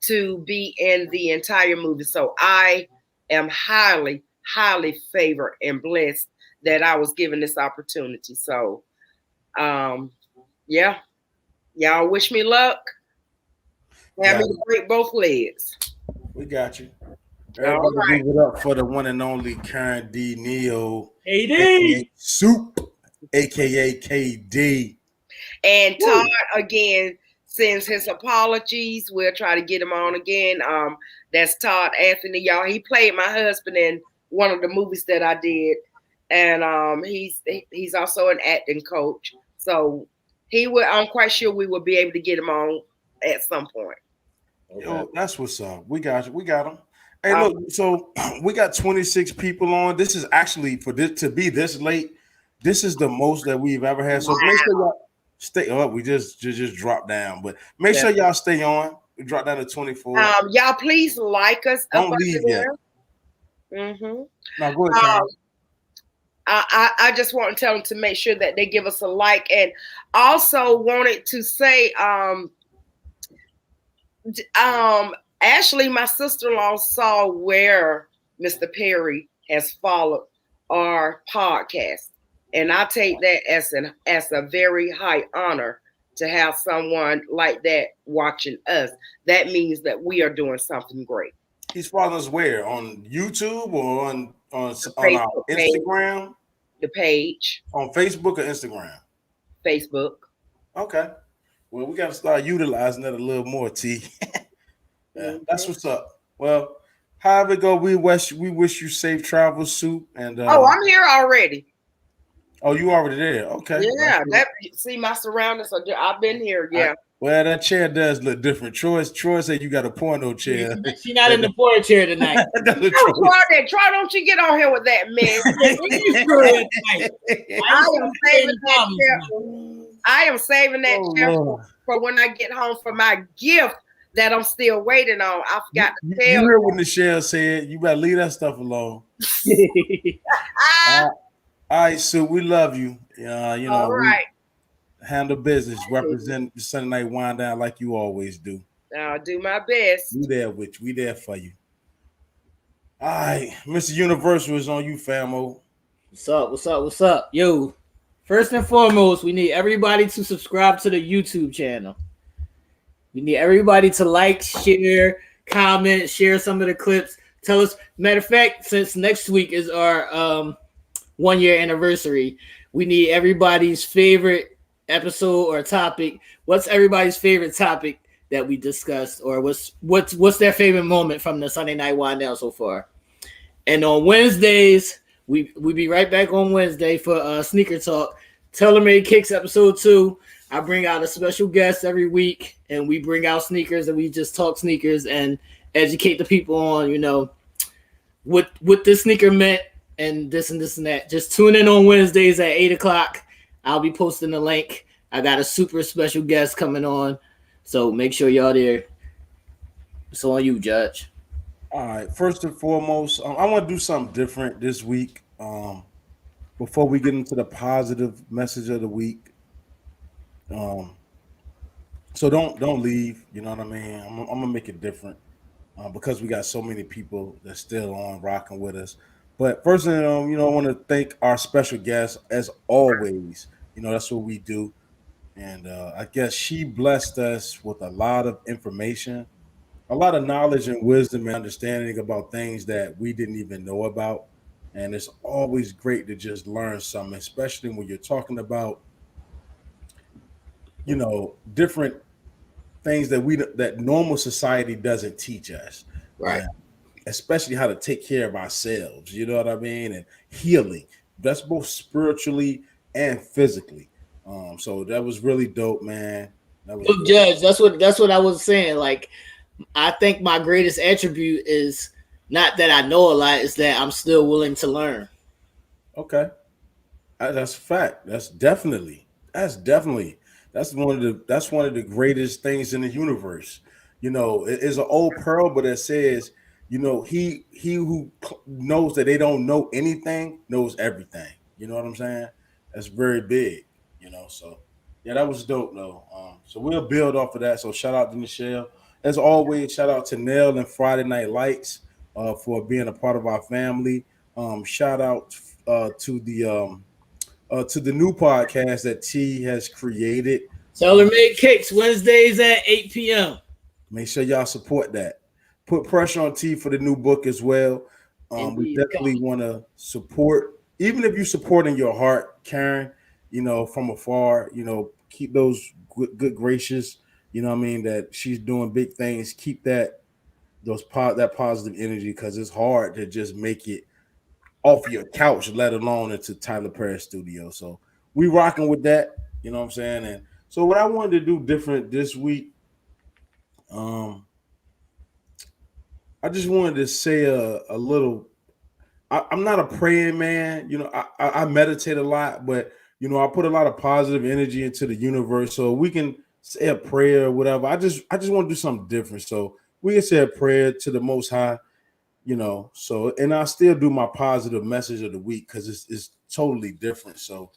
to be in the entire movie. So I am highly, highly favored and blessed that I was given this opportunity. So, yeah, y'all wish me luck. Have me to break both legs. We got you. Everybody give it up for the one and only Karen D. Neal. KD. Soup, a.k.a. KD. And Todd, again, sends his apologies. We'll try to get him on again. That's Todd Anthony, y'all. He played my husband in one of the movies that I did. And he's also an acting coach. So I'm quite sure we will be able to get him on at some point. Okay. Yo, that's what's up. We got you. We got them. Hey, look. So we got 26 people on. This is actually for this to be this late. This is the most that we've ever had. So make sure y'all stay up. We just dropped down, but make sure y'all stay on. We dropped down to 24. Y'all please like us. Don't leave yet. Mm-hmm. Now go ahead, Karen. I just want to tell them to make sure that they give us a like, and also wanted to say, Ashley, my sister-in-law, saw where Mr. Perry has followed our podcast, and I take that as a very high honor to have someone like that watching us. That means that we are doing something great. He's following us where? On YouTube or on our Instagram? The page. On Facebook or Instagram? Facebook. Okay. Well, we got to start utilizing that a little more, T. That's what's up. Well, however it go, we wish you safe travels, Soup. And I'm here already. Oh, you already there? Okay. Yeah, see my surroundings. I've been here. Yeah. Well, that chair does look different. Troy said you got a porno chair. She's not in the porno chair tonight. Troy, don't you get on here with that, man. I am saving that chair for when I get home for my gift that I'm still waiting on. I forgot to tell you. You heard what Michelle said. You better leave that stuff alone. All right, Sue, we love you. All right. Handle business, represent the Sunday Night Wind Down like you always do. I'll do my best. We there with you. We there for you. All right, Mr. Universal is on you, famo. What's up? Yo, first and foremost, we need everybody to subscribe to the YouTube channel. We need everybody to like, share, comment, share some of the clips. Tell us. Matter of fact, since next week is our 1 year anniversary, we need everybody's favorite episode or topic, what's everybody's favorite topic that we discussed, or what's their favorite moment from the Sunday Night Wind Down so far? And on Wednesdays, we be right back on Wednesday for Sneaker Talk. Tailor-Made Kicks episode 2. I bring out a special guest every week, and we bring out sneakers, and we just talk sneakers and educate the people on, what this sneaker meant and this and this and that. Just tune in on Wednesdays at 8 o'clock. I'll be posting the link. I got a super special guest coming on, so make sure y'all there. It's on you, Judge. All right. First and foremost, I want to do something different this week. Before we get into the positive message of the week, um, so don't leave. You know what I mean? I'm gonna make it different because we got so many people that's still on rocking with us. But first, I want to thank our special guest as always. That's what we do, and I guess she blessed us with a lot of information, a lot of knowledge and wisdom and understanding about things that we didn't even know about. And it's always great to just learn something, especially when you're talking about, different things that normal society doesn't teach us. Right. And especially how to take care of ourselves, you know what I mean? And healing. That's both spiritually and physically. So that was really dope, man. That was Look, good. Judge, that's what I was saying. Like, I think my greatest attribute is not that I know a lot, is that I'm still willing to learn. Okay. That's a fact. That's definitely that's one of the greatest things in the universe. It is an old pearl, but it says, he who knows that they don't know anything knows everything. You know what I'm saying? That's very big. So yeah, that was dope though. So we'll build off of that. So shout out to Michelle. As always, shout out to Nell and Friday Night Lights for being a part of our family. Shout out to the new podcast that T has created. Tailor-Made Kicks, Wednesdays at 8 p.m. Make sure y'all support that. Put pressure on T for the new book as well. We Indeed. definitely want to support, even if you support in your heart, Karen. From afar. Keep those good gracious. You know what I mean, that she's doing big things. Keep that positive energy, because it's hard to just make it off your couch, let alone into Tyler Perry studio. So we rocking with that. You know what I'm saying? And so what I wanted to do different this week, I just wanted to say a little. I'm not a praying man. I meditate a lot, but I put a lot of positive energy into the universe, so we can say a prayer or whatever. I just want to do something different, so we can say a prayer to the Most High. So, and I still do my positive message of the week because it's totally different. So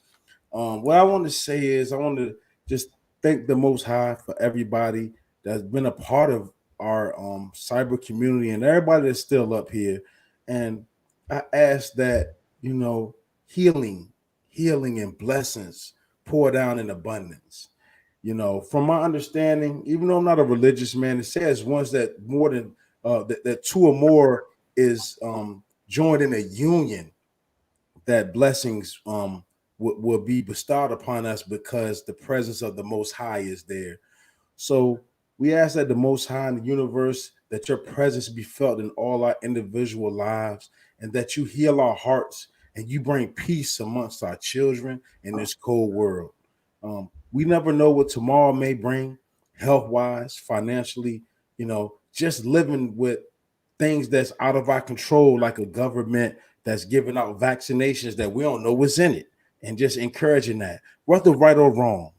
what I want to say is I want to just thank the Most High for everybody that's been a part of our cyber community and everybody that's still up here. And I ask that, healing, healing and blessings pour down in abundance. From my understanding, even though I'm not a religious man, it says once that more than that two or more is joined in a union, that blessings will be bestowed upon us because the presence of the Most High is there. So we ask that the Most High in the universe, that your presence be felt in all our individual lives, and that you heal our hearts and you bring peace amongst our children in this cold world. We never know what tomorrow may bring, health wise, financially, just living with things that's out of our control, like a government that's giving out vaccinations that we don't know what's in it, and just encouraging that, whether right or wrong.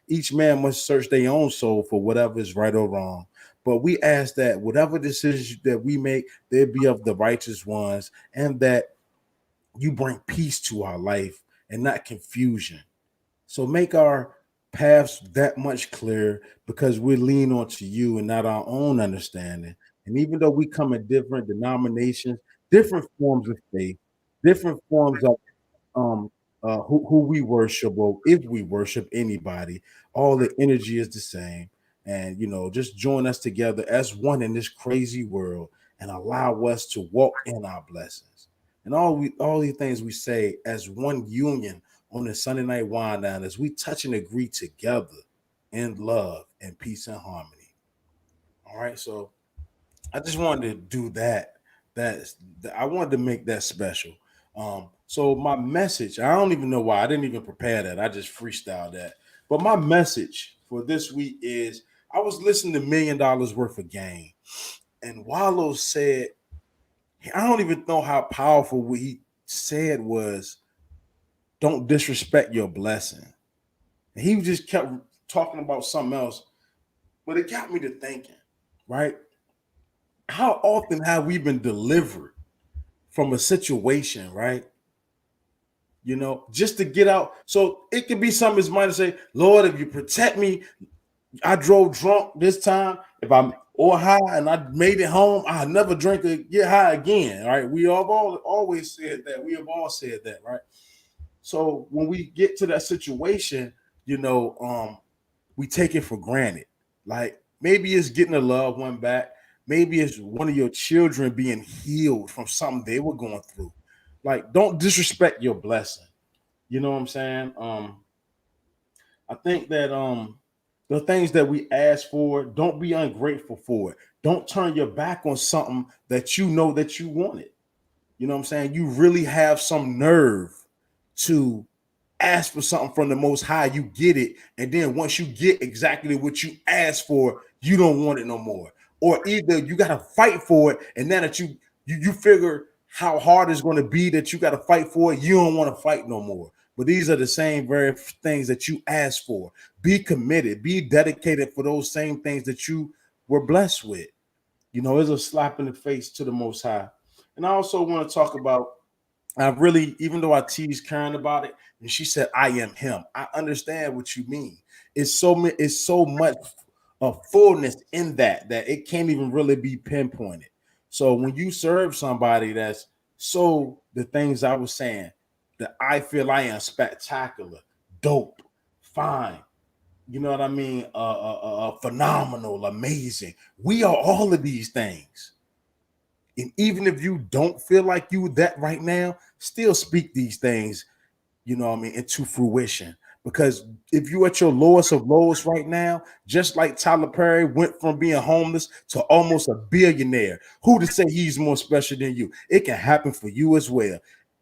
Each man must search their own soul for whatever is right or wrong. But we ask that whatever decisions that we make, they be of the righteous ones, and that you bring peace to our life and not confusion. So make our paths that much clearer, because we lean onto you and not our own understanding. And even though we come in different denominations, different forms of faith, different forms of um who we worship, or if we worship anybody, all the energy is the same. And just join us together as one in this crazy world, and allow us to walk in our blessings. And all these things we say as one union on this Sunday night wind down as we touch and agree together in love and peace and harmony. All right, so I just wanted to do that. That's I wanted to make that special. So my message, I don't even know why I didn't even prepare that. I just freestyled that. But my message for this week is I was listening to $1 million worth of game, and Wallow said, I don't even know how powerful what he said was, don't disrespect your blessing. And he just kept talking about something else, but it got me to thinking, right? How often have we been delivered from a situation, right? You know, just to get out. So it could be something as might say, Lord, if you protect me, I drove drunk this time. If I'm or high and I made it home, I'll never drink or get high again. Right? We have all always said that. We have all said that, right? So when we get to that situation, you know, we take it for granted. Like maybe it's getting a loved one back. Maybe it's one of your children being healed from something they were going through. Like, don't disrespect your blessing. You know what I'm saying? I think that the things that we ask for, don't be ungrateful for it. Don't turn your back on something that you know that you wanted. You know what I'm saying? You really have some nerve to ask for something from the most high, you get it, and then once you get exactly what you asked for, you don't want it no more. Or either you got to fight for it, and now that you figure how hard it's going to be that you got to fight for it, you don't want to fight no more. But these are the same very things that you asked for. Be committed, be dedicated for those same things that you were blessed with. You know, it's a slap in the face to the most high. And I also want to talk about, I really, even though I teased Karen about it, and she said, "I am him." I understand what you mean. It's so much of fullness in that it can't even really be pinpointed. So when you serve somebody that's so the things I was saying, that I feel I am spectacular, dope, fine. You know what I mean? Phenomenal, amazing. We are all of these things. And even if you don't feel like you that right now, still speak these things, you know what I mean, into fruition. Because if you're at your lowest of lows right now, just like Tyler Perry went from being homeless to almost a billionaire, who to say he's more special than you? It can happen for you as well.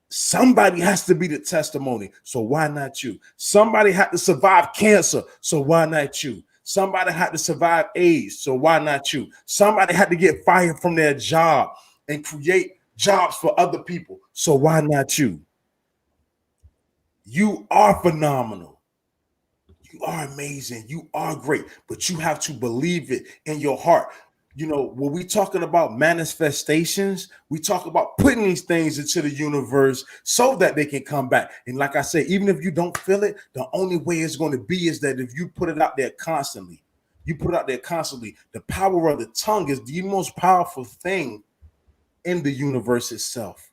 Somebody has to be the testimony. So why not you? Somebody had to survive cancer. So why not you? Somebody had to survive AIDS. So why not you? Somebody had to get fired from their job and create jobs for other people. So why not you? You are phenomenal. You are amazing. You are great, but you have to believe it in your heart. You know, when we talking about manifestations, we talk about putting these things into the universe so that they can come back. And like I say, even if you don't feel it, the only way it's going to be is that if you put it out there constantly, you put it out there constantly. The power of the tongue is the most powerful thing in the universe itself,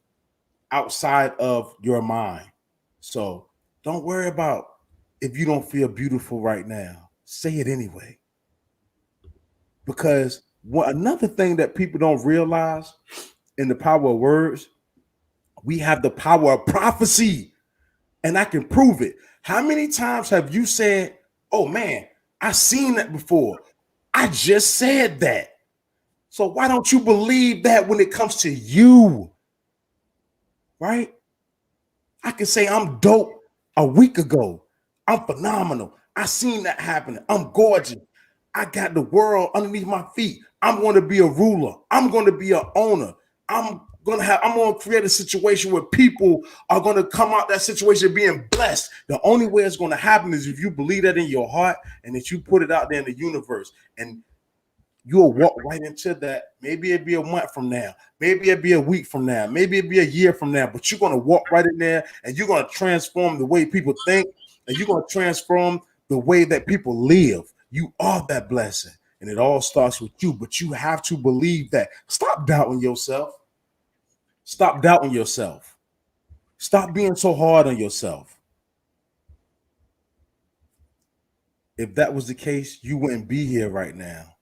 outside of your mind. So don't worry about if you don't feel beautiful right now. Say it anyway. Because another thing that people don't realize in the power of words, we have the power of prophecy, and I can prove it. How many times have you said, "Oh man, I seen that before. I just said that." So why don't you believe that when it comes to you? Right? I can say I'm dope a week ago. I'm phenomenal. I seen that happening. I'm gorgeous. I got the world underneath my feet. I'm going to be a ruler. I'm going to be an owner. I'm going to create a situation where people are going to come out that situation being blessed. The only way it's going to happen is if you believe that in your heart and that you put it out there in the universe. And you'll walk right into that. Maybe it'd be a month from now. Maybe it'd be a week from now. Maybe it'd be a year from now. But you're going to walk right in there and you're going to transform the way people think, and you're going to transform the way that people live. You are that blessing. And it all starts with you. But you have to believe that. Stop doubting yourself. Stop doubting yourself. Stop being so hard on yourself. If that was the case, you wouldn't be here right now.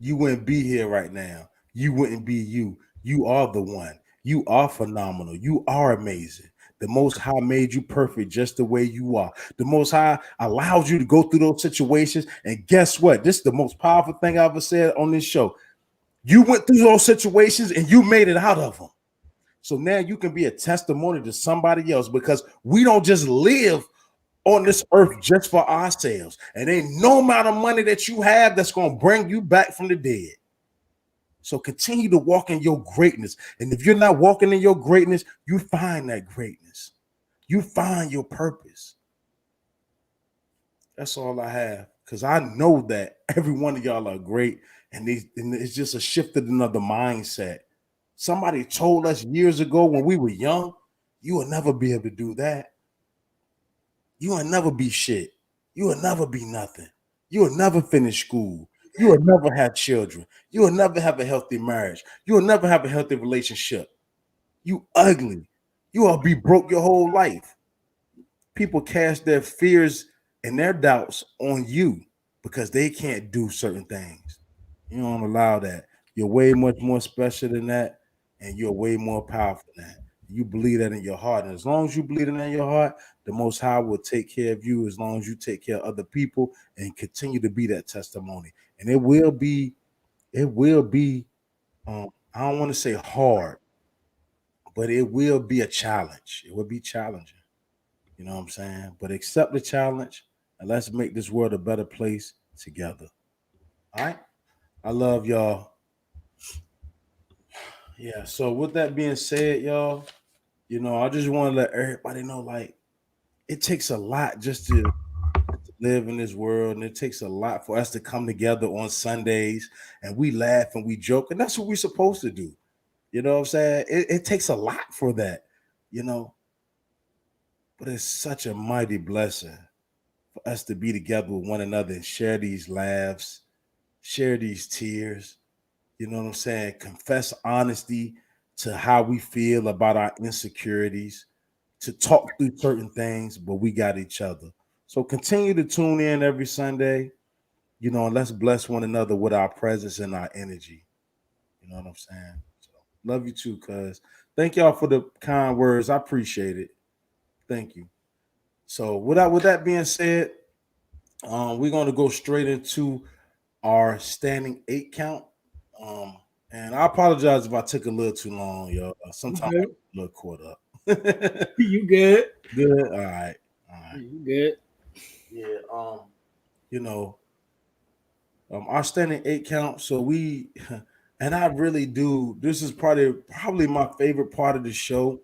You wouldn't be here right now. You wouldn't be you. You are the one. You are phenomenal. You are amazing. The Most High made you perfect just the way you are. The Most High allowed you to go through those situations. And guess what? This is the most powerful thing I ever said on this show. You went through those situations and you made it out of them. So now you can be a testimony to somebody else, because we don't just live on this earth just for ourselves. And ain't no amount of money that you have that's going to bring you back from the dead. So continue to walk in your greatness. And if you're not walking in your greatness, you find that greatness. You find your purpose. That's all I have. Because I know that every one of y'all are great. And it's just a shift in another mindset. Somebody told us years ago when we were young, you will never be able to do that. You will never be shit. You will never be nothing. You will never finish school. You will never have children. You will never have a healthy marriage. You will never have a healthy relationship. You ugly. You will be broke your whole life. People cast their fears and their doubts on you because they can't do certain things. You don't allow that. You're way much more special than that, and you're way more powerful than that. You believe that in your heart. And as long as you believe it in your heart, the Most High will take care of you as long as you take care of other people and continue to be that testimony. And it will be, I don't want to say hard, but it will be a challenge. It will be challenging. You know what I'm saying? But accept the challenge and let's make this world a better place together. All right? I love y'all. Yeah. So with that being said, y'all, I just want to let everybody know, like, it takes a lot just to live in this world, and it takes a lot for us to come together on Sundays and we laugh and we joke, and that's what we're supposed to do. You know what I'm saying? It takes a lot for that, you know, but it's such a mighty blessing for us to be together with one another and share these laughs, share these tears. You know what I'm saying? Confess honesty to how we feel about our insecurities, to talk through certain things, but we got each other. So continue to tune in every Sunday, and let's bless one another with our presence and our energy. You know what I'm saying? So love you too, cuz. Thank y'all for the kind words. I appreciate it. Thank you. So with that being said, we're gonna go straight into our standing 8 count. Um, and I apologize if I took a little too long, yo. Sometimes I You get a little caught up. good? You good? Good. All right. All right. You good? Yeah. You know, our standing 8 count. So we and I really do. This is probably my favorite part of the show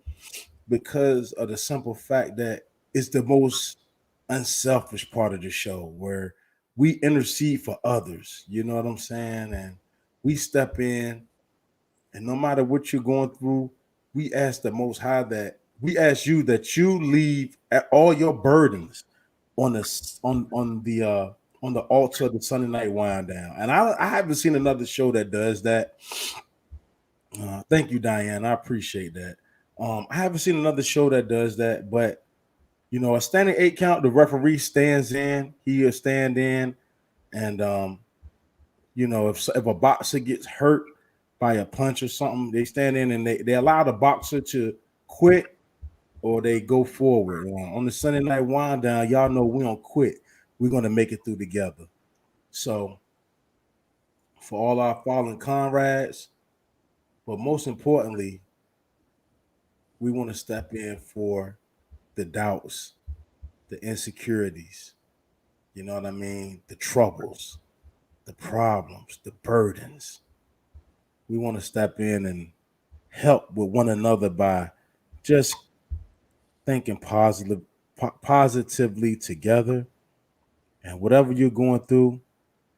because of the simple fact that it's the most unselfish part of the show where we intercede for others. You know what I'm saying? And we step in, and no matter what you're going through, we ask the Most High that we ask you that you leave all your burdens on the on the altar of the Sunday night wind down. And I haven't seen another show that does that. Thank you, Diane. I appreciate that. I haven't seen another show that does that, but a standing 8 count, the referee stands in, he'll stand in, and if a boxer gets hurt by a punch or something, they stand in and they allow the boxer to quit or they go forward. On the Sunday night wind down, y'all know we don't quit. We're gonna make it through together. So for all our fallen comrades, but most importantly, we want to step in for the doubts, the insecurities, you know what I mean? The troubles, the problems, the burdens. We want to step in and help with one another by just thinking positively together. And whatever you're going through,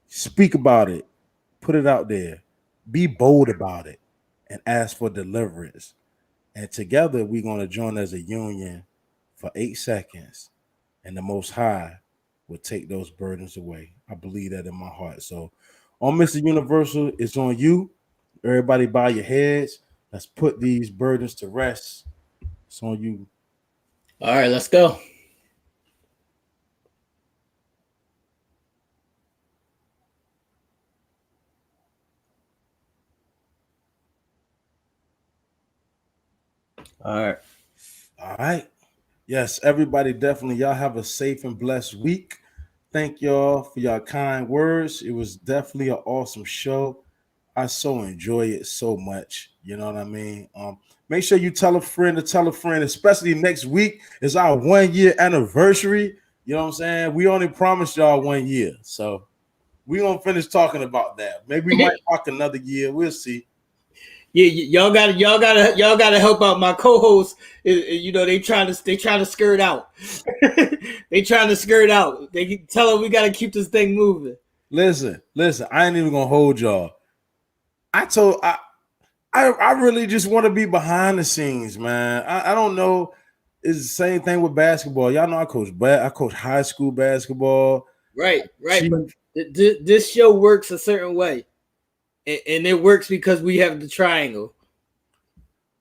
speak about it, put it out there, be bold about it, and ask for deliverance. And together, we're going to join as a union for 8 seconds, and the Most High will take those burdens away. I believe that in my heart. So, on Mr. Universal, it's on you. Everybody, bow your heads. Let's put these burdens to rest. It's on you. All right, let's go. All right. All All right. Yes, everybody, definitely. Y'all have a safe and blessed week. Thank y'all for your kind words. It was definitely an awesome show. I so enjoy it so much. You know what I mean? Make sure you tell a friend to tell a friend, especially next week is our 1 year anniversary. You know what I'm saying? We only promised y'all 1 year. So we gonna finish talking about that. Maybe we might talk another year. We'll see. Yeah, y'all gotta help out my co-hosts. You know, they trying to skirt out. They trying to skirt out. They tell them we gotta keep this thing moving. Listen. I ain't even gonna hold y'all. I really just want to be behind the scenes, man. I don't know. It's the same thing with basketball. Y'all know I coach high school basketball. Right. But this show works a certain way, and it works because we have the triangle.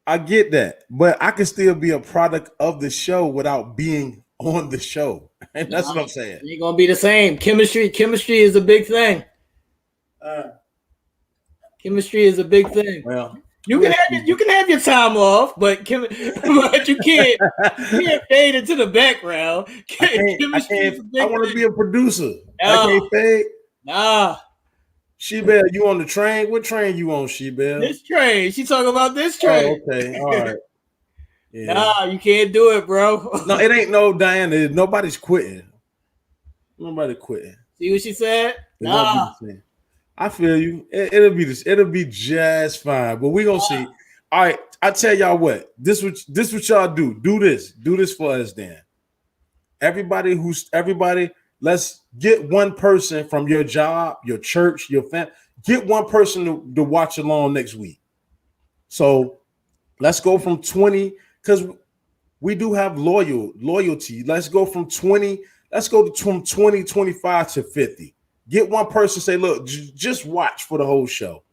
I get that, but I can still be a product of the show without being on the show, and that's what I'm saying. It ain't gonna be the same. Chemistry is a big thing. Chemistry is a big thing. Well, You can have your time off, but but you can't fade into the background. I want to be a producer. I Nah. can't fade. Nah, She-Bell, you on the train? What train you on, She-Bell? this train. She talking about this train. Oh, okay, all right. Yeah. Nah, you can't do it, bro. No, it ain't no Diana. Nobody's quitting. Nobody quitting. See what she said? It won't be the same. I feel you. It'll be just fine. But we gonna see. All right, I tell y'all what. This what y'all do. Do this for us then. Everybody, let's get one person from your job, your church, your family. Get one person to watch along next week. So let's go from 20, because we do have loyalty. Let's go from 20. Let's go from 20, 25 to 50. Get one person, say, look, just watch for the whole show.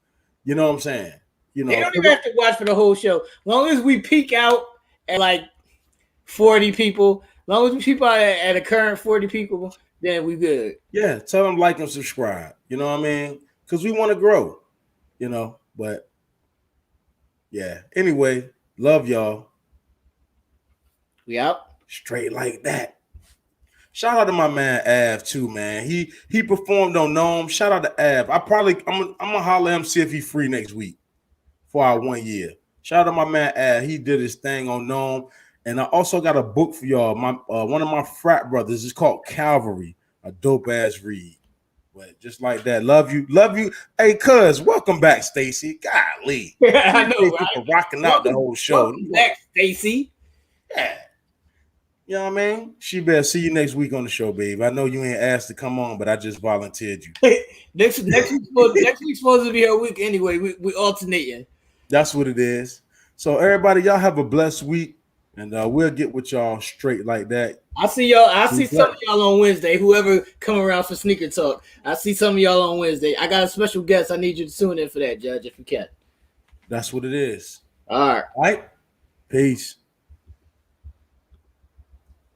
You know what I'm saying? You know, they don't even have to watch for the whole show. As long as we peak out at like 40 people, as long as we peak out at a current 40 people, then we good. Yeah, tell them like and subscribe. You know what I mean? Because we want to grow. You know, but yeah. Anyway, love y'all. We out straight like that. Shout out to my man Av too, man. He performed on Gnome. Shout out to Av. I'm gonna holler at him, see if he's free next week for our 1 year. Shout out to my man Av. He did his thing on Gnome. And I also got a book for y'all. My one of my frat brothers is called Calvary, a dope ass read. But just like that, love you. Hey, cuz, welcome back, Stacy. Golly, I know, right? For rocking out the whole show. Welcome back, Stacy. Yeah. You know what I mean? She better see you next week on the show, babe. I know you ain't asked to come on, but I just volunteered you. next week's supposed to be her week anyway. We alternating. That's what it is. So everybody, y'all have a blessed week, and we'll get with y'all straight like that. I see y'all. I see some of y'all on Wednesday. Whoever come around for sneaker talk, I see some of y'all on Wednesday. I got a special guest. I need you to tune in for that, Judge, if you can. That's what it is. All right. All right. Peace.